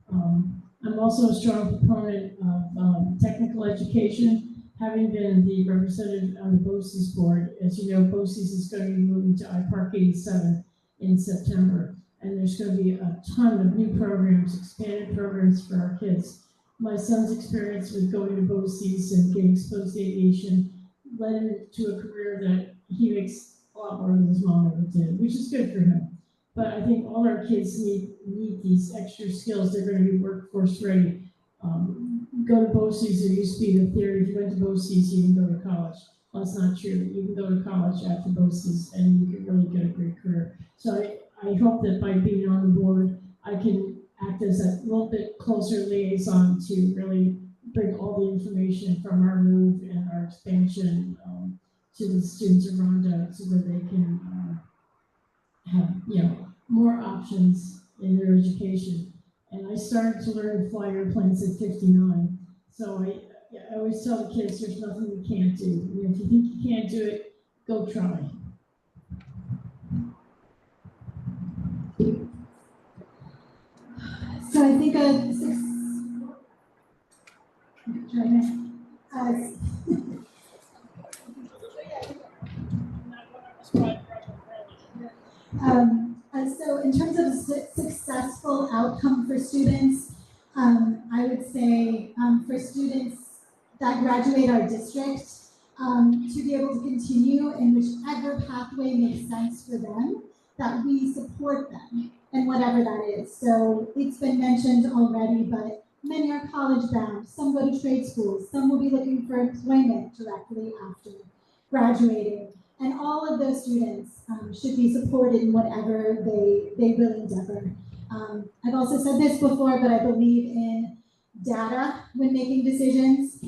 I'm also a strong proponent of technical education. Having been the representative on the BOCES board, as you know, BOCES is going to be moving to iPark 87 in September, and there's going to be a ton of new programs, expanded programs for our kids. My son's experience with going to BOCES and getting exposed to aviation led him to a career that he makes a lot more than his mom ever did, which is good for him. But I think all our kids need these extra skills. They're going to be workforce ready. Go to BOCES, there used to be the theory, if you went to BOCES, you can go to college. Well, that's not true. You can go to college after BOCES and you can really get a great career. So I hope that by being on the board, I can act as a little bit closer liaison to really bring all the information from our move and our expansion to the students of Rhonda so that they can have, you know, more options in their education. And I started to learn to fly airplanes at 59. So I always tell the kids, there's nothing you can't do. You know, if you think you can't do it, go try. So I think so in terms of successful outcome for students, I would say for students that graduate our district, to be able to continue in whichever pathway makes sense for them, that we support them and whatever that is. So it's been mentioned already, but many are college bound, some go to trade schools, some will be looking for employment directly after graduating. And all of those students should be supported in whatever they will endeavor. I've also said this before, but I believe in data when making decisions,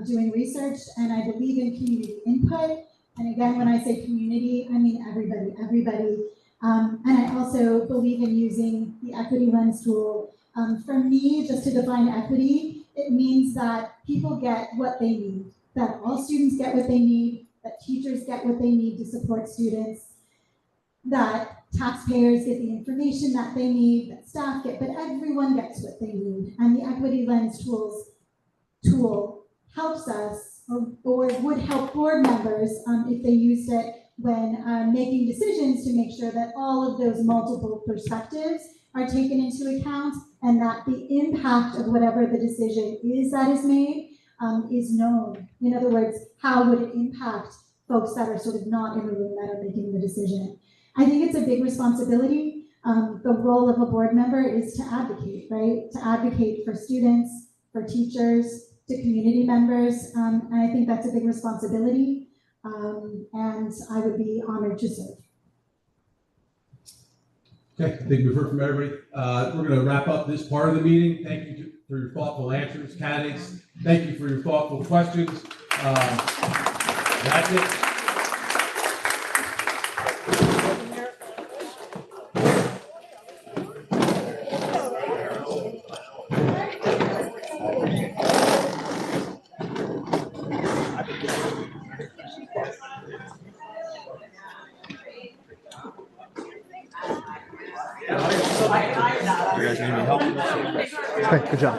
doing research, and I believe in community input. And again, when I say community, I mean everybody. And I also believe in using the equity lens tool. For me, just to define equity, it means that people get what they need, that all students get what they need, that teachers get what they need to support students, that taxpayers get the information that they need, that staff get, but everyone gets what they need. And the equity lens tool helps us, or would help board members if they used it when making decisions to make sure that all of those multiple perspectives are taken into account and that the impact of whatever the decision is that is made is known. In other words, how would it impact folks that are sort of not in the room that are making the decision? I think it's a big responsibility. The role of a board member is to advocate, right? To advocate for students, for teachers, to community members, and I think that's a big responsibility, and I would be honored to serve. Okay, I think we've heard from everybody. We're going to wrap up this part of the meeting. Thank you for your thoughtful answers, candidates. Thank you for your thoughtful questions. That's it. You guys need any help? Okay, good job.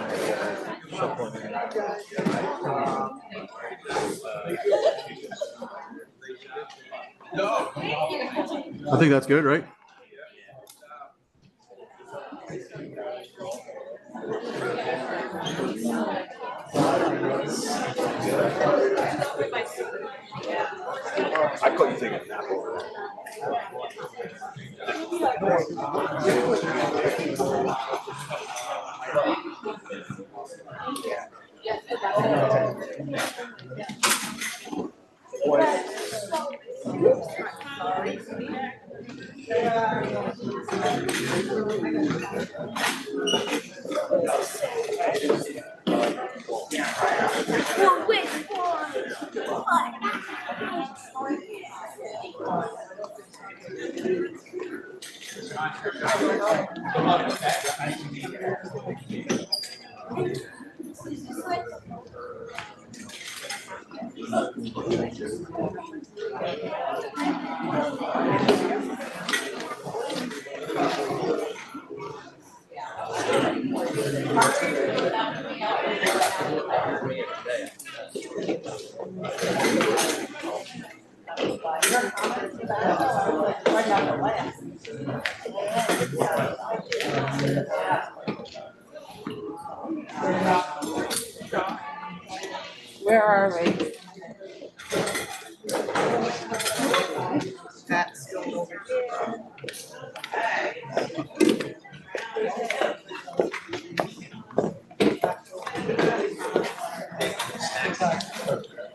I think that's good, right? I couldn't think of that. Where are we? That's still over here.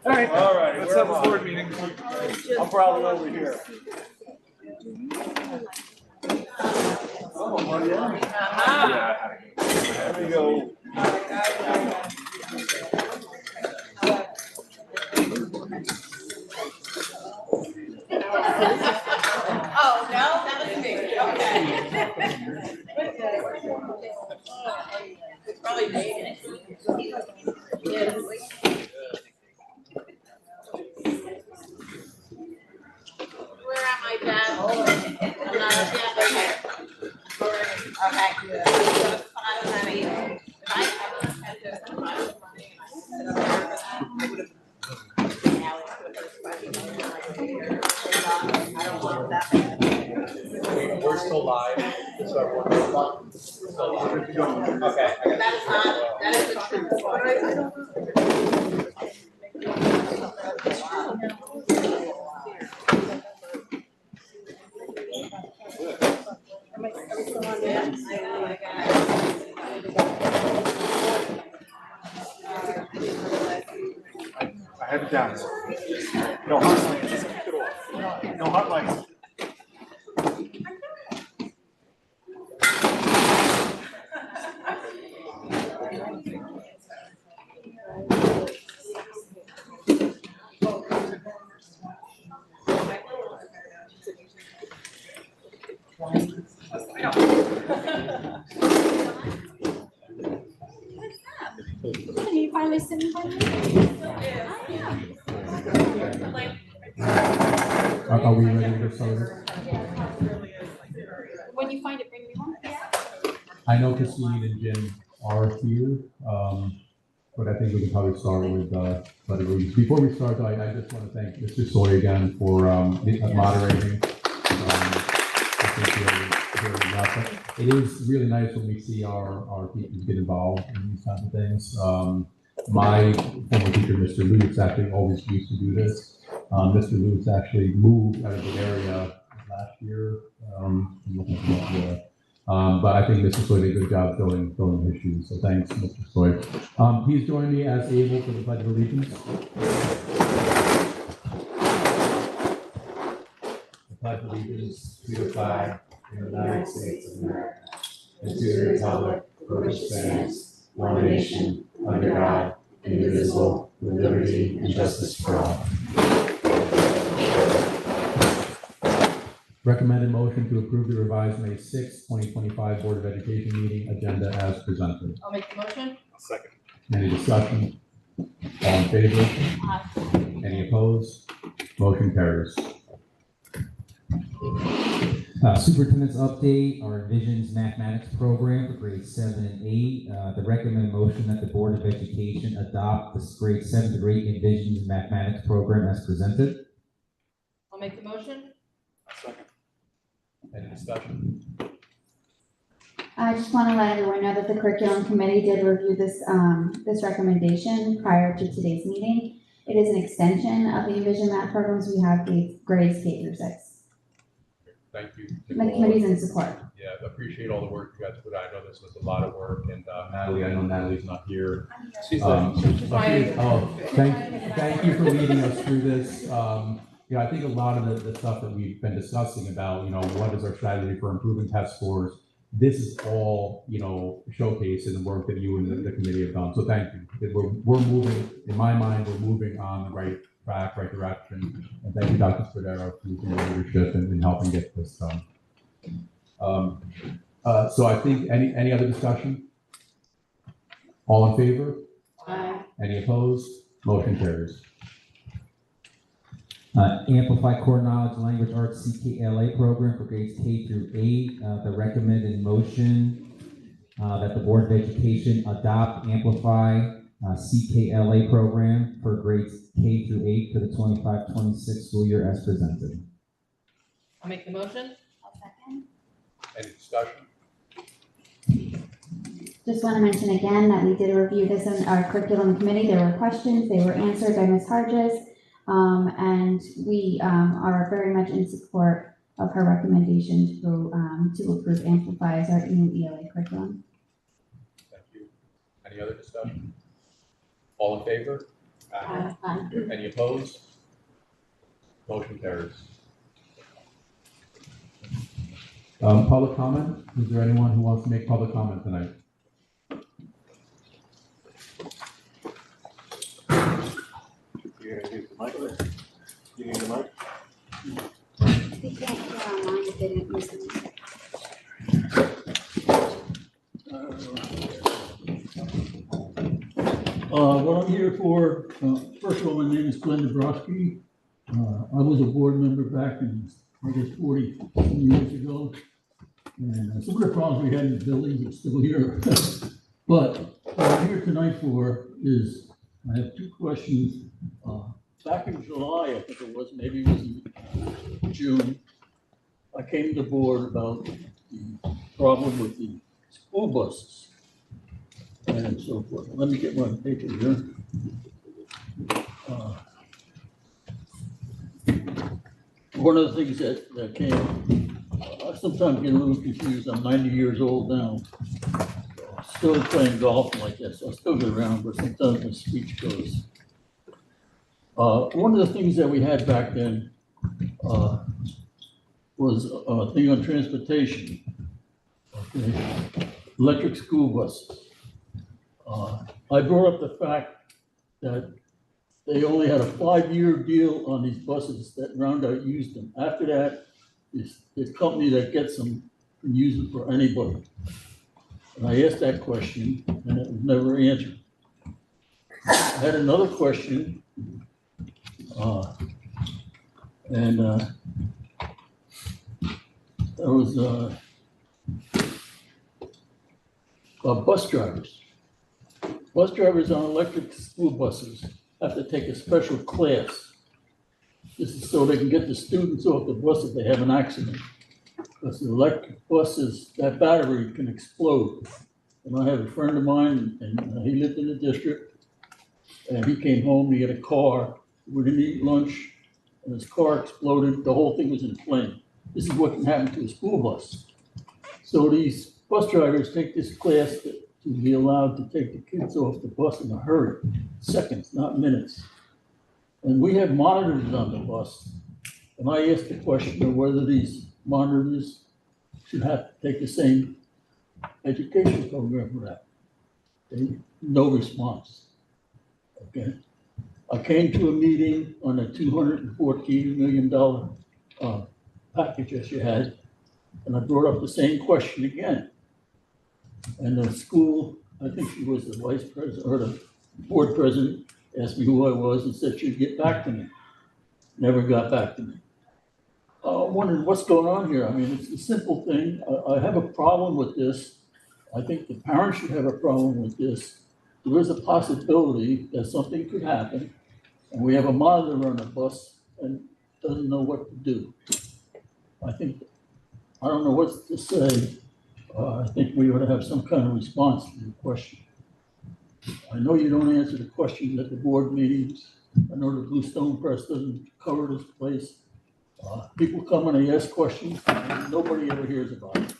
All right, let's have a board meeting. I'm probably over here. Oh, yeah. There we go. Oh, no, that was me. Okay. It's probably made it. Where am I, Dad? I'm not up yet. Okay. That is the I have it down. No hot lights. Just keep it off. No hot lights. Can you finally send me one? Are we ready to get started? When you find it, bring me one. I know Christine and Jim are here, but I think we can probably start with Buddy Reeves. Before we start, though, I just want to thank Mr. Soy again for moderating. I think you're enough. It is really nice when we see our teachers get involved in these kinds of things. My former teacher, Mr. Lutz, actually always used to do this. Mr. Lutz actually moved out of the area last year. But I think Mr. Soy did a good job filling his shoes. So thanks, Mr. Soy. Please join me as able for the Pledge of Allegiance. I pledge allegiance to the flag of the United States of America and to the republic for which stands one nation under God, indivisible, with liberty and justice for all. Recommended motion to approve the revised May 6, 2025 Board of Education meeting agenda as presented. I'll make the motion. Second. Any discussion? All in favor? Any opposed? Motion carries. Superintendent's update, our Envisions mathematics program for grades 7 and 8. The recommended motion that the Board of Education adopt this grade 7 to 8 Envisions mathematics program as presented. I'll make the motion. Second. Any discussion? I just want to let everyone know that the curriculum committee did review this recommendation prior to today's meeting. It is an extension of the Envision math programs we have grades K through 6. Thank you. The committee's in support. Yeah, I appreciate all the work you guys put out. I know this was a lot of work, and Natalie, I know Natalie's not here. Thank you for leading us through this. I think a lot of the stuff that we've been discussing about, what is our strategy for improving test scores, this is all, showcased in the work that you and the committee have done. So thank you. We're moving, in my mind, we're moving on the right track, right direction. And thank you, Dr. Spadaro, for your leadership and helping get this done. So I think any other discussion? All in favor? Aye. Any opposed? Motion carries. Amplify Core Knowledge Language Arts CKLA program for grades K through 8. The recommended motion that the Board of Education adopt Amplify CKLA program for grades K through 8 for the 25-26 school year as presented. I'll make the motion. I'll second. Any discussion? Just want to mention again that we did review this in our curriculum committee. There were questions, they were answered by Ms. Harges. And we are very much in support of her recommendation to approve Amplify as our new ELA curriculum. Thank you. Any other discussion? All in favor? Aye. Any opposed? Motion carries. Public comment? Is there anyone who wants to make public comment tonight? You're gonna use the mic? You need the mic? They can't hear online if they didn't use the mic. What I'm here for, first of all, my name is Glenn Dabrowski. I was a board member back in, I guess, 40 years ago. And some of the problems we had in the buildings are still here. But what I'm here tonight for is, I have two questions. Back in July, I think it was, maybe it was in June, I came to the board about the problem with the school buses. and so forth. Let me get my paper here. One of the things that came, I sometimes get a little confused. I'm 90 years old now. Still playing golf like this. I still get around, but sometimes my speech goes. One of the things that we had back then was a thing on transportation. Okay. Electric school buses. I brought up the fact that they only had a 5-year deal on these buses that Roundout used them. After that, the company that gets them can use them for anybody. And I asked that question and it was never answered. I had another question. There was bus drivers. Bus drivers on electric school buses have to take a special class. This is so they can get the students off the bus if they have an accident. Because the electric buses, that battery can explode. And I have a friend of mine, and he lived in the district, and he came home, he had a car, we didn't eat lunch, and his car exploded, the whole thing was in flame. This is what can happen to a school bus. So these bus drivers take this class to be allowed to take the kids off the bus in a hurry, seconds, not minutes. And we have monitors on the bus. And I asked the question of whether these monitors should have to take the same education program for that. No response. Okay. I came to a meeting on a $214 million package that you had, and I brought up the same question again. And the school, I think she was the vice president or the board president, asked me who I was and said she'd get back to me. Never got back to me. I wondered what's going on here. I mean, it's a simple thing. I have a problem with this. I think the parents should have a problem with this. There is a possibility that something could happen, and we have a monitor on the bus and doesn't know what to do. I don't know what to say. I think we ought to have some kind of response to the question. I know you don't answer the questions at the board meetings. I know the Blue Stone Press doesn't cover this place. People come and they ask questions, and nobody ever hears about it.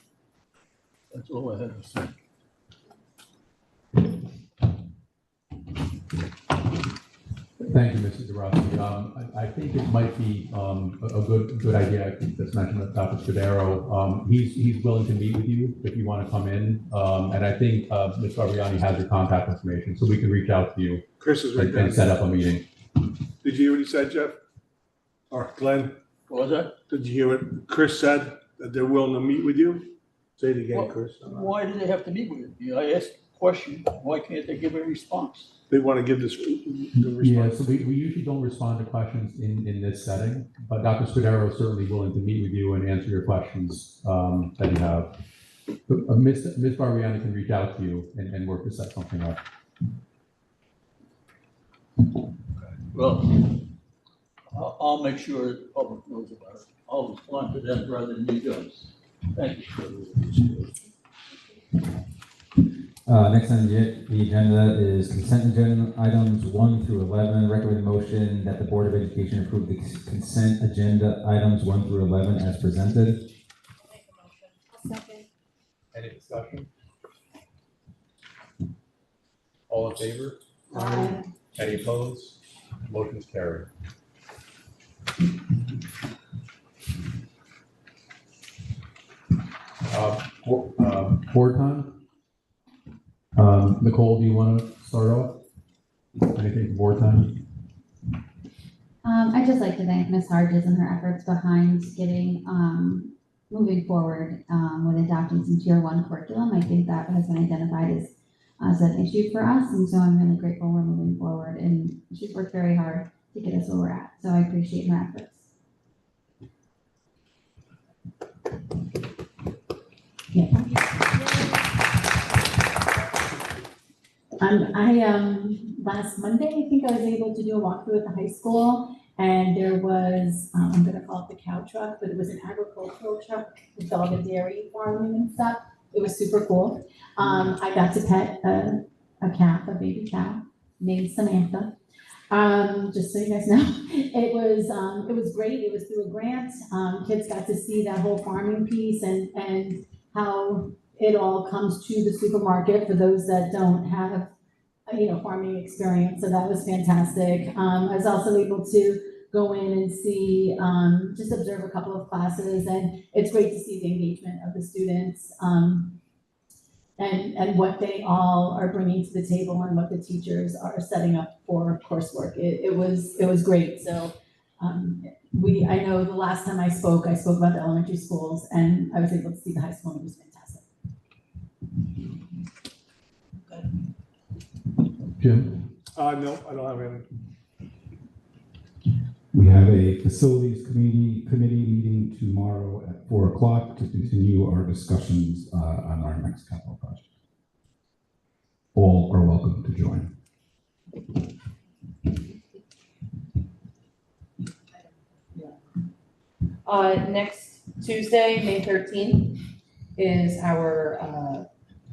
That's all I have to say. Thank you, Mr. DeRossi. I think it might be a good idea. I think that's mentioned with Dr. Spadaro. He's willing to meet with you if you want to come in. And I think Ms. Barbiani has your contact information, so we can reach out to you. Chris is right and set up a meeting. Did you hear what he said, Jeff? Or Glenn? What was that? Did you hear what Chris said, that they're willing to meet with you? Say it again, Chris. Why do they have to meet with you? I asked a question. Why can't they give a response? They want to give this the response. Yeah, so we usually don't respond to questions in this setting, but Dr. Spadaro is certainly willing to meet with you and answer your questions that you have. Ms. Barbiani can reach out to you and work to set something up. Well, I'll make sure the public knows about it. I'll respond to them rather than you guys. Thank you. Next on the agenda is consent agenda items 1 through 11. Recommend motion that the Board of Education approve the consent agenda items 1 through 11 as presented. Second. Any discussion? All in favor? Aye. Any opposed? Motion is carried. Board time? Nicole, do you want to start off? Anything for board time? I'd just like to thank Ms. Harges and her efforts behind getting moving forward with adopting some Tier 1 curriculum. I think that has been identified as an issue for us, and so I'm really grateful we're moving forward, and she's worked very hard to get us where we're at, so I appreciate her efforts. Last Monday, I think I was able to do a walkthrough at the high school, and there was, I'm gonna call it the cow truck, but it was an agricultural truck with dog and dairy farming and stuff. It was super cool. I got to pet a calf, a baby cow named Samantha. Just so you guys know, it was great. It was through a grant. Kids got to see that whole farming piece and how it all comes to the supermarket for those that don't have, farming experience. So that was fantastic. I was also able to go in and see, just observe a couple of classes, and it's great to see the engagement of the students. And what they all are bringing to the table and what the teachers are setting up for coursework. It was great. So I know the last time I spoke about the elementary schools, and I was able to see the high school, and it was fantastic. Jim? No, I don't have any. We have a facilities committee meeting tomorrow at 4:00 to continue our discussions on our next capital project. All are welcome to join. Next Tuesday, May 13th, is our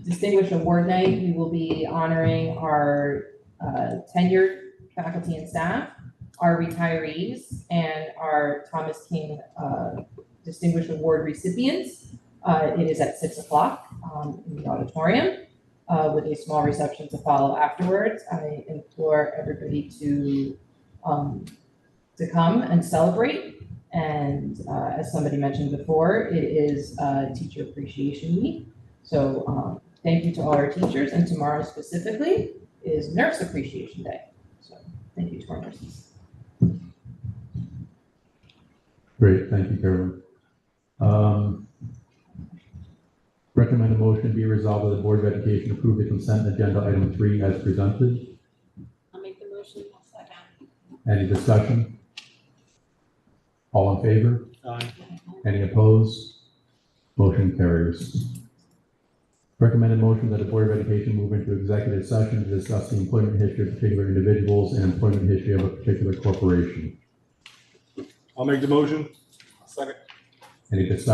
Distinguished Award Night. We will be honoring our tenured faculty and staff, our retirees, and our Thomas King Distinguished Award recipients. It is at 6:00 in the auditorium with a small reception to follow afterwards. I implore everybody to come and celebrate. And as somebody mentioned before, it is Teacher Appreciation Week. So thank you to all our teachers, and tomorrow specifically is Nurse Appreciation Day. So thank you to our nurses. Great, thank you, Carolyn. Recommend a motion be resolved that the Board of Education approve the consent agenda item 3 as presented. I'll make the motion. I'll second. Any discussion? All in favor? Aye. Any opposed? Motion carries. Recommended motion that the Board of Education move into executive session to discuss the employment history of particular individuals and employment history of a particular corporation. I'll make the motion. Second. Any discussion?